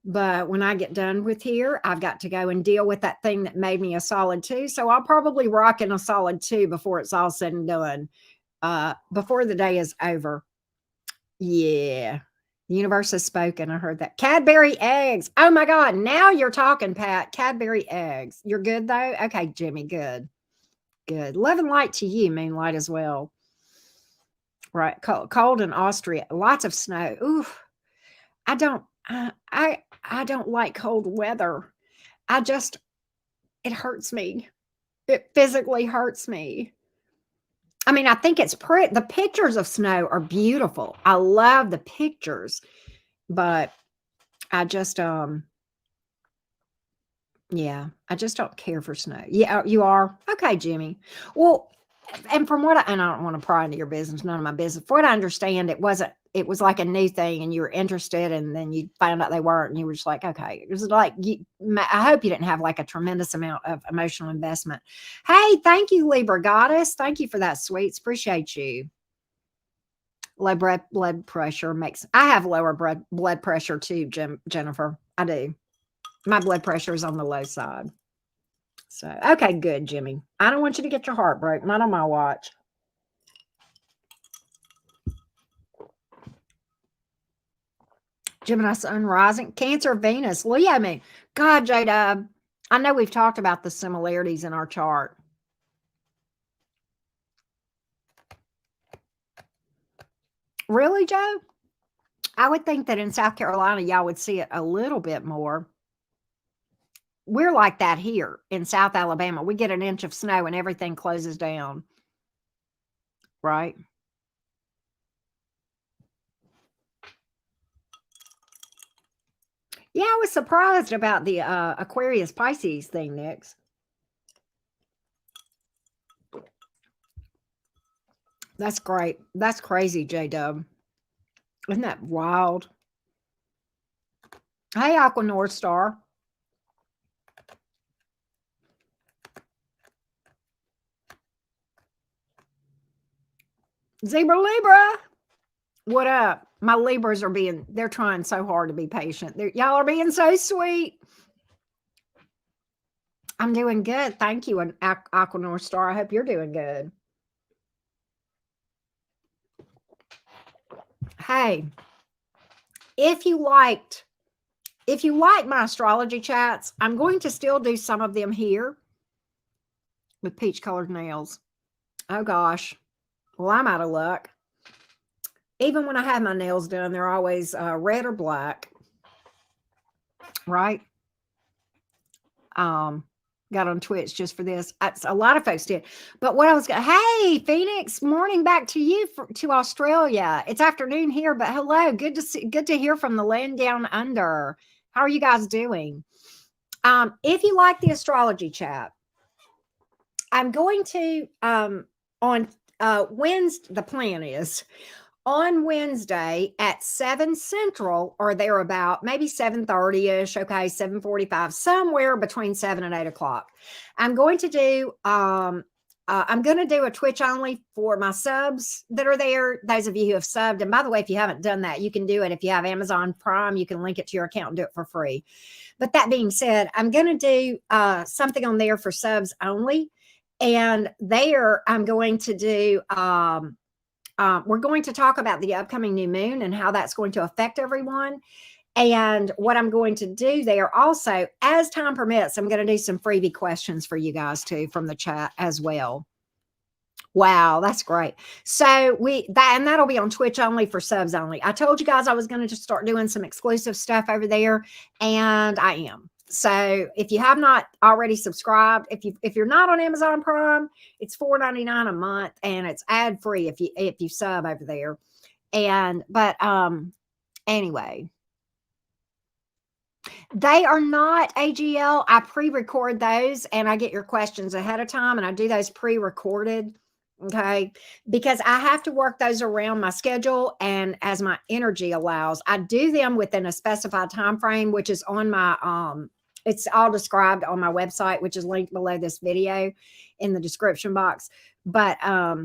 But when I get done with here, I've got to go and deal with that thing that made me a solid 2. So I'll probably rock in a solid 2 before it's all said and done. Before the day is over. Yeah. The universe has spoken. I heard that. Cadbury eggs. Oh my God. Now you're talking, Pat. Cadbury eggs. You're good though? Okay, Jimmy. Good. Good. Love and light to you, Moonlight, as well. Right. Cold in Austria. Lots of snow. Ooh. I don't like cold weather. It hurts me. It physically hurts me. I mean, I think it's pretty. The pictures of snow are beautiful. I love the pictures, but I just, Yeah, I just don't care for snow. Yeah, you are? Okay, Jimmy. Well, and from what and I don't want to pry into your business, none of my business. For what I understand, it was like a new thing and you were interested and then you found out they weren't and you were just like, okay. It was like, I hope you didn't have like a tremendous amount of emotional investment. Hey, thank you, Libra goddess. Thank you for that, sweets. Appreciate you. Low blood pressure makes, I have lower blood pressure too, Jennifer. I do. My blood pressure is on the low side. So, okay, good, Jimmy. I don't want you to get your heart broke. Not on my watch. Gemini sun rising, Cancer, Venus, Leo moon. God, J-Dub, I know we've talked about the similarities in our chart. Really, Joe? I would think that in South Carolina, y'all would see it a little bit more. We're like that here in South Alabama. We get an inch of snow and everything closes down. Right? Yeah, I was surprised about the Aquarius Pisces thing, Nix. That's great. That's crazy, J-Dub. Isn't that wild? Hey, Aqua North Star. Zebra Libra. What up? My Libras are they're trying so hard to be patient. Y'all are being so sweet. I'm doing good. Thank you, Aqua North Star. I hope you're doing good. Hey, if you like my astrology chats, I'm going to still do some of them here with peach colored nails. Oh gosh. Well, I'm out of luck. Even when I have my nails done, they're always red or black. Right? Got on Twitch just for this. A lot of folks did. But what I was going, hey, Phoenix, morning back to you to Australia. It's afternoon here, but hello. Good to hear from the land down under. How are you guys doing? If you like the astrology chat, I'm going to on Wednesday, the plan is on Wednesday at 7 Central or thereabout, maybe 7:30-ish, okay, 7:45, somewhere between 7 and 8 o'clock. I'm going to do a Twitch only for my subs that are there, those of you who have subbed. And by the way, if you haven't done that, you can do it. If you have Amazon Prime, you can link it to your account and do it for free. But that being said, I'm going to do something on there for subs only. And there I'm going to do we're going to talk about the upcoming new moon and how that's going to affect everyone. And what I'm going to do there also, as time permits, I'm going to do some freebie questions for you guys too from the chat as well. Wow, that's great. So that'll be on Twitch only for subs only. I told you guys I was going to just start doing some exclusive stuff over there, and I am. So if you have not already subscribed, if you're not on Amazon Prime, it's $4.99 a month and it's ad free if you sub over there. But anyway, they are not AGL. I pre-record those and I get your questions ahead of time and I do those pre-recorded. Okay, because I have to work those around my schedule and as my energy allows. I do them within a specified time frame, which is on my it's all described on my website, which is linked below this video in the description box. But I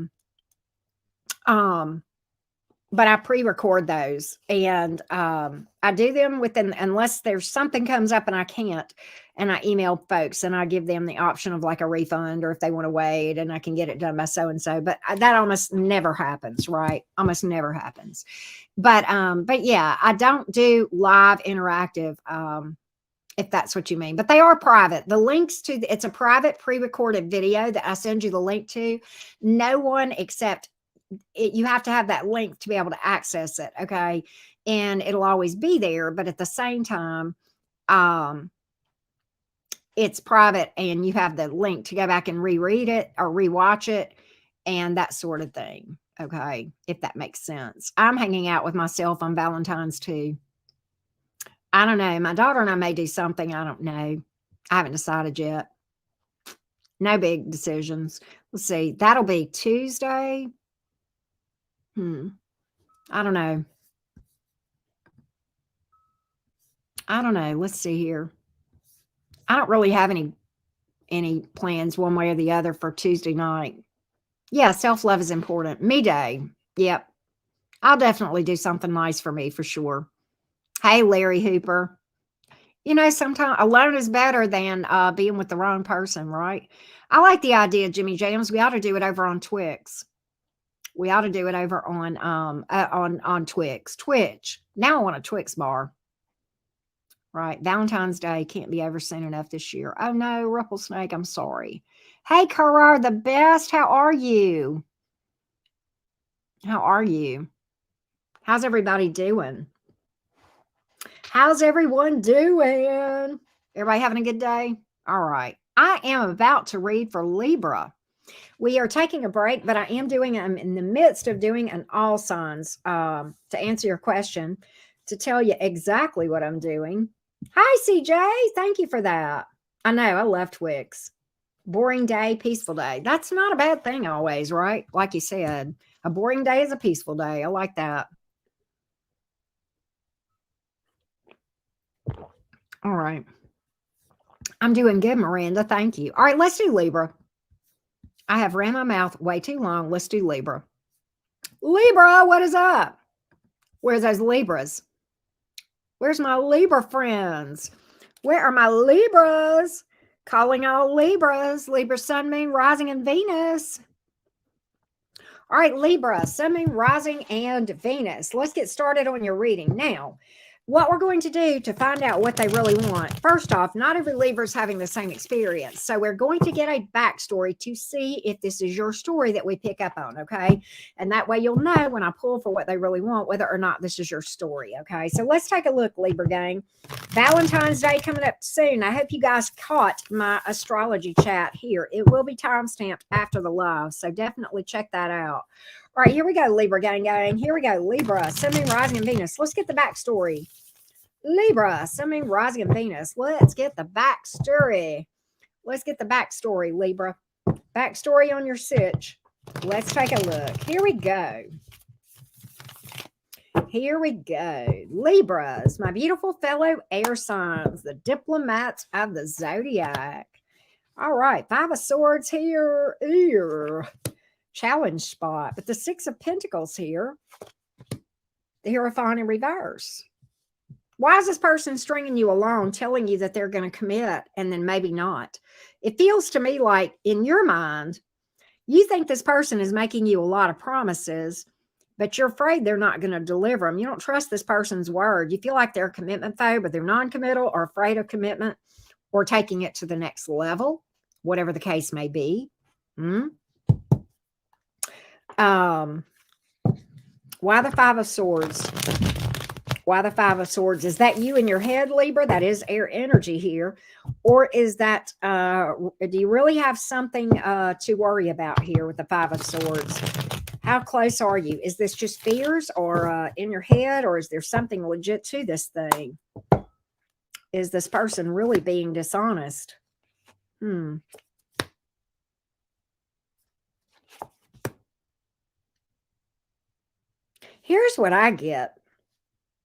pre-record those and I do them within, unless there's something comes up and I can't, and I email folks and I give them the option of like a refund or if they want to wait and I can get it done by so-and-so, but that almost never happens, right? Almost never happens. But yeah, I don't do live interactive, if that's what you mean, but they are private. The links to it's a private pre-recorded video that I send you the link to. No one except you have to have that link to be able to access it. Okay. And it'll always be there. But at the same time, it's private and you have the link to go back and reread it or rewatch it and that sort of thing. Okay. If that makes sense. I'm hanging out with myself on Valentine's too. I don't know. My daughter and I may do something. I don't know. I haven't decided yet. No big decisions. Let's see. That'll be Tuesday. I don't know. I don't know. Let's see here. I don't really have any plans one way or the other for Tuesday night. Yeah, self-love is important. Me day. Yep. I'll definitely do something nice for me for sure. Hey, Larry Hooper. You know, sometimes alone is better than being with the wrong person, right? I like the idea, Jimmy Jams. We ought to do it over on Twix. We ought to do it over on Twitch. Now I want a Twix bar. Right. Valentine's Day can't be over soon enough this year. Oh no, Ripple Snake, I'm sorry. Hey, Karar, the best. How are you? How are you? How's everybody doing? How's everyone doing? Everybody having a good day? All right. I am about to read for Libra. We are taking a break, but I'm in the midst of doing an all signs to answer your question, to tell you exactly what I'm doing. Hi, CJ. Thank you for that. I know. I love Twix. Boring day, peaceful day. That's not a bad thing always, right? Like you said, a boring day is a peaceful day. I like that. All right. I'm doing good, Miranda. Thank you. All right, let's do Libra. I have ran my mouth way too long. Let's do Libra. Libra, what is up? Where's those Libras? Where's my Libra friends? Where are my Libras? Calling all Libras. Libra, Sun, Moon, Rising, and Venus. All right, Libra, Sun, Moon, Rising, and Venus. Let's get started on your reading. Now, what we're going to do to find out what they really want. First off, not every Libra is having the same experience. So we're going to get a backstory to see if this is your story that we pick up on, okay? And that way you'll know when I pull for what they really want, whether or not this is your story, okay? So let's take a look, Libra gang. Valentine's Day coming up soon. I hope you guys caught my astrology chat here. It will be timestamped after the live, so definitely check that out. All right, here we go, Libra gang. Here we go, Libra, Sun, Moon, Rising, and Venus. Let's get the backstory. Libra, Sun, Moon, Rising, and Venus. Let's get the backstory. Let's get the backstory, Libra. Backstory on your sitch. Let's take a look. Here we go. Here we go. Libras, my beautiful fellow air signs, the diplomats of the zodiac. All right, Five of Swords here. Challenge spot. But the Six of Pentacles here. The Hierophant in reverse. Why is this person stringing you along, telling you that they're going to commit and then maybe not? It feels to me like in your mind, you think this person is making you a lot of promises, but you're afraid they're not going to deliver them. You don't trust this person's word. You feel like they're a commitment phobe, but they're non-committal or afraid of commitment or taking it to the next level, whatever the case may be. Why the Five of Swords? Why the Five of Swords? Is that you in your head, Libra? That is air energy here. Or is that, do you really have something to worry about here with the Five of Swords? How close are you? Is this just fears or in your head, or is there something legit to this thing? Is this person really being dishonest? Here's what I get.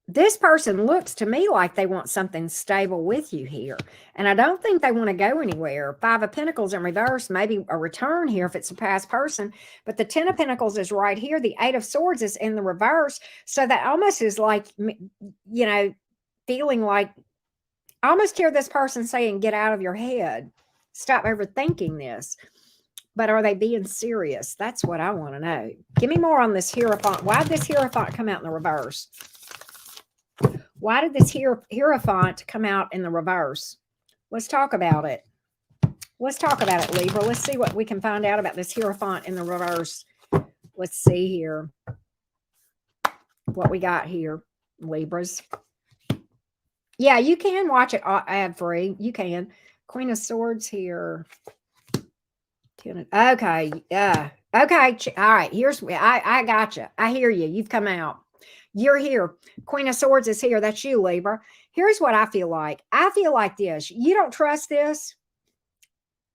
This person looks to me like they want something stable with you here. And I don't think they want to go anywhere. Five of Pentacles in reverse, maybe a return here if it's a past person. But the Ten of Pentacles is right here. The Eight of Swords is in the reverse. So that almost is like, you know, feeling like, I almost hear this person saying, get out of your head. Stop overthinking this. But are they being serious? That's what I want to know. Give me more on this Hierophant. Why did this Hierophant come out in the reverse? Why did this Hierophant come out in the reverse? Let's talk about it. Let's talk about it, Libra. Let's see what we can find out about this Hierophant in the reverse. Let's see here what we got here, Libras. Yeah, you can watch it ad-free. You can. Queen of Swords here. Okay. Yeah. Okay. All right. Here's, I got you. I hear you. You've come out. You're here. Queen of Swords is here. That's you, Libra. Here's what I feel like. I feel like this. You don't trust this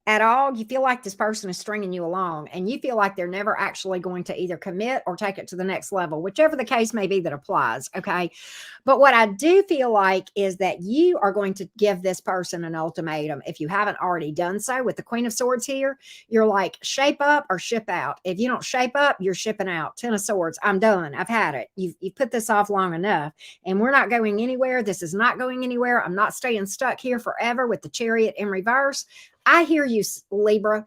at all. You feel like this person is stringing you along, and you feel like they're never actually going to either commit or take it to the next level, whichever the case may be that applies. Okay. But what I do feel like is that you are going to give this person an ultimatum. If you haven't already done so with the Queen of Swords here, you're like, shape up or ship out. If you don't shape up, you're shipping out. Ten of Swords. I'm done. I've had it. You've put this off long enough, and we're not going anywhere. This is not going anywhere. I'm not staying stuck here forever with the Chariot in reverse. I hear you, Libra.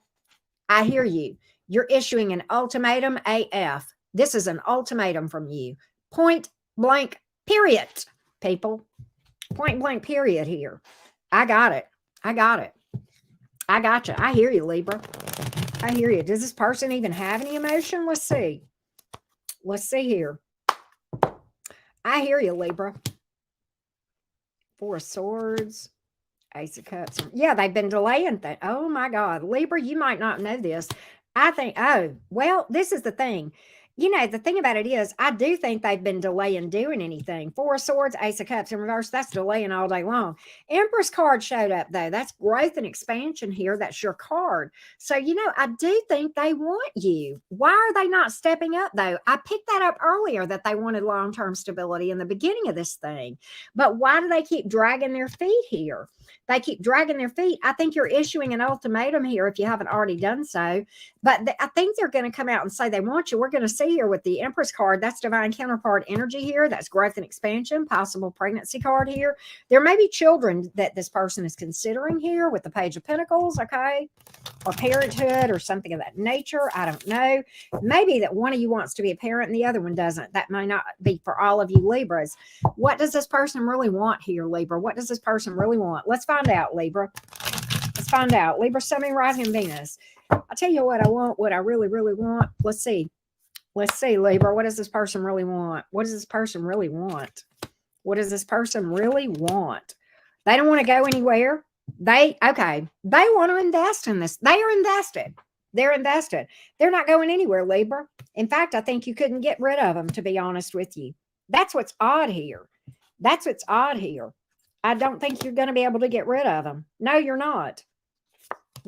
I hear you. You're issuing an ultimatum AF. This is an ultimatum from you. Point blank, period, people. Point blank, period here. I got it. I got it. I got you. I hear you, Libra. I hear you. Does this person even have any emotion? Let's see. Let's see here. I hear you, Libra. Four of Swords. Ace of Cups. Yeah, they've been delaying that. Oh my God. Libra, you might not know this. I think, oh, well, this is the thing. You know, the thing about it is, I do think they've been delaying doing anything. Four of Swords, Ace of Cups in reverse, that's delaying all day long. Empress card showed up, though. That's growth and expansion here. That's your card. So, you know, I do think they want you. Why are they not stepping up, though? I picked that up earlier that they wanted long-term stability in the beginning of this thing. But why do they keep dragging their feet here? They keep dragging their feet. I think you're issuing an ultimatum here if you haven't already done so. But I think they're going to come out and say they want you. We're going to see here with the Empress card. That's divine counterpart energy here. That's growth and expansion, possible pregnancy card here. There may be children that this person is considering here with the Page of Pentacles, okay? Or parenthood or something of that nature. I don't know. Maybe that one of you wants to be a parent and the other one doesn't. That may not be for all of you Libras. What does this person really want here, Libra? What does this person really want? Let's find out, Libra. Let's find out. Libra, Sun, Moon, Rising, and Venus. I'll tell you what I want, what I really, really want. Let's see. Let's see, Libra. What does this person really want? What does this person really want? What does this person really want? They don't want to go anywhere. They want to invest in this. They are invested. They're invested. They're not going anywhere, Libra. In fact, I think you couldn't get rid of them, to be honest with you. That's what's odd here. That's what's odd here. I don't think you're going to be able to get rid of them. No, you're not.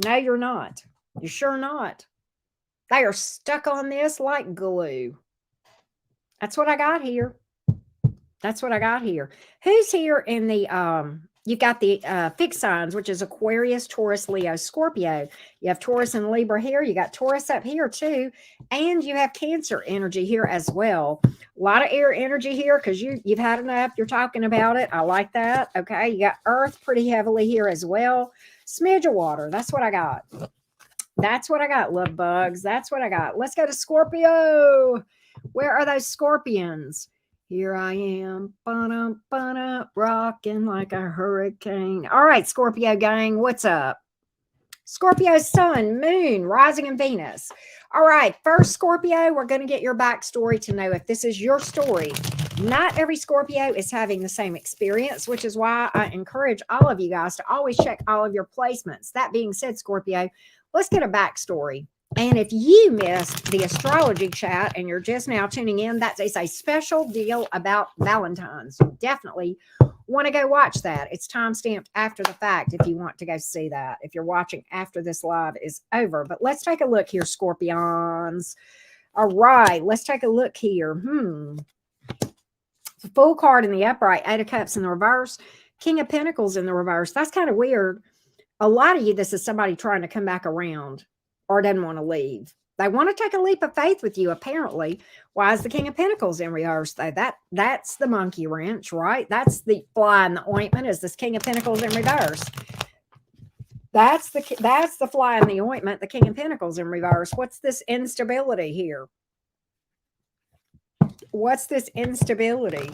No, you're not. You're sure not. They are stuck on this like glue. That's what I got here. That's what I got here. Who's here in the, you've got the fixed signs, which is Aquarius, Taurus, Leo, Scorpio. You have Taurus and Libra here. You got Taurus up here too. And you have Cancer energy here as well. A lot of air energy here because you've had enough. You're talking about it. I like that. Okay. You got Earth pretty heavily here as well. Smidge of water. That's what I got. That's what I got, love bugs. That's what I got. Let's go to Scorpio. Where are those Scorpions? Here I am, rocking like a hurricane. All right, Scorpio gang, what's up? Scorpio, Sun, Moon, Rising, and Venus. All right, first, Scorpio, we're going to get your backstory to know if this is your story. Not every Scorpio is having the same experience, which is why I encourage all of you guys to always check all of your placements. That being said, Scorpio, let's get a backstory. And if you missed the astrology chat and you're just now tuning in, that is a special deal about Valentine's. You definitely want to go watch that. It's time-stamped after the fact if you want to go see that, if you're watching after this live is over. But let's take a look here, Scorpions. All right, let's take a look here. Full card in the upright, Eight of Cups in the reverse, King of Pentacles in the reverse. That's kind of weird. A lot of you, this is somebody trying to come back around or doesn't want to leave. They want to take a leap of faith with you, apparently. Why is the King of Pentacles in reverse, though? That's the monkey wrench, right? That's the fly in the ointment, is this King of Pentacles in reverse. That's the fly in the ointment, the King of Pentacles in reverse. What's this instability here? What's this instability?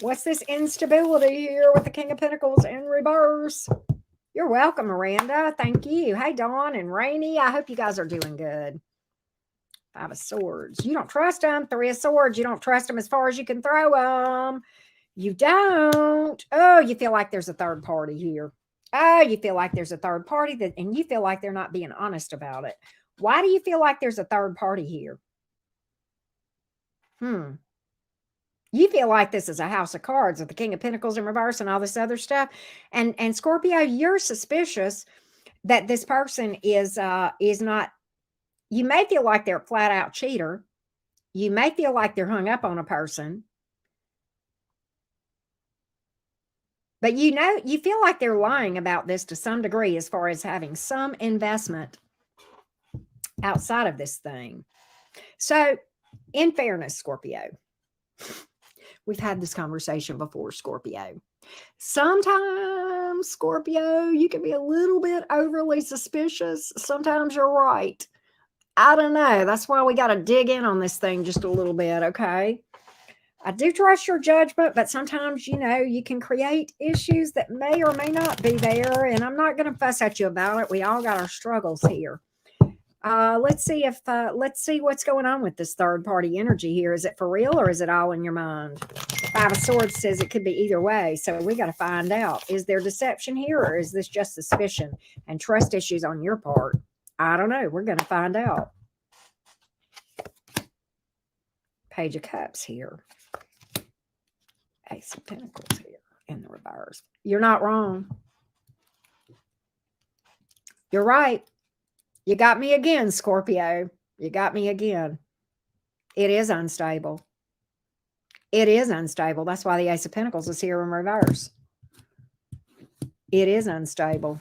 What's this instability here with the King of Pentacles in reverse? You're welcome, Miranda. Thank you. Hey, Dawn and Rainy. I hope you guys are doing good. Five of Swords. You don't trust them. Three of Swords. You don't trust them as far as you can throw them. You don't. Oh, you feel like there's a third party here. Oh, you feel like there's a third party and you feel like they're not being honest about it. Why do you feel like there's a third party here? You feel like this is a house of cards with the King of Pentacles in reverse and all this other stuff. And Scorpio, you're suspicious that this person is not, you may feel like they're a flat out cheater. You may feel like they're hung up on a person. But you know, you feel like they're lying about this to some degree as far as having some investment outside of this thing. So, in fairness, Scorpio, we've had this conversation before, Scorpio. Sometimes, Scorpio, you can be a little bit overly suspicious. Sometimes you're right. I don't know. That's why we got to dig in on this thing just a little bit, okay? I do trust your judgment, but sometimes, you know, you can create issues that may or may not be there, and I'm not going to fuss at you about it. We all got our struggles here. Let's see what's going on with this third party energy here. Is it for real or is it all in your mind? Five of Swords says it could be either way, so we got to find out. Is there deception here, or is this just suspicion and trust issues on your part? I don't know. We're going to find out. Page of Cups here. Ace of Pentacles here in the reverse. You're not wrong. You're right. You got me again, Scorpio. You got me again. It is unstable. It is unstable. That's why the Ace of Pentacles is here in reverse. It is unstable.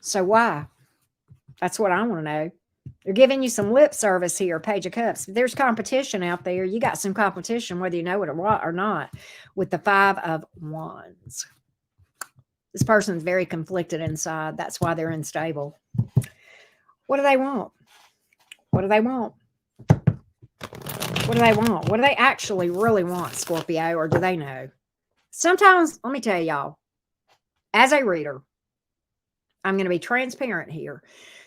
So why? That's what I want to know. They're giving you some lip service here, Page of Cups. There's competition out there. You got some competition, whether you know it or not, with the Five of Wands. This person's very conflicted inside. That's why they're unstable. What do they want? What do they want? What do they want? What do they actually really want, Scorpio, or do they know? Sometimes, let me tell y'all, as a reader, I'm going to be transparent here.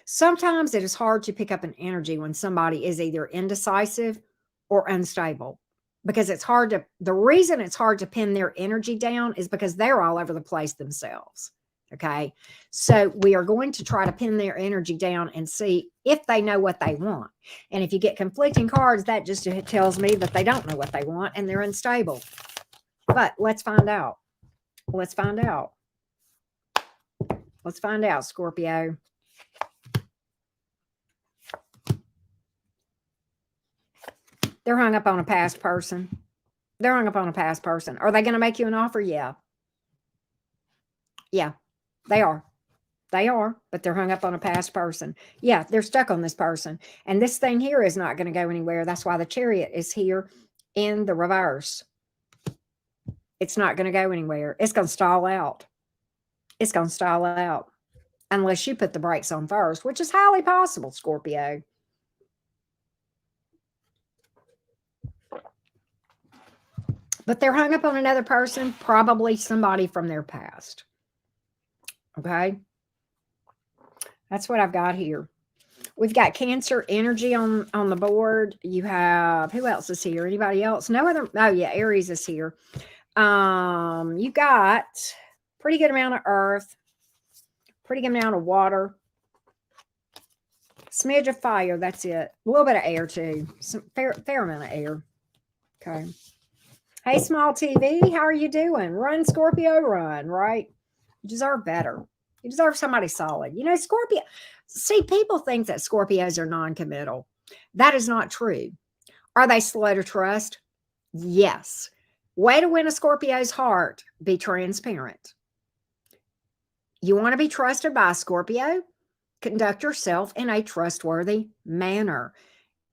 Sometimes it is hard to pick up an energy when somebody is either indecisive or unstable, because it's hard to, the reason it's hard to pin their energy down is because they're all over the place themselves. Okay. So we are going to try to pin their energy down and see if they know what they want. And if you get conflicting cards, that just tells me that they don't know what they want and they're unstable. But let's find out. Let's find out. Let's find out, Scorpio. They're hung up on a past person. They're hung up on a past person. Are they going to make you an offer? Yeah. Yeah, they are. They are, but they're hung up on a past person. Yeah, they're stuck on this person. And this thing here is not going to go anywhere. That's why the Chariot is here in the reverse. It's not going to go anywhere. It's going to stall out. It's going to stall out. Unless you put the brakes on first, which is highly possible, Scorpio. But they're hung up on another person, probably somebody from their past. Okay? That's what I've got here. We've got Cancer energy on the board. You have, who else is here? Anybody else? No other. Oh, yeah, Aries is here. You got pretty good amount of earth, pretty good amount of water, smidge of fire. That's it. A little bit of air, too. Some fair amount of air. Okay. Hey, Small TV, how are you doing? Run, Scorpio, run, right? You deserve better. You deserve somebody solid. You know, Scorpio, see, people think that Scorpios are non-committal. That is not true. Are they slow to trust? Yes. Way to win a Scorpio's heart, be transparent. You want to be trusted by a Scorpio? Conduct yourself in a trustworthy manner.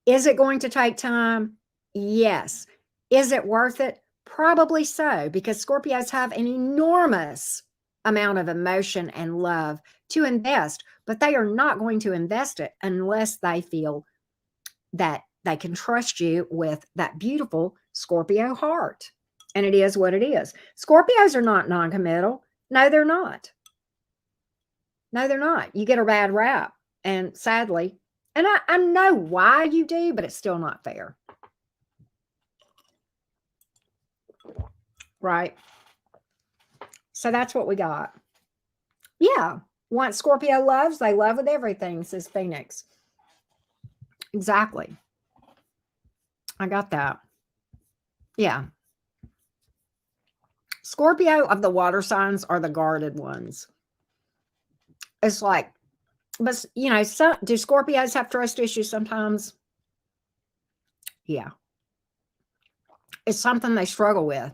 Is it going to take time? Yes. Is it worth it? Probably so, because Scorpios have an enormous amount of emotion and love to invest, but they are not going to invest it unless they feel that they can trust you with that beautiful Scorpio heart. And it is what it is. Scorpios are not non-committal. No, they're not. No, they're not. You get a bad rap. And sadly, and I know why you do, but it's still not fair. Right? So that's what we got. Yeah. Once Scorpio loves, they love with everything, says Phoenix. Exactly. I got that. Yeah. Scorpio of the water signs are the guarded ones. It's like, but you know, do Scorpios have trust issues sometimes? Yeah. It's something they struggle with.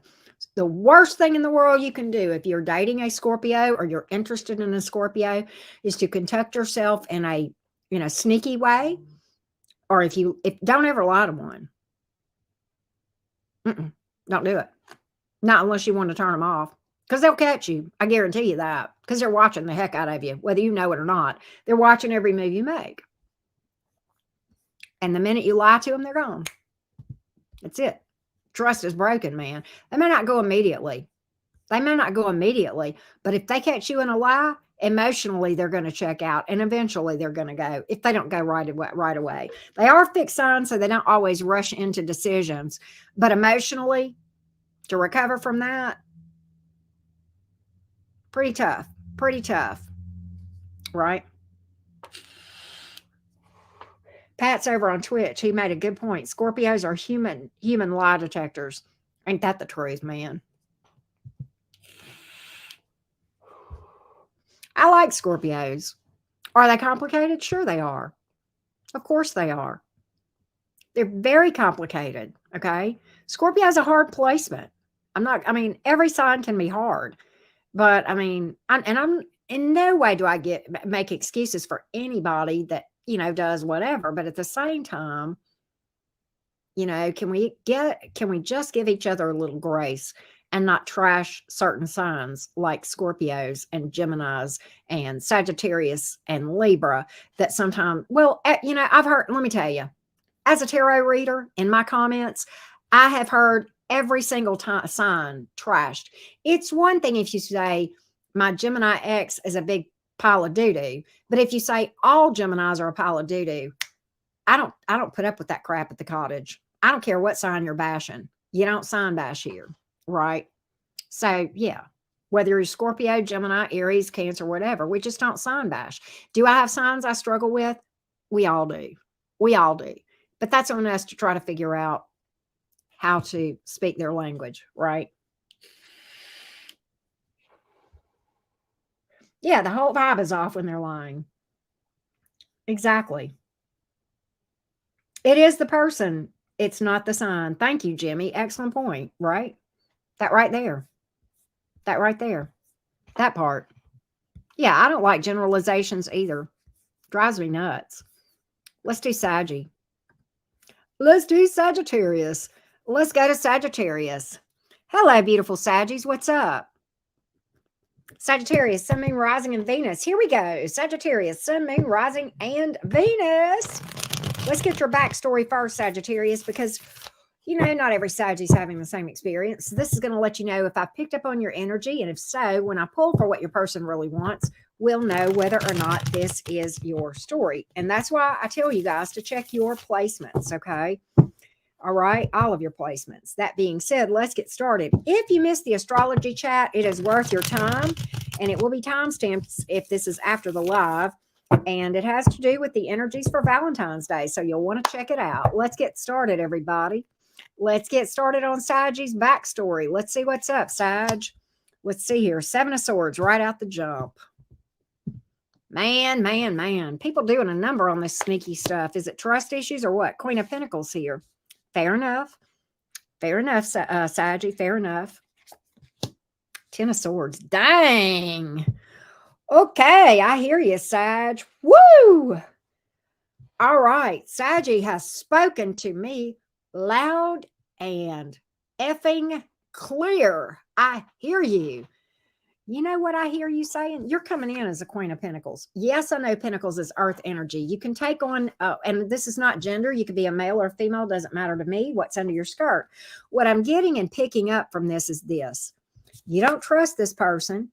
The worst thing in the world you can do if you're dating a Scorpio or you're interested in a Scorpio is to conduct yourself in a, you know, sneaky way. Or if don't ever lie to one. Don't do it. Not unless you want to turn them off, because they'll catch you. I guarantee you that, because they're watching the heck out of you, whether you know it or not. They're watching every move you make. And the minute you lie to them, they're gone. That's it. Trust is broken, man. They may not go immediately. But if they catch you in a lie, emotionally, they're going to check out. And eventually they're going to go, if they don't go right away. They are fixed signs, so they don't always rush into decisions. But emotionally, to recover from that, pretty tough. Right? Pat's over on Twitch. He made a good point. Scorpios are human lie detectors. Ain't that the truth, man? I like Scorpios. Are they complicated? Sure they are. Of course they are. They're very complicated, okay? Scorpio is a hard placement. Every sign can be hard. But, I'm in no way do I make excuses for anybody that, you know, does whatever. But at the same time, you know, can we just give each other a little grace and not trash certain signs like Scorpios and Geminis and Sagittarius and Libra that sometimes, you know, I've heard, let me tell you, as a tarot reader in my comments, I have heard every single sign trashed. It's one thing if you say my Gemini X is a big pile of doo-doo, but if you say all Geminis are a pile of doo-doo, I don't put up with that crap at the cottage. I don't care what sign you're bashing. You don't sign bash here, right? So yeah, whether you're Scorpio, Gemini, Aries, Cancer, whatever, we just don't sign bash. Do I have signs I struggle with? We all do. But that's on us to try to figure out how to speak their language, right? Yeah, the whole vibe is off when they're lying. Exactly. It is the person. It's not the sign. Thank you, Jimmy. Excellent point, right? That right there. That part. Yeah, I don't like generalizations either. Drives me nuts. Let's do Saggy. Let's do Sagittarius. Let's go to Sagittarius. Hello, beautiful Saggies. What's up? Sagittarius, Sun, Moon, Rising, and Venus. Here we go. Sagittarius, Sun, Moon, Rising, and Venus. Let's get your backstory first, Sagittarius, because, you know, not every Sagittarius is having the same experience. So this is going to let you know if I picked up on your energy, and if so, when I pull for what your person really wants, we'll know whether or not this is your story. And that's why I tell you guys to check your placements, okay? All right, all of your placements. That being said, let's get started. If you missed the astrology chat, it is worth your time, and it will be timestamped if this is after the live, and it has to do with the energies for Valentine's Day, so you'll want to check it out. Let's get started, everybody. Let's get started on Sag's backstory. Let's see what's up, Sag. Let's see here. 7 of Swords right out the jump. Man. People doing a number on this sneaky stuff. Is it trust issues or what? Queen of Pentacles here. Fair enough, Saggy, fair enough. 10 of Swords. Dang. Okay, I hear you, Sag. Woo! All right, Saggy has spoken to me loud and effing clear. I hear you. You know what I hear you saying? You're coming in as a Queen of Pentacles. Yes, I know Pentacles is earth energy. You can take on, and this is not gender. You could be a male or female. Doesn't matter to me. What's under your skirt? What I'm getting and picking up from this is this. You don't trust this person.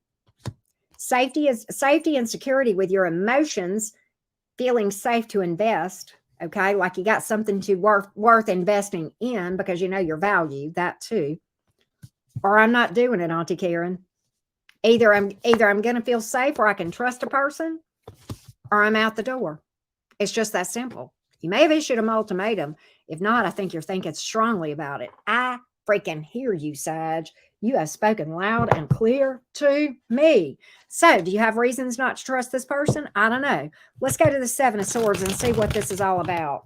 Safety and security with your emotions, feeling safe to invest. Okay, like you got something to worth investing in because you know your value. That too. Or I'm not doing it, Auntie Karen. Either I'm going to feel safe or I can trust a person, or I'm out the door. It's just that simple. You may have issued an ultimatum. If not, I think you're thinking strongly about it. I freaking hear you, Sag. You have spoken loud and clear to me. So, do you have reasons not to trust this person? I don't know. Let's go to the Seven of Swords and see what this is all about.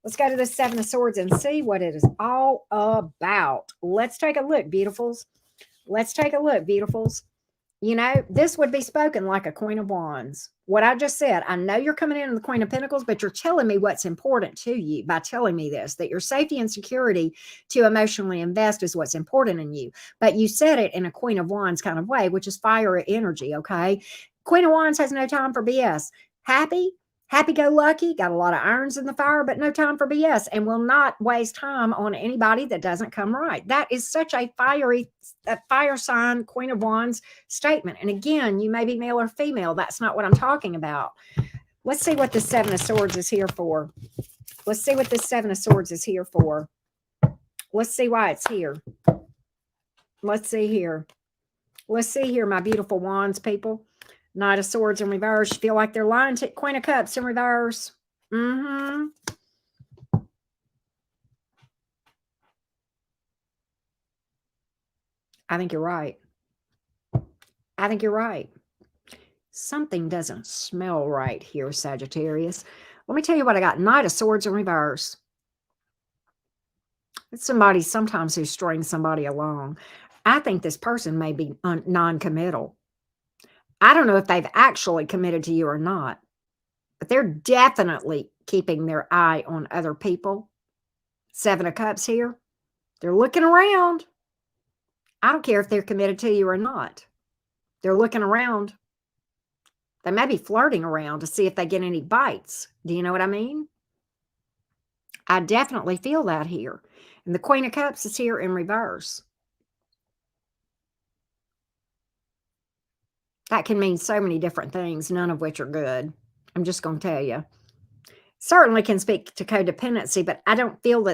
Let's go to the Seven of Swords and see what it is all about. Let's take a look, beautifuls. Let's take a look, beautifuls. You know, this would be spoken like a Queen of Wands. What I just said, I know you're coming in as the Queen of Pentacles, but you're telling me what's important to you by telling me this, that your safety and security to emotionally invest is what's important in you. But you said it in a Queen of Wands kind of way, which is fire energy, okay? Queen of Wands has no time for BS. Happy-go-lucky, got a lot of irons in the fire, but no time for BS, and will not waste time on anybody that doesn't come right. That is such a fire sign, Queen of Wands statement. And again, you may be male or female. That's not what I'm talking about. Let's see what the Seven of Swords is here for. Let's see what the Seven of Swords is here for. Let's see why it's here. Let's see here. Let's see here, my beautiful Wands people. Knight of Swords in reverse. You feel like they're lying to Queen of Cups in reverse. I think you're right. I think you're right. Something doesn't smell right here, Sagittarius. Let me tell you what I got. Knight of Swords in reverse. It's somebody sometimes who strings somebody along. I think this person may be non-committal. I don't know if they've actually committed to you or not, but they're definitely keeping their eye on other people. Seven of Cups here. They're looking around. I don't care if they're committed to you or not. They're looking around. They may be flirting around to see if they get any bites. Do you know what I mean? I definitely feel that here. And the Queen of Cups is here in reverse. That can mean so many different things, none of which are good. I'm just going to tell you. Certainly can speak to codependency, but I don't feel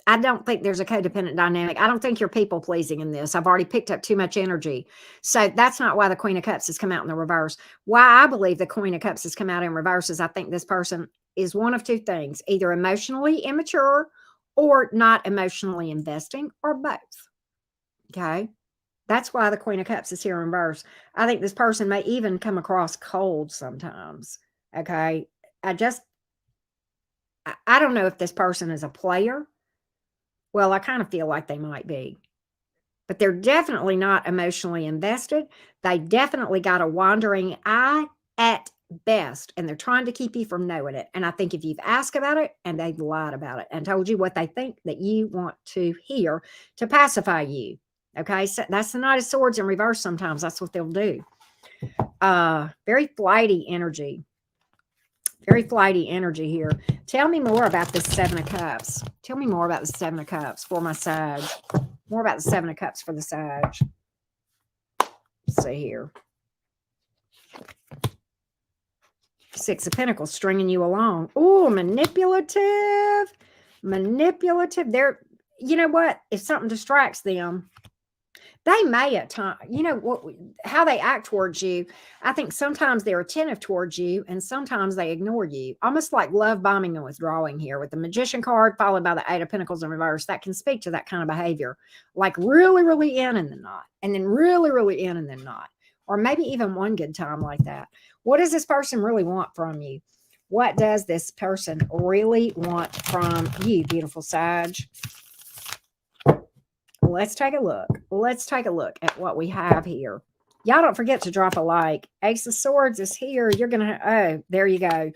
I don't think there's a codependent dynamic. I don't think you're people pleasing in this. I've already picked up too much energy. So that's not why the Queen of Cups has come out in the reverse. Why I believe the Queen of Cups has come out in reverse is I think this person is one of two things, either emotionally immature or not emotionally investing, or both. Okay. That's why the Queen of Cups is here in reverse. I think this person may even come across cold sometimes. Okay. I don't know if this person is a player. Well, I kind of feel like they might be. But they're definitely not emotionally invested. They definitely got a wandering eye at best. And they're trying to keep you from knowing it. And I think if you've asked about it and they've lied about it and told you what they think that you want to hear to pacify you. Okay, so that's the Knight of Swords in reverse sometimes. That's what they'll do. Very flighty energy. Very flighty energy here. Tell me more about this Seven of Cups. Tell me more about the Seven of Cups for my Sag. More about the Seven of Cups for the Sag. Let's see here. Six of Pentacles stringing you along. Oh, manipulative. Manipulative. They're, you know what? If something distracts them, they may at times, you know, how they act towards you. I think sometimes they're attentive towards you and sometimes they ignore you. Almost like love bombing and withdrawing here with the Magician card followed by the Eight of Pentacles in reverse. That can speak to that kind of behavior. Like really, really in and then not. And then really, really in and then not. Or maybe even one good time like that. What does this person really want from you? What does this person really want from you, beautiful Sag? Let's take a look. Let's take a look at what we have here. Y'all don't forget to drop a like. Ace of Swords is here. You're going to, oh, there you go.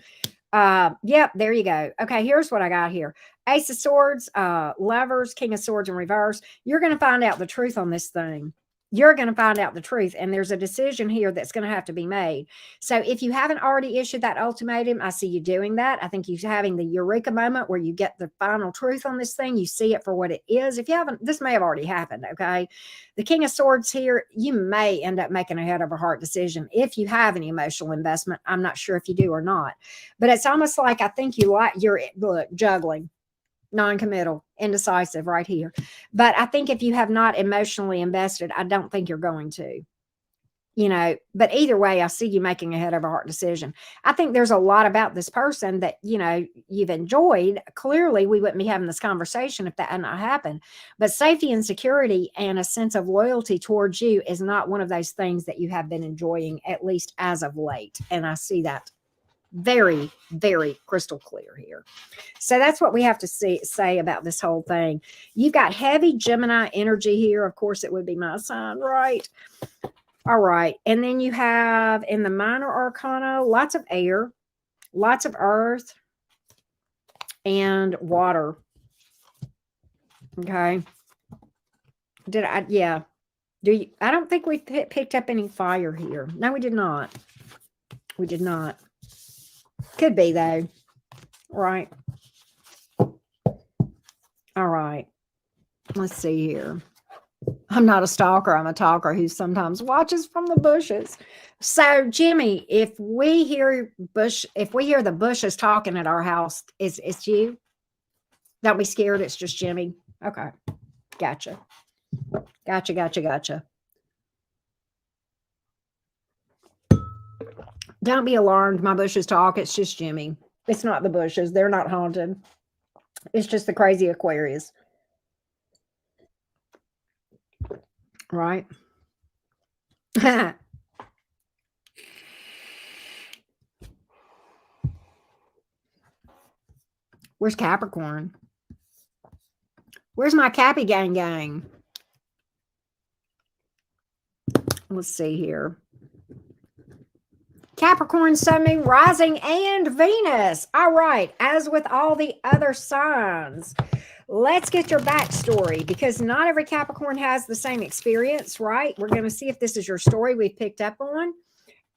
Yep, there you go. Okay, here's what I got here. Ace of Swords, Lovers, King of Swords in reverse. You're going to find out the truth on this thing. You're going to find out the truth. And there's a decision here that's going to have to be made. So if you haven't already issued that ultimatum, I see you doing that. I think you're having the eureka moment where you get the final truth on this thing. You see it for what it is. If you haven't, this may have already happened. Okay. The King of Swords here, you may end up making a head over heart decision. If you have any emotional investment, I'm not sure if you do or not, but it's almost like, I think you're look, juggling. Non-committal, indecisive right here. But I think if you have not emotionally invested, I don't think you're going to. you know, but either way, I see you making a head over heart decision. I think there's a lot about this person that, you know, you've enjoyed. Clearly, we wouldn't be having this conversation if that had not happened. But safety and security and a sense of loyalty towards you is not one of those things that you have been enjoying, at least as of late. And I see that very, very crystal clear here. So that's what we have to say about this whole thing. You've got heavy Gemini energy here. Of course, it would be my sign, right? All right. And then you have in the minor arcana, lots of air, lots of earth, and water. Okay. Yeah. I don't think we picked up any fire here. No, we did not. We did not. Could be, though. Right. All right. Let's see here. I'm not a stalker. I'm a talker who sometimes watches from the bushes. So, Jimmy, if we hear the bushes talking at our house, it's you? Don't be scared. It's just Jimmy. Okay. Gotcha. Gotcha. Don't be alarmed. My bushes talk. It's just Jimmy. It's not the bushes. They're not haunted. It's just the crazy Aquarius. Right? Where's Capricorn? Where's my Cappy gang? Let's see here. Capricorn, Sun, Moon, Rising, and Venus. All right. As with all the other signs, let's get your backstory, because not every Capricorn has the same experience, right? We're going to see if this is your story we've picked up on.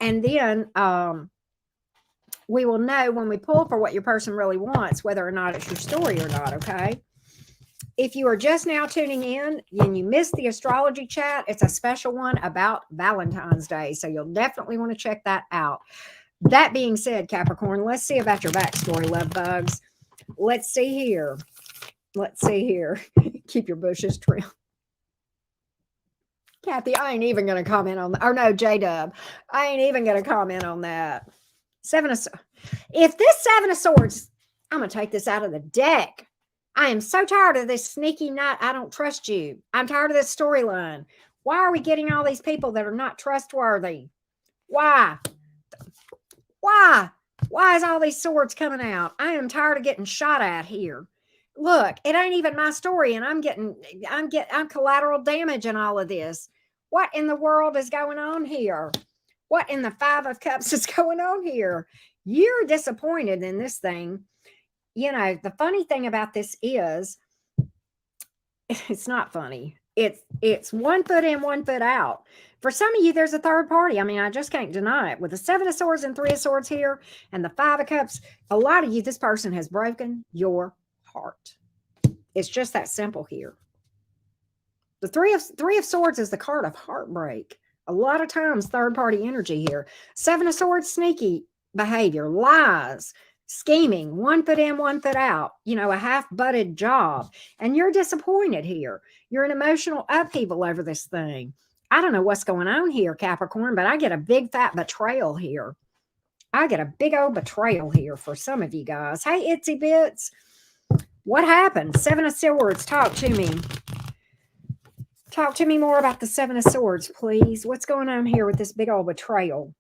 And then we will know when we pull for what your person really wants, whether or not it's your story or not, okay? If you are just now tuning in and you missed the astrology chat, it's a special one about Valentine's Day. So you'll definitely want to check that out. That being said, Capricorn, let's see about your backstory, love bugs. Let's see here. Keep your bushes trimmed. Kathy, I ain't even going to comment on that. Or no, J-Dub. I ain't even going to comment on that. If this Seven of Swords, I'm going to take this out of the deck. I am so tired of this sneaky night. I don't trust you. I'm tired of this storyline. Why are we getting all these people that are not trustworthy? Why? Why is all these swords coming out? I am tired of getting shot at here. Look, it ain't even my story, and I'm collateral damage in all of this. What in the world is going on here? What in the Five of Cups is going on here? You're disappointed in this thing. You know, the funny thing about this is, it's not funny. It's 1 foot in, 1 foot out. For some of you, there's a third party. I mean, I just can't deny it. With the Seven of Swords and Three of Swords here and the Five of Cups, a lot of you, this person has broken your heart. It's just that simple here. The Three of Swords is the card of heartbreak. A lot of times, third party energy here. Seven of Swords, sneaky behavior, lies, scheming, 1 foot in, 1 foot out, you know, a half-butted job. And you're disappointed here. You're in emotional upheaval over this thing. I don't know what's going on here, Capricorn, but I get a big fat betrayal here. I get a big old betrayal here for some of you guys. Hey, Itsy Bits. What happened? Seven of Swords, talk to me. Talk to me more about the Seven of Swords, please. What's going on here with this big old betrayal?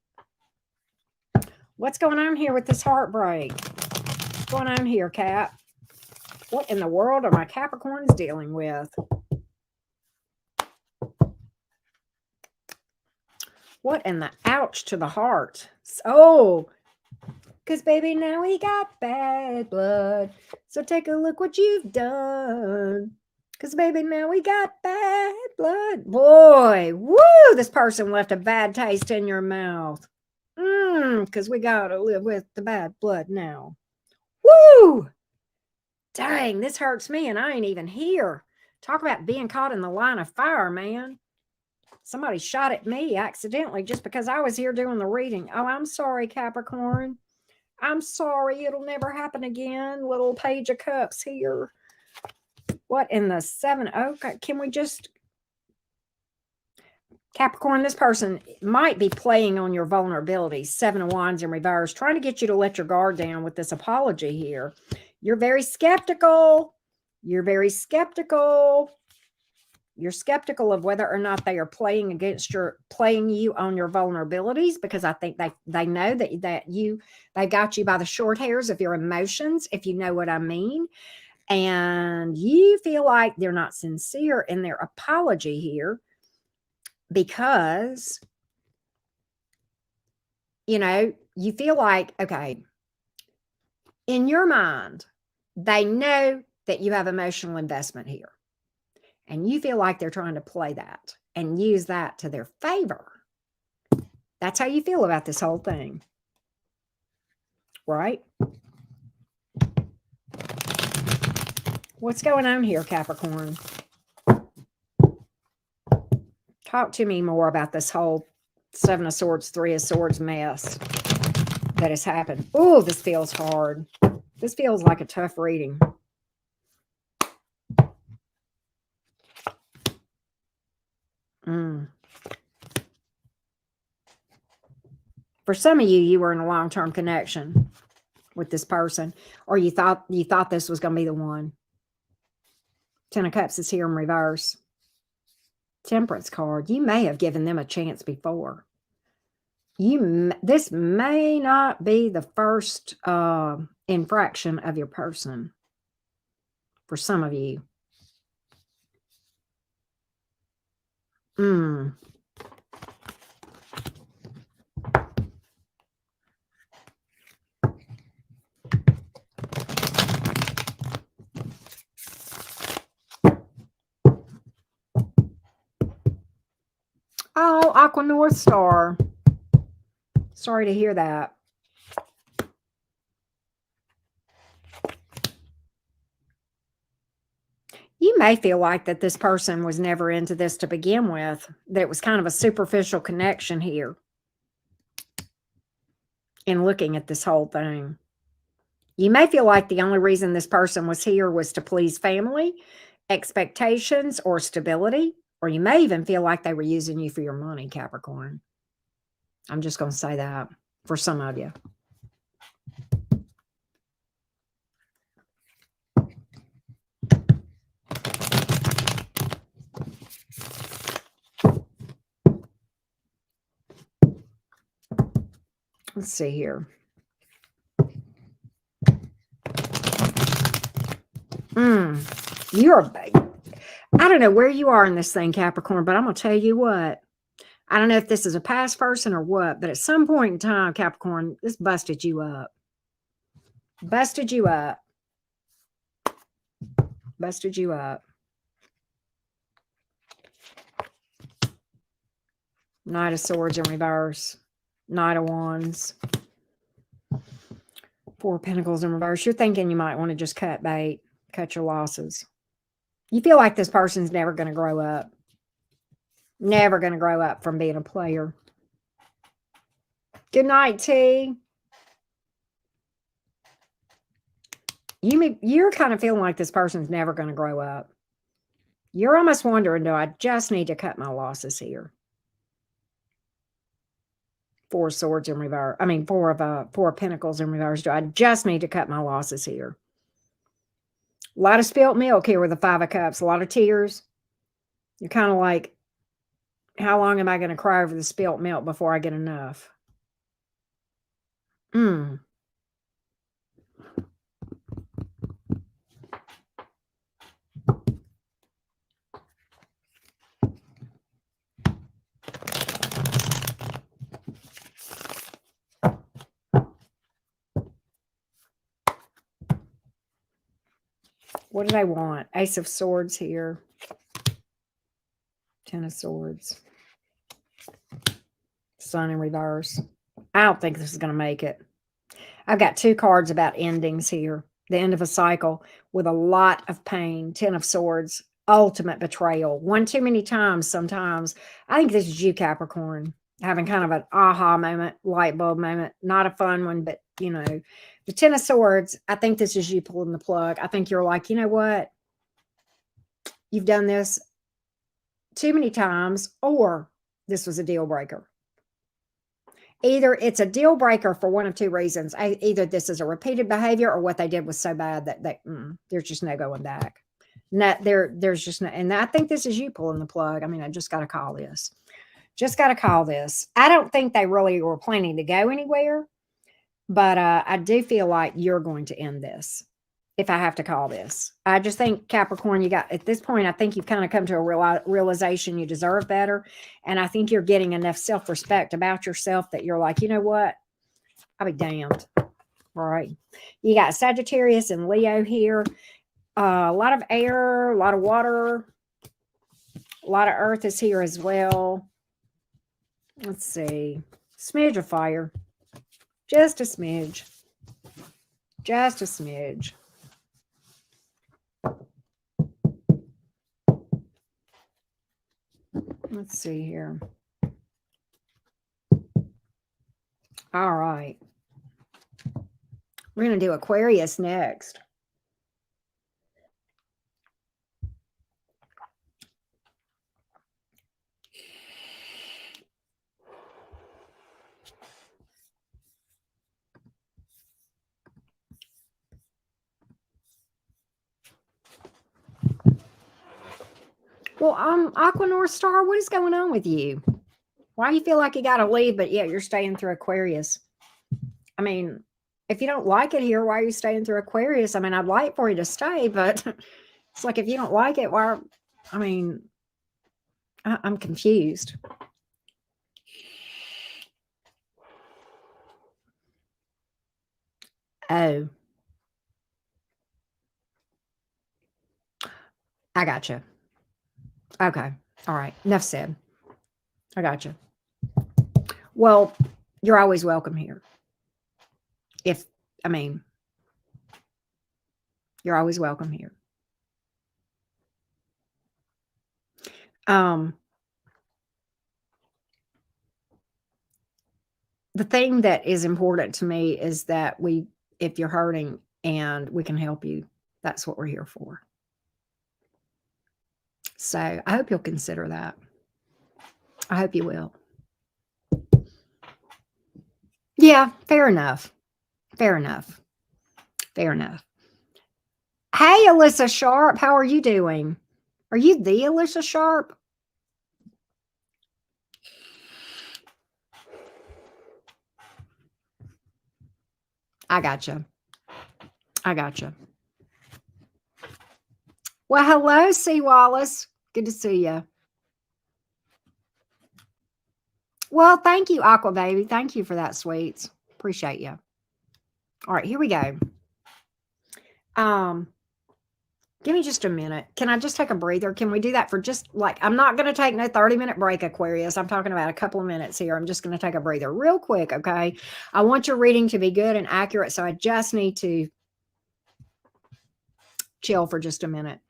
What's going on here with this heartbreak? What's going on here, Cap? What in the world are my Capricorns dealing with? What in the ouch to the heart? Oh, because baby, now we got bad blood. So take a look what you've done. Because baby, now we got bad blood. Boy, woo, this person left a bad taste in your mouth. Because we got to live with the bad blood now. Woo! Dang, this hurts me and I ain't even here. Talk about being caught in the line of fire, man. Somebody shot at me accidentally just because I was here doing the reading. Oh, I'm sorry, Capricorn. I'm sorry. It'll never happen again. Little Page of Cups here. What in the seven? Okay, can we just... Capricorn, this person might be playing on your vulnerabilities. 7 of Wands in reverse, trying to get you to let your guard down with this apology here. You're very skeptical. You're very skeptical. You're skeptical of whether or not they are playing you on your vulnerabilities, because I think they know they got you by the short hairs of your emotions, if you know what I mean. And you feel like they're not sincere in their apology here, because, you feel like, okay, in your mind, they know that you have emotional investment here. And you feel like they're trying to play that and use that to their favor. That's how you feel about this whole thing. Right? What's going on here, Capricorn? Talk to me more about this whole 7 of Swords, 3 of Swords mess that has happened. Oh, this feels hard. This feels like a tough reading. For some of you, you were in a long-term connection with this person, or you thought this was going to be the one. 10 of Cups is here in reverse. Temperance card. You may have given them a chance before. This may not be the first infraction of your person for some of you. Oh, Aqua North Star. Sorry to hear that. You may feel like that this person was never into this to begin with. That it was kind of a superficial connection here in looking at this whole thing. You may feel like the only reason this person was here was to please family, expectations, or stability. Or you may even feel like they were using you for your money, Capricorn. I'm just going to say that for some of you. Let's see here. I don't know where you are in this thing, Capricorn, but I'm going to tell you what. I don't know if this is a past person or what, but at some point in time, Capricorn, this busted you up. Busted you up. Busted you up. Knight of Swords in reverse. Knight of Wands. 4 of Pentacles in reverse. You're thinking you might want to just cut bait, cut your losses. You feel like this person's never going to grow up. Never going to grow up from being a player. Good night, T. You're kind of feeling like this person's never going to grow up. You're almost wondering, do I just need to cut my losses here? 4 of Swords in reverse. I mean, 4 of Pentacles in reverse. Do I just need to cut my losses here? A lot of spilt milk here with the 5 of Cups. A lot of tears. You're kind of like, how long am I going to cry over the spilt milk before I get enough? What do they want? Ace of Swords here. 10 of Swords. Sun in reverse. I don't think this is going to make it. I've got 2 cards about endings here. The end of a cycle with a lot of pain. 10 of Swords. Ultimate betrayal. One too many times sometimes. I think this is you, Capricorn. Having kind of an aha moment, light bulb moment. Not a fun one, but, you know. The 10 of Swords, I think this is you pulling the plug. I think you're like, you know what? You've done this too many times, or this was a deal breaker. Either it's a deal breaker for one of two reasons. Either this is a repeated behavior or what they did was so bad that there's just no going back. There's just no, and I think this is you pulling the plug. I mean, I just got to call this. Just got to call this. I don't think they really were planning to go anywhere, but I do feel like you're going to end this. If I have to call this, I just think Capricorn, you got at this point, I think you've kind of come to a realization you deserve better. And I think you're getting enough self-respect about yourself that you're like, you know what? I'll be damned. All right. You got Sagittarius and Leo here. A lot of air, a lot of water, a lot of earth is here as well. Let's see. Smidge of fire. Just a smidge. Just a smidge. Let's see here. All right. We're going to do Aquarius next. Well, Aqua North Star, what is going on with you? Why do you feel like you got to leave, but yet you're staying through Aquarius? I mean, if you don't like it here, why are you staying through Aquarius? I mean, I'd like for you to stay, but it's like if you don't like it, why? I mean, I'm confused. Oh. I gotcha. Okay. All right. Enough said. I gotcha. Well, you're always welcome here. You're always welcome here. The thing that is important to me is that if you're hurting and we can help you, that's what we're here for. So I hope you'll consider that. I hope you will. Yeah, fair enough. Fair enough. Fair enough. Hey, Alyssa Sharp, how are you doing? Are you the Alyssa Sharp? I gotcha. I gotcha. Well, hello, C. Wallace. Good to see you. Well, thank you, Aqua Baby. Thank you for that, sweets. Appreciate you. All right, here we go. Give me just a minute. Can I just take a breather? Can we do that for just I'm not going to take no 30-minute break, Aquarius. I'm talking about a couple of minutes here. I'm just going to take a breather real quick, okay? I want your reading to be good and accurate, so I just need to chill for just a minute.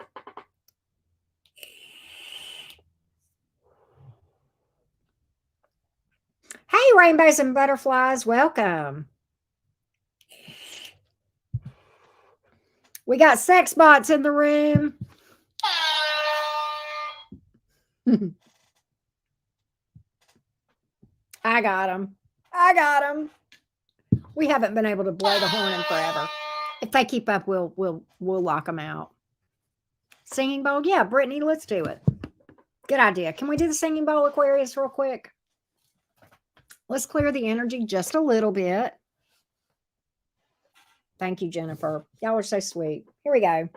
Hey, rainbows and butterflies, welcome. We got sex bots in the room. I got them. I got them. We haven't been able to blow the horn in forever. If they keep up, we'll lock them out. Singing bowl, yeah, Brittany, let's do it. Good idea. Can we do the singing bowl, Aquarius, real quick? Let's clear the energy just a little bit. Thank you, Jennifer. Y'all are so sweet. Here we go.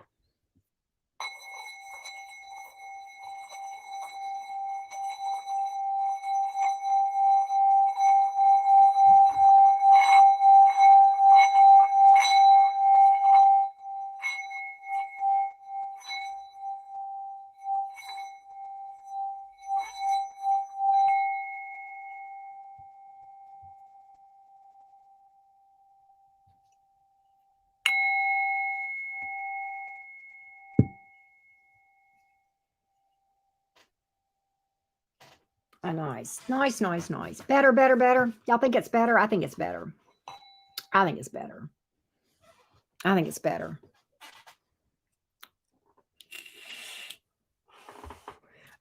Nice. Better. Y'all think it's better? I think it's better. I think it's better.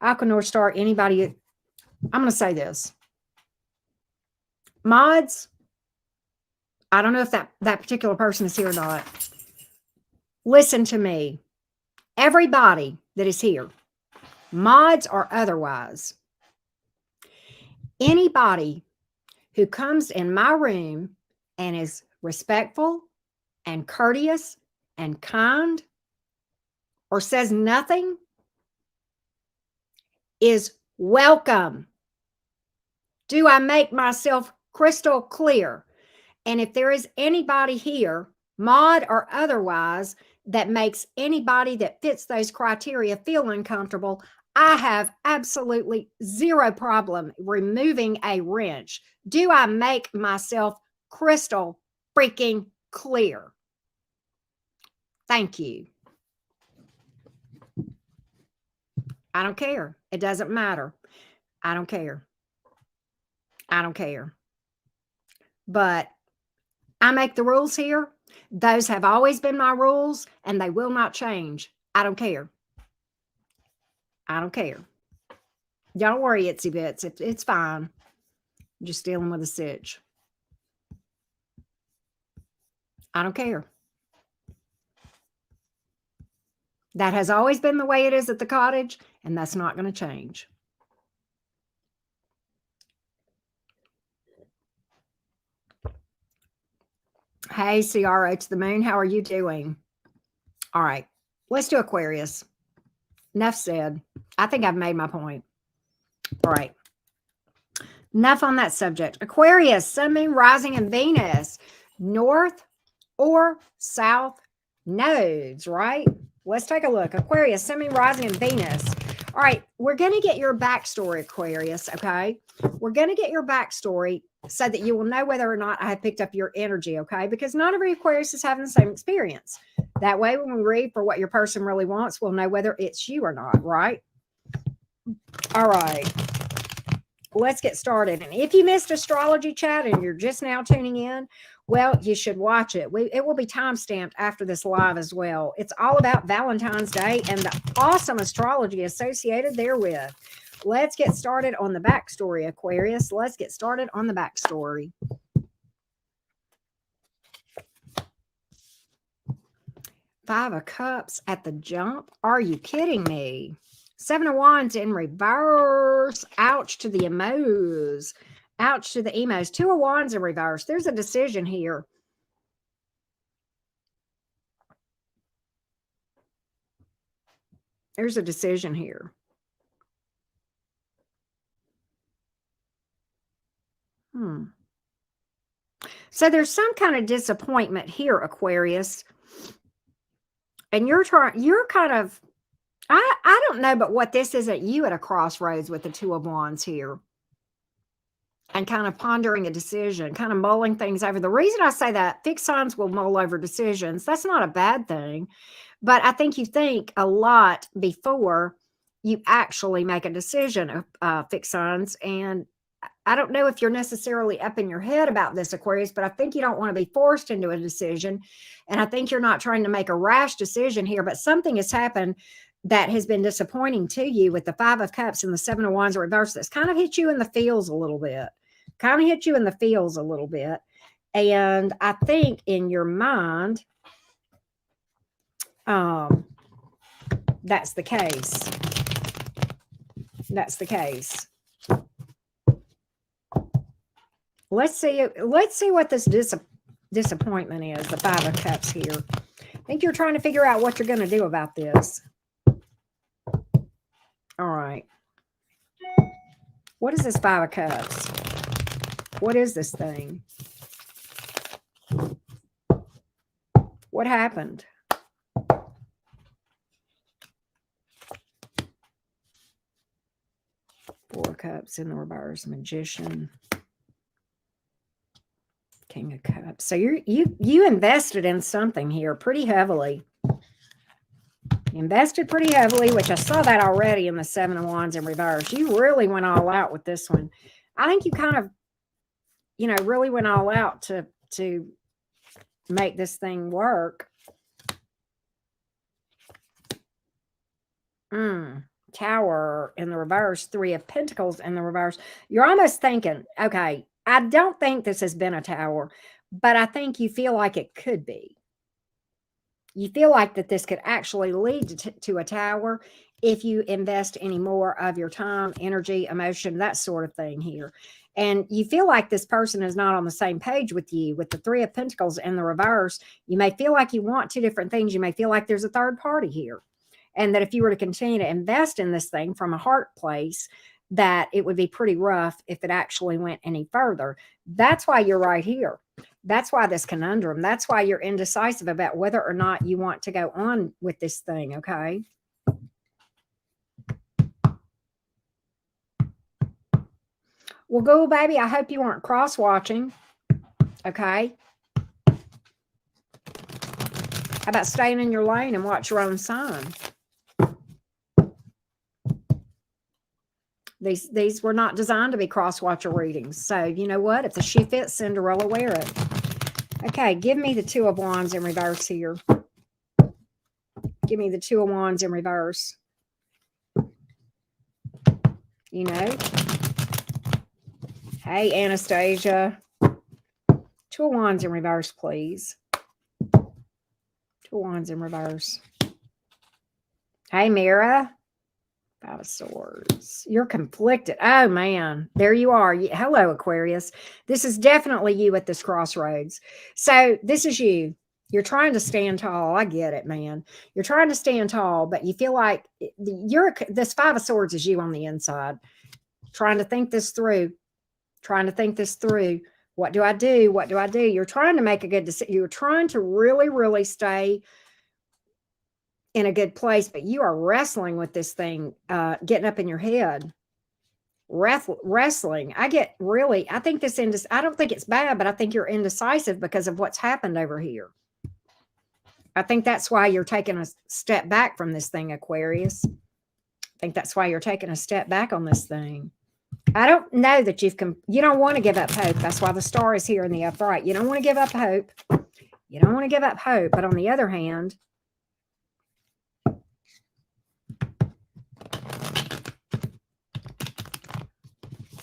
Aqua North Star, anybody I'm going to say this. Mods, I don't know if that particular person is here or not. Listen to me. Everybody that is here, mods or otherwise, anybody who comes in my room and is respectful and courteous and kind or says nothing is welcome. Do I make myself crystal clear? And if there is anybody here, mod or otherwise, that makes anybody that fits those criteria feel uncomfortable, I have absolutely zero problem removing a wrench. Do I make myself crystal freaking clear? Thank you. I don't care. It doesn't matter. I don't care. I don't care. But I make the rules here. Those have always been my rules, and they will not change. I don't care. I don't care. Don't worry, Itsy Bits. It's fine. I'm just dealing with a sitch. I don't care. That has always been the way it is at the cottage, and that's not going to change. Hey, CRO to the moon. How are you doing? All right. Let's do Aquarius. Enough said. I think I've made my point. All right. Enough on that subject. Aquarius, Sun, Moon, Rising, and Venus. North or South nodes, right? Let's take a look. Aquarius, Sun, Moon, Rising, and Venus. All right. We're going to get your backstory, Aquarius, okay? We're going to get your backstory so that you will know whether or not I have picked up your energy, okay? Because not every Aquarius is having the same experience. That way, when we read for what your person really wants, we'll know whether it's you or not, right? All right. Let's get started. And if you missed Astrology Chat and you're just now tuning in, well, you should watch it. It will be time-stamped after this live as well. It's all about Valentine's Day and the awesome astrology associated therewith. Let's get started on the backstory, Aquarius. Let's get started on the backstory. Five of Cups at the jump. Are you kidding me? Seven of Wands in reverse. Ouch to the emos. Ouch to the emos. Two of Wands in reverse. There's a decision here. There's a decision here. So there's some kind of disappointment here, Aquarius. And you're kind of, I don't know, but what this is at you at a crossroads with the Two of Wands here. And kind of pondering a decision, kind of mulling things over. The reason I say that, fixed signs will mull over decisions. That's not a bad thing. But I think you think a lot before you actually make a decision of fixed signs. And I don't know if you're necessarily up in your head about this, Aquarius, but I think you don't want to be forced into a decision. And I think you're not trying to make a rash decision here, but something has happened that has been disappointing to you with the Five of Cups and the Seven of Wands reversed. That's kind of hit you in the feels a little bit. And I think in your mind, that's the case. That's the case. Let's see what this disappointment is, the Five of Cups here. I think you're trying to figure out what you're going to do about this. All right. What is this Five of Cups? What is this thing? What happened? Four of Cups in the reverse, Magician. King of Cups. So you invested in something here pretty heavily. You invested pretty heavily, which I saw that already in the Seven of Wands in reverse. You really went all out with this one. I think you kind of, really went all out to make this thing work. Tower in the reverse, Three of Pentacles in the reverse. You're almost thinking, okay, I don't think this has been a tower, but I think you feel like it could be. You feel like that this could actually lead to a tower if you invest any more of your time, energy, emotion, that sort of thing here. And you feel like this person is not on the same page with you. With the Three of Pentacles in the reverse, you may feel like you want two different things. You may feel like there's a third party here. And that if you were to continue to invest in this thing from a heart place, that it would be pretty rough if it actually went any further. That's why you're right here. That's why this conundrum. That's why you're indecisive about whether or not you want to go on with this thing, okay? Well, go, baby. I hope you weren't cross-watching, okay? How about staying in your lane and watch your own sign? These were not designed to be cross-watcher readings. So, you know what? If the shoe fits, Cinderella, wear it. Okay, give me the Two of Wands in reverse here. Give me the Two of Wands in reverse. You know? Hey, Anastasia. Two of Wands in reverse, please. Two of Wands in reverse. Hey, Mira. Five of Swords. You're conflicted. Oh, man. There you are. Hello, Aquarius. This is definitely you at this crossroads. So this is you. You're trying to stand tall. I get it, man. You're trying to stand tall, but you feel like this Five of Swords is you on the inside. Trying to think this through. Trying to think this through. What do I do? What do I do? You're trying to make a good decision. You're trying to really, really stay in a good place, but you are wrestling with this thing, getting up in your head, wrestling. I think this I don't think it's bad, but I think you're indecisive because of what's happened over here. I think that's why you're taking a step back from this thing, Aquarius. I think that's why you're taking a step back on this thing. I don't know that you don't want to give up hope. That's why the star is here in the upright. You don't want to give up hope. You don't want to give up hope. But on the other hand,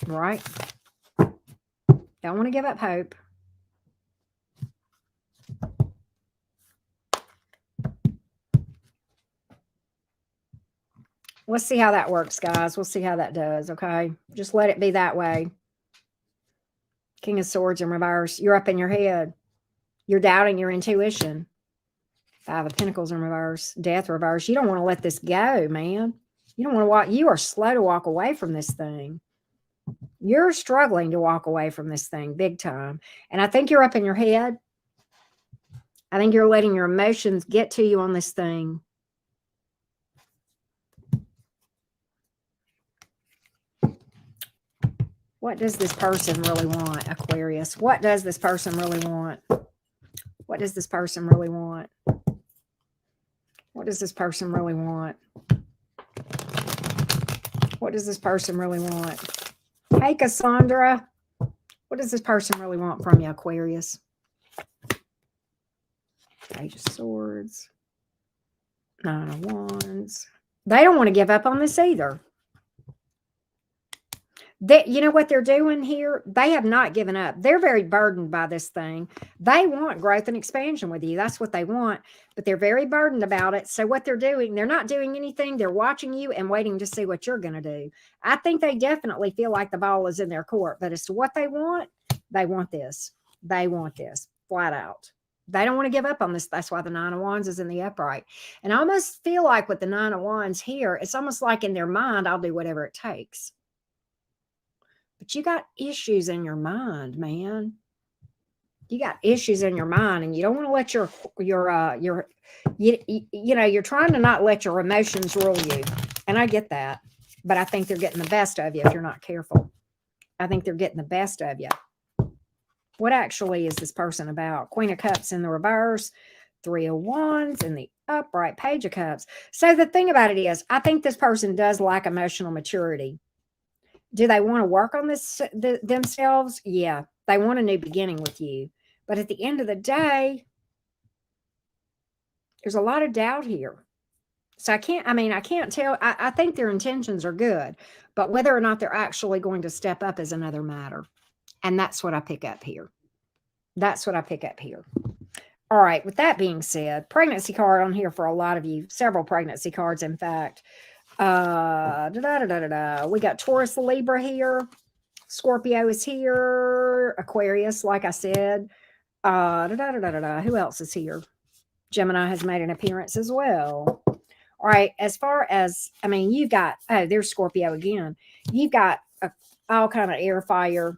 right? Don't want to give up hope. Let's see how that works, guys. We'll see how that does, okay? Just let it be that way. King of Swords in reverse. You're up in your head. You're doubting your intuition. Five of Pentacles in reverse. Death reverse. You don't want to let this go, man. You don't want to walk. You are slow to walk away from this thing. You're struggling to walk away from this thing big time. And I think you're up in your head. I think you're letting your emotions get to you on this thing. What does this person really want, Aquarius? What does this person really want? What does this person really want? What does this person really want? What does this person really want? Hey, Cassandra. What does this person really want from you, Aquarius? Page of Swords. Nine of Wands. They don't want to give up on this either. You know what they're doing here? They have not given up. They're very burdened by this thing. They want growth and expansion with you. That's what they want, but they're very burdened about it. So what they're doing, they're not doing anything. They're watching you and waiting to see what you're going to do. I think they definitely feel like the ball is in their court, but as to what they want this. They want this flat out. They don't want to give up on this. That's why the Nine of Wands is in the upright. And I almost feel like with the Nine of Wands here, it's almost like in their mind, I'll do whatever it takes. But you got issues in your mind, man. You got issues in your mind, and you don't want to let you're trying to not let your emotions rule you. And I get that, but I think they're getting the best of you if you're not careful. I think they're getting the best of you. What actually is this person about? Queen of Cups in the reverse, Three of Wands in the upright, Page of Cups. So the thing about it is, I think this person does lack emotional maturity. Do they want to work on this themselves? Yeah, they want a new beginning with you. But at the end of the day, there's a lot of doubt here. So I can't tell. I think their intentions are good, but whether or not they're actually going to step up is another matter. And that's what I pick up here. That's what I pick up here. All right. With that being said, pregnancy card on here for a lot of you, several pregnancy cards, in fact. We got Taurus, Libra here. Scorpio is here. Aquarius, like I said. Who else is here? Gemini has made an appearance as well. All right. As far as, you've got, there's Scorpio again. You've got all kind of air, fire,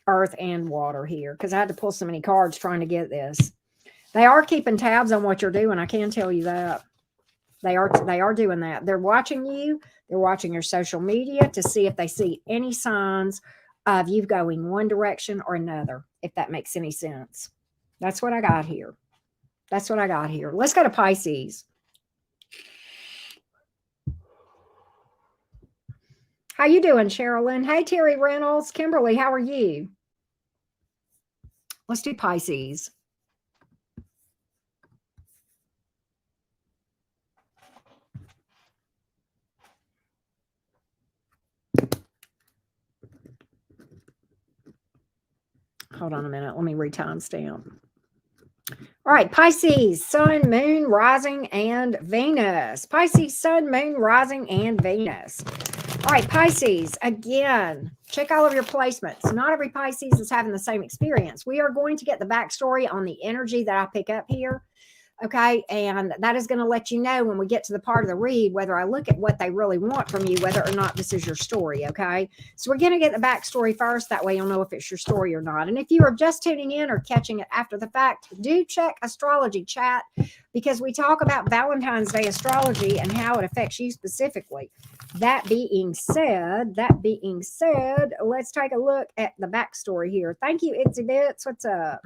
earth, and water here, because I had to pull so many cards trying to get this. They are keeping tabs on what you're doing. I can tell you that. They are doing that. They're watching you. They're watching your social media to see if they see any signs of you going one direction or another, if that makes any sense. That's what I got here. That's what I got here. Let's go to Pisces. How you doing, Sherilyn? Hey, Terry Reynolds. Kimberly, how are you? Let's do Pisces. Hold on a minute. Let me re-timestamp. All right, Pisces, Sun, Moon, Rising, and Venus. Pisces, Sun, Moon, Rising, and Venus. All right, Pisces, again, check all of your placements. Not every Pisces is having the same experience. We are going to get the backstory on the energy that I pick up here. Okay, and that is going to let you know when we get to the part of the read whether I look at what they really want from you, whether or not this is your story. Okay, so we're going to get the backstory first. That way you'll know if it's your story or not. And if you are just tuning in or catching it after the fact, do check Astrology chat, because we talk about Valentine's Day astrology and how it affects you specifically. That being said, let's take a look at the backstory here. Thank you, Itsy Bits. What's up?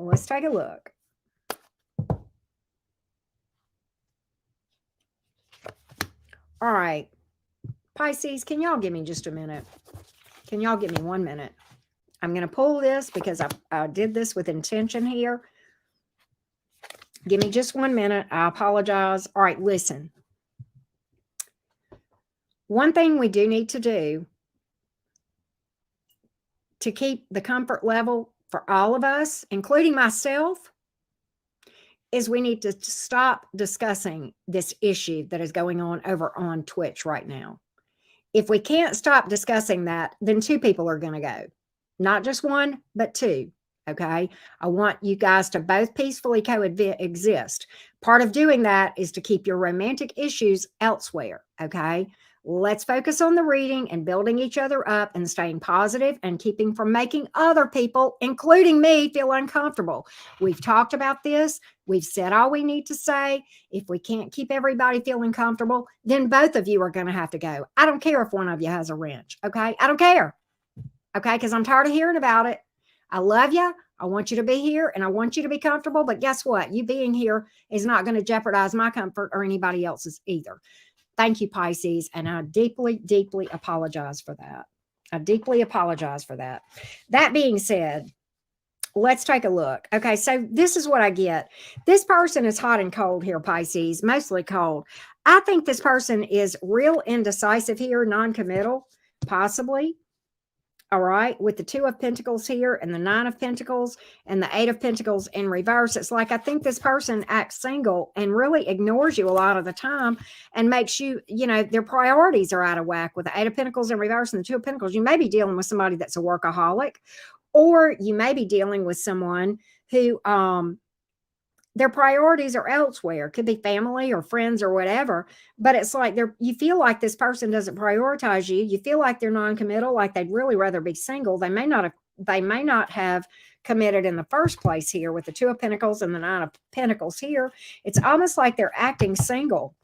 Let's take a look. All right. Pisces, can y'all give me just a minute? Can y'all give me 1 minute? I'm going to pull this because I did this with intention here. Give me just 1 minute. I apologize. All right, listen. One thing we do need to do to keep the comfort level for all of us, including myself, is we need to stop discussing this issue that is going on over on Twitch right now. If we can't stop discussing that, then 2 people are going to go. Not just 1, but 2. Okay. I want you guys to both peacefully coexist. Part of doing that is to keep your romantic issues elsewhere. Okay. Let's focus on the reading and building each other up and staying positive and keeping from making other people, including me, feel uncomfortable. We've talked about this. We've said all we need to say. If we can't keep everybody feeling comfortable, then both of you are going to have to go. I don't care if one of you has a wrench. Okay. I don't care. Okay. Because I'm tired of hearing about it. I love you. I want you to be here and I want you to be comfortable. But guess what? You being here is not going to jeopardize my comfort or anybody else's either. Thank you, Pisces. And I deeply, deeply apologize for that. I deeply apologize for that. That being said, let's take a look. Okay, so this is what I get. This person is hot and cold here, Pisces, mostly cold. I think this person is real indecisive here, non-committal, possibly. All right, with the 2 of Pentacles here and the 9 of Pentacles and the 8 of Pentacles in reverse. It's like I think this person acts single and really ignores you a lot of the time and makes you, their priorities are out of whack with the 8 of Pentacles in reverse and the 2 of Pentacles. You may be dealing with somebody that's a workaholic, or you may be dealing with someone who their priorities are elsewhere. It could be family or friends or whatever, but it's like you feel like this person doesn't prioritize you. You feel like they're non-committal, like they'd really rather be single. They may not have committed in the first place here with the 2 of Pentacles and the 9 of Pentacles here. It's almost like they're acting single,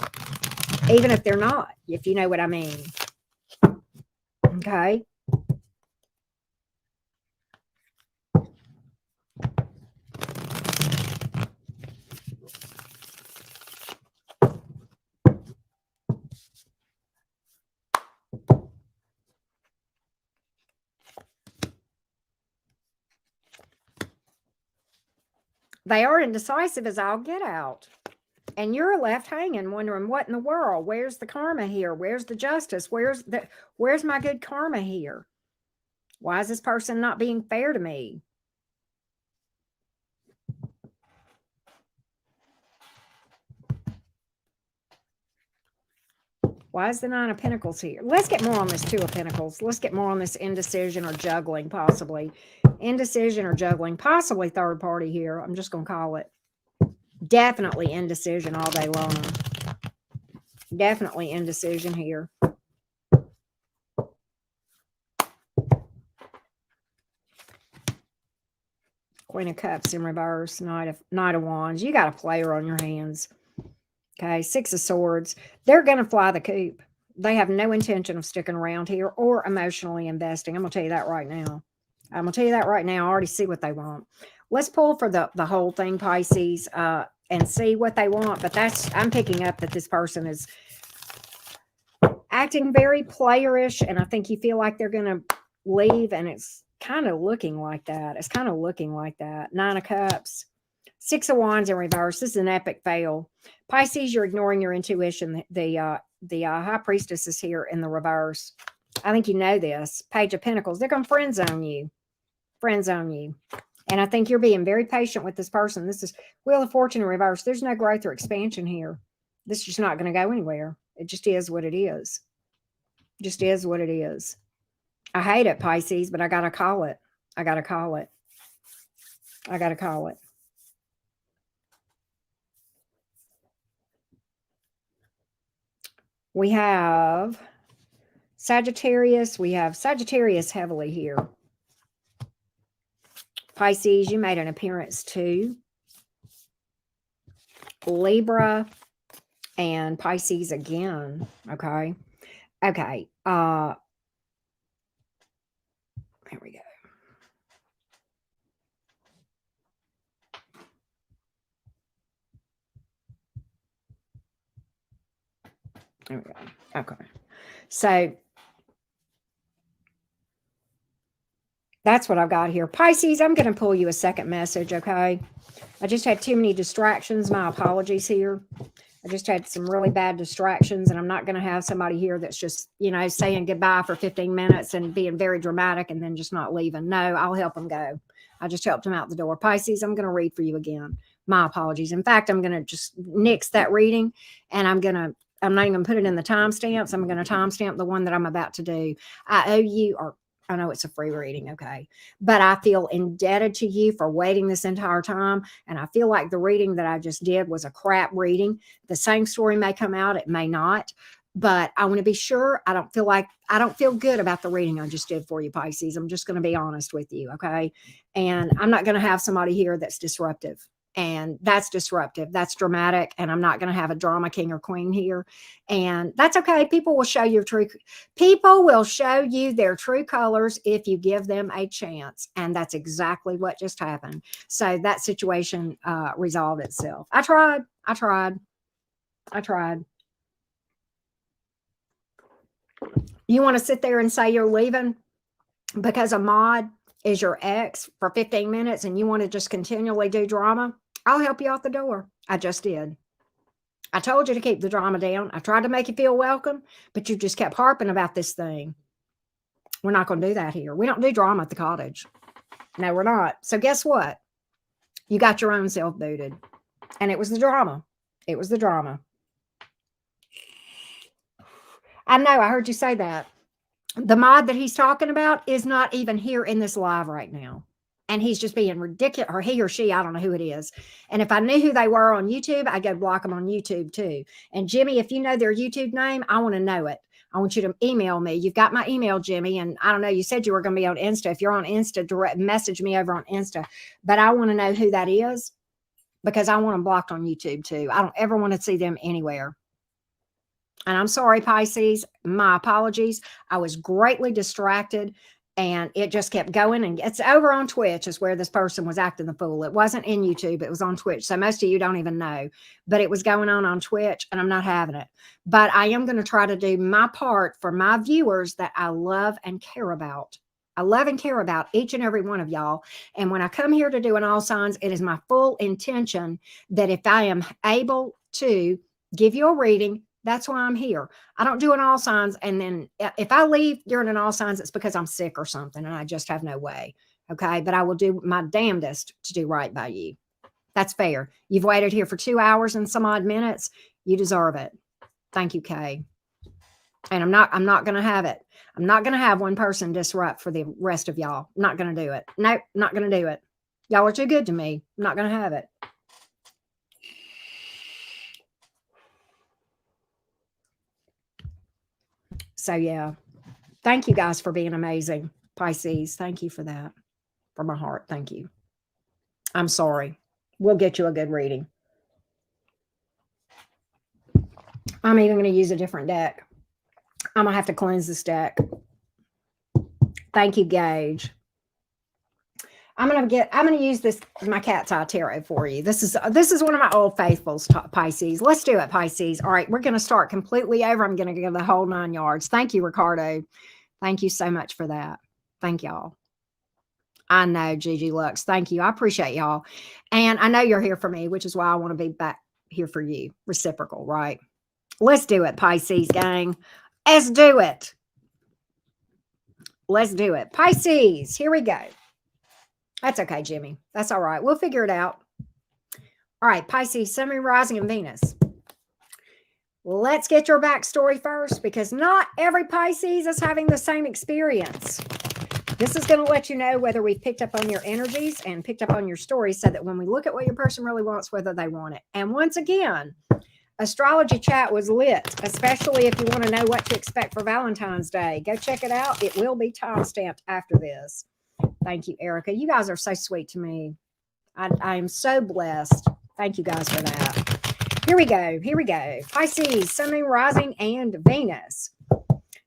even if they're not, if you know what I mean. Okay. They are indecisive as I'll get out. And you're left hanging, wondering what in the world? Where's the karma here? Where's the justice? Where's my good karma here? Why is this person not being fair to me? Why is the Nine of Pentacles here? Let's get more on this Two of Pentacles. Let's get more on this indecision or juggling, possibly. Indecision or juggling, possibly third party here. I'm just going to call it. Definitely indecision all day long. Definitely indecision here. Queen of Cups in reverse. Knight of Wands. You got a player on your hands. Okay, Six of Swords. They're going to fly the coop. They have no intention of sticking around here or emotionally investing. I'm going to tell you that right now. I'm going to tell you that right now. I already see what they want. Let's pull for the whole thing, Pisces, and see what they want. But I'm picking up that this person is acting very playerish, and I think you feel like they're going to leave, and it's kind of looking like that. It's kind of looking like that. Nine of Cups. Six of Wands in reverse. This is an epic fail. Pisces, you're ignoring your intuition. The High Priestess is here in the reverse. I think you know this. Page of Pentacles. They're going to friend zone you. Friend zone you. And I think you're being very patient with this person. This is Wheel of Fortune in reverse. There's no growth or expansion here. This is just not going to go anywhere. It just is what it is. Just is what it is. I hate it, Pisces, but I got to call it. I got to call it. I got to call it. We have Sagittarius. We have Sagittarius heavily here. Pisces, you made an appearance too. Libra and Pisces again. Okay. Okay. Here we go. There we go. Okay. So that's what I've got here. Pisces, I'm going to pull you a second message, okay? I just had too many distractions. My apologies here. I just had some really bad distractions, and I'm not going to have somebody here that's just, saying goodbye for 15 minutes and being very dramatic and then just not leaving. No, I'll help them go. I just helped them out the door. Pisces, I'm going to read for you again. My apologies. In fact, I'm going to just nix that reading, and I'm not even going to put it in the timestamps. I'm going to timestamp the one that I'm about to do. I owe you, or I know it's a free reading, okay, but I feel indebted to you for waiting this entire time, and I feel like the reading that I just did was a crap reading. The same story may come out, it may not, but I want to be sure. I don't feel good about the reading I just did for you, Pisces. I'm just going to be honest with you, okay, and I'm not going to have somebody here that's disruptive. And that's disruptive. That's dramatic. And I'm not going to have a drama king or queen here. And that's okay. People will show you their true colors if you give them a chance. And that's exactly what just happened. So that situation resolved itself. I tried. You want to sit there and say you're leaving because a mod is your ex for 15 minutes and you want to just continually do drama? I'll help you out the door. I just did. I told you to keep the drama down. I tried to make you feel welcome, but you just kept harping about this thing. We're not going to do that here. We don't do drama at the cottage. No, we're not. So guess what? You got your own self booted. And it was the drama. It was the drama. I know. I heard you say that. The mod that he's talking about is not even here in this live right now. And he's just being ridiculous, or he or she, I don't know who it is. And if I knew who they were on YouTube, I'd go block them on YouTube too. And Jimmy, if you know their YouTube name, I want to know it. I want you to email me. You've got my email, Jimmy. And I don't know, you said you were going to be on Insta. If you're on Insta, direct message me over on Insta. But I want to know who that is because I want them blocked on YouTube too. I don't ever want to see them anywhere. And I'm sorry, Pisces, my apologies. I was greatly distracted and it just kept going. And it's over on Twitch is where this person was acting the fool. It wasn't in YouTube. It was on Twitch. So most of you don't even know, but it was going on Twitch and I'm not having it. But I am going to try to do my part for my viewers that I love and care about. I love and care about each and every one of y'all. And when I come here to do an all signs, it is my full intention that if I am able to give you a reading, that's why I'm here. I don't do an all signs. And then if I leave during an all signs, it's because I'm sick or something and I just have no way. Okay. But I will do my damnedest to do right by you. That's fair. You've waited here for 2 hours and some odd minutes. You deserve it. Thank you, Kay. And I'm not going to have it. I'm not going to have one person disrupt for the rest of y'all. I'm not going to do it. Nope, not going to do it. Y'all are too good to me. I'm not going to have it. So, yeah. Thank you guys for being amazing. Pisces, thank you for that. From my heart, thank you. I'm sorry. We'll get you a good reading. I'm even going to use a different deck. I'm going to have to cleanse this deck. Thank you, Gage. I'm going to use this, my cat's eye tarot for you. This is one of my old faithfuls, Pisces. Let's do it, Pisces. All right, we're going to start completely over. I'm going to give the whole 9 yards. Thank you, Ricardo. Thank you so much for that. Thank y'all. I know, Gigi Lux. Thank you. I appreciate y'all. And I know you're here for me, which is why I want to be back here for you. Reciprocal, right? Let's do it, Pisces gang. Let's do it. Let's do it. Pisces, here we go. That's okay, Jimmy. That's all right. We'll figure it out. All right, Pisces, Sun, Moon, Rising, and Venus. Let's get your backstory first because not every Pisces is having the same experience. This is going to let you know whether we've picked up on your energies and picked up on your stories so that when we look at what your person really wants, whether they want it. And once again, Astrology chat was lit, especially if you want to know what to expect for Valentine's Day. Go check it out. It will be time-stamped after this. Thank you, Erica. You guys are so sweet to me. I am so blessed. Thank you guys for that. Here we go. Here we go. Pisces, Sun, Moon, Rising, and Venus.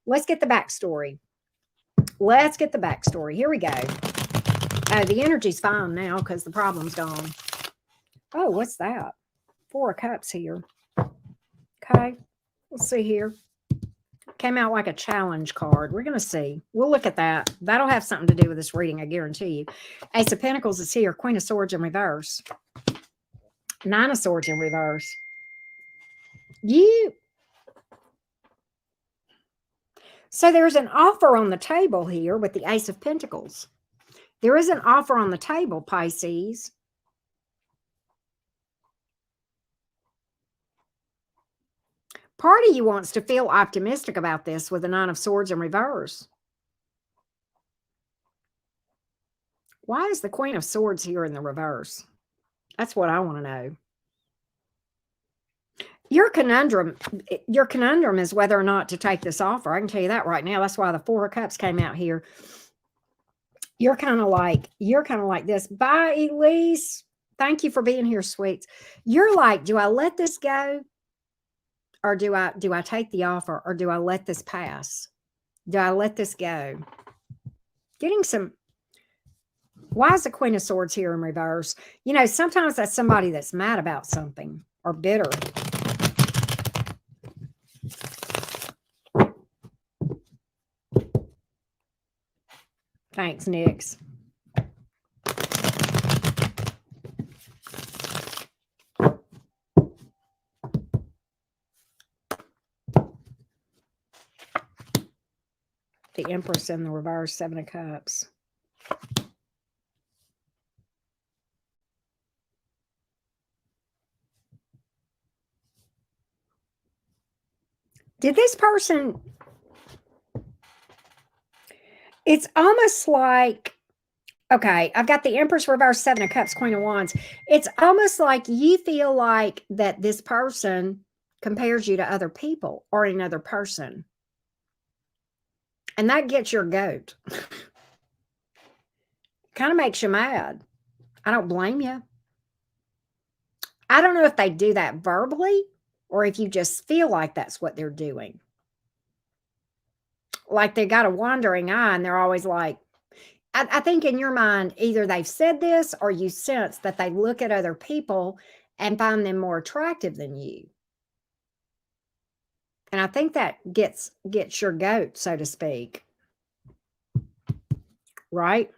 Let's get the backstory. Let's get the backstory. Here we go. The energy's fine now because the problem's gone. Oh, what's that? 4 of Cups here. Okay, let's see here. Came out like a challenge card. We're going to see. We'll look at that. That'll have something to do with this reading, I guarantee you. Ace of Pentacles is here. Queen of Swords in reverse. 9 of Swords in reverse. So there's an offer on the table here with the Ace of Pentacles. There is an offer on the table, Pisces. Part of you wants to feel optimistic about this with the 9 of Swords in reverse. Why is the Queen of Swords here in the reverse? That's what I want to know. Your conundrum is whether or not to take this offer. I can tell you that right now. That's why the 4 of Cups came out here. You're kind of like this. Bye, Elise. Thank you for being here, sweets. You're like, do I let this go? Or do I take the offer, or do I let this pass? Do I let this go? Getting some. Why is the Queen of Swords here in reverse? You know, sometimes that's somebody that's mad about something or bitter. Thanks, Nix. The Empress in the reverse, 7 of Cups. Did this person... It's almost like... Okay, I've got the Empress reverse, 7 of Cups, Queen of Wands. It's almost like you feel like that this person compares you to other people or another person. And that gets your goat. Kind of makes you mad. I don't blame you. I don't know if they do that verbally or if you just feel like that's what they're doing. Like they got a wandering eye and they're always like, I think in your mind, either they've said this or you sense that they look at other people and find them more attractive than you. And I think that gets your goat, so to speak. right?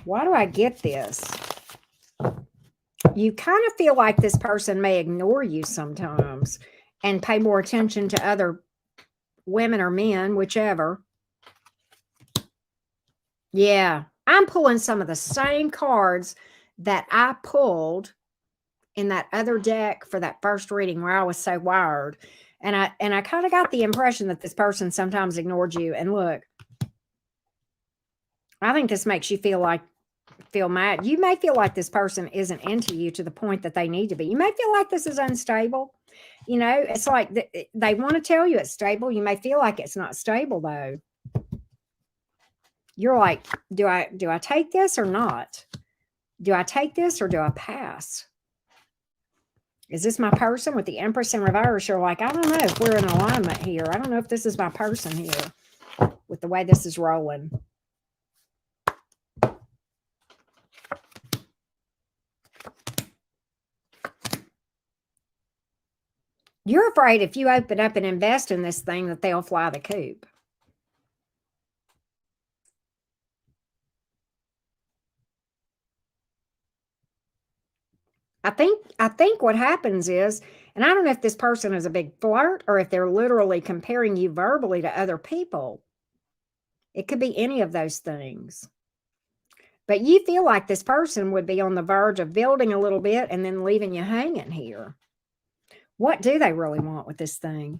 Why do I get this? You kind of feel like this person may ignore you sometimes and pay more attention to other women or men, whichever. Yeah, I'm pulling some of the same cards that I pulled in that other deck for that first reading where I was so wired. And I kind of got the impression that this person sometimes ignored you. And look, I think this makes you feel mad. You may feel like this person isn't into you to the point that they need to be. You may feel like this is unstable. You know, it's like they want to tell you it's stable. You may feel like it's not stable though. You're like, do I take this or not? Do I take this or do I pass? Is this my person? With the Empress in reverse, you're like, I don't know if we're in alignment here. I don't know if this is my person here with the way this is rolling. You're afraid if you open up and invest in this thing that they'll fly the coop. I think what happens is, and I don't know if this person is a big flirt or if they're literally comparing you verbally to other people. It could be any of those things. But you feel like this person would be on the verge of building a little bit and then leaving you hanging here. What do they really want with this thing?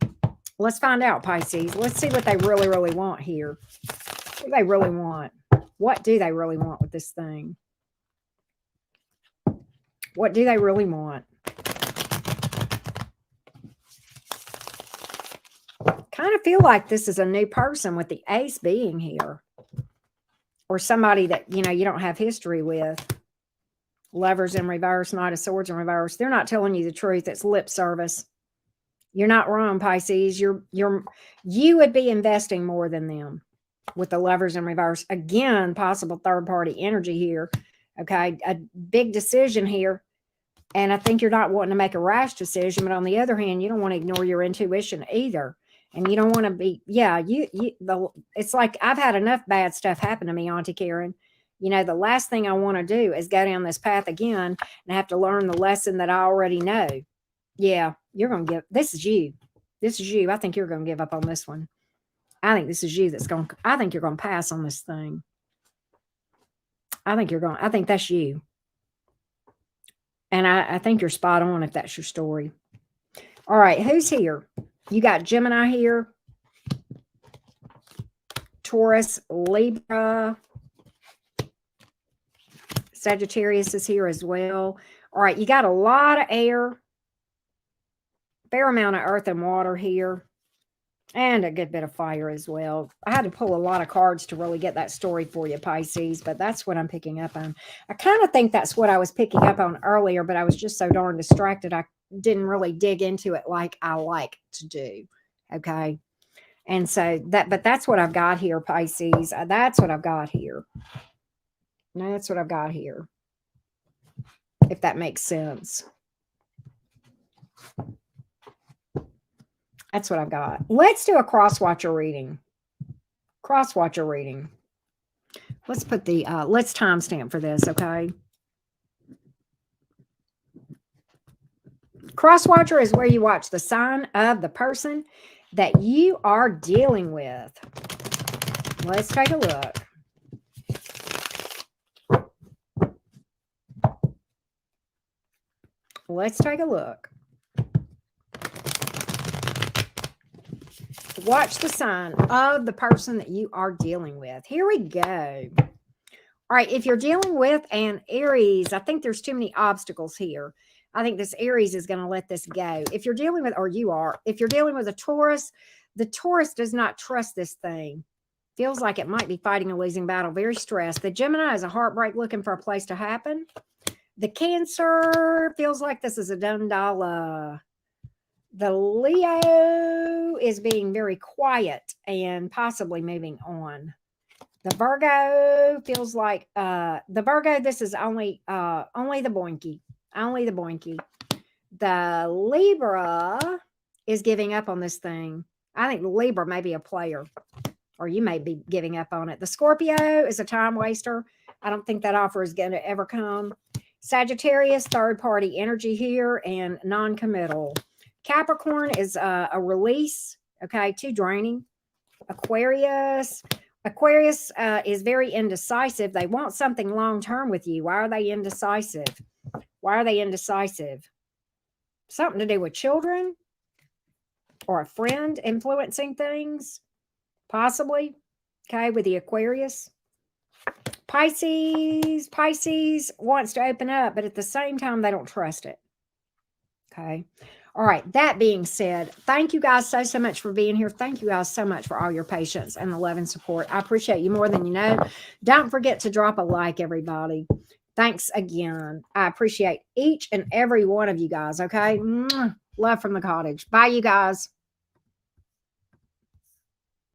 Let's find out, Pisces. Let's see what they really, really want here. What do they really want? What do they really want with this thing? What do they really want? Kind of feel like this is a new person with the ace being here. Or somebody that, you know, you don't have history with. Lovers in reverse, Knight of Swords in reverse. They're not telling you the truth. It's lip service. You're not wrong, Pisces. You would be investing more than them with the Lovers in reverse. Again, possible third-party energy here. Okay, a big decision here. And I think you're not wanting to make a rash decision, but on the other hand, you don't want to ignore your intuition either. And you don't want to be, yeah, it's like I've had enough bad stuff happen to me, Auntie Karen. You know, the last thing I want to do is go down this path again and have to learn the lesson that I already know. Yeah, you're going to this is you. This is you. I think you're going to give up on this one. I think this is you I think you're going to pass on this thing. I think that's you. And I think you're spot on if that's your story. All right, who's here? You got Gemini here. Taurus, Libra. Sagittarius is here as well. All right, you got a lot of air. Fair amount of earth and water here. And a good bit of fire as well. I had to pull a lot of cards to really get that story for you, Pisces, but that's what I'm picking up on. I kind of think that's what I was picking up on earlier, but I was just so darn distracted. I didn't really dig into it like I like to do. Okay. And so but that's what I've got here, Pisces. That's what I've got here. No, that's what I've got here. If that makes sense. That's what I've got. Let's do a Crosswatcher reading. Crosswatcher reading. Let's put the, let's timestamp for this, okay? Crosswatcher is where you watch the sign of the person that you are dealing with. Let's take a look. Let's take a look. Watch the sign of the person that you are dealing with. Here we go. All right, if you're dealing with an Aries, I think there's too many obstacles here. I think this Aries is going to let this go. If you're dealing with, or you are, if you're dealing with a Taurus, the Taurus does not trust this thing. Feels like it might be fighting a losing battle. Very stressed. The Gemini is a heartbreak looking for a place to happen. The Cancer feels like this is a dundala. The Leo is being very quiet and possibly moving on. The Virgo feels like the Virgo, this is only the boinky. Only the boinky. The Libra is giving up on this thing. I think Libra may be a player, or you may be giving up on it. The Scorpio is a time waster. I don't think that offer is going to ever come. Sagittarius, third party energy here, and non-committal. Capricorn is a release. Okay, too draining. Aquarius is very indecisive. They want something long-term with you. Why are they indecisive? Why are they indecisive? Something to do with children or a friend influencing things, possibly. Okay, with the Aquarius. Pisces wants to open up, but at the same time, they don't trust it. Okay. All right. That being said, thank you guys so much for being here. Thank you guys so much for all your patience and the love and support. I appreciate you more than you know. Don't forget to drop a like, everybody. Thanks again. I appreciate each and every one of you guys. Okay. Love from the cottage. Bye, you guys.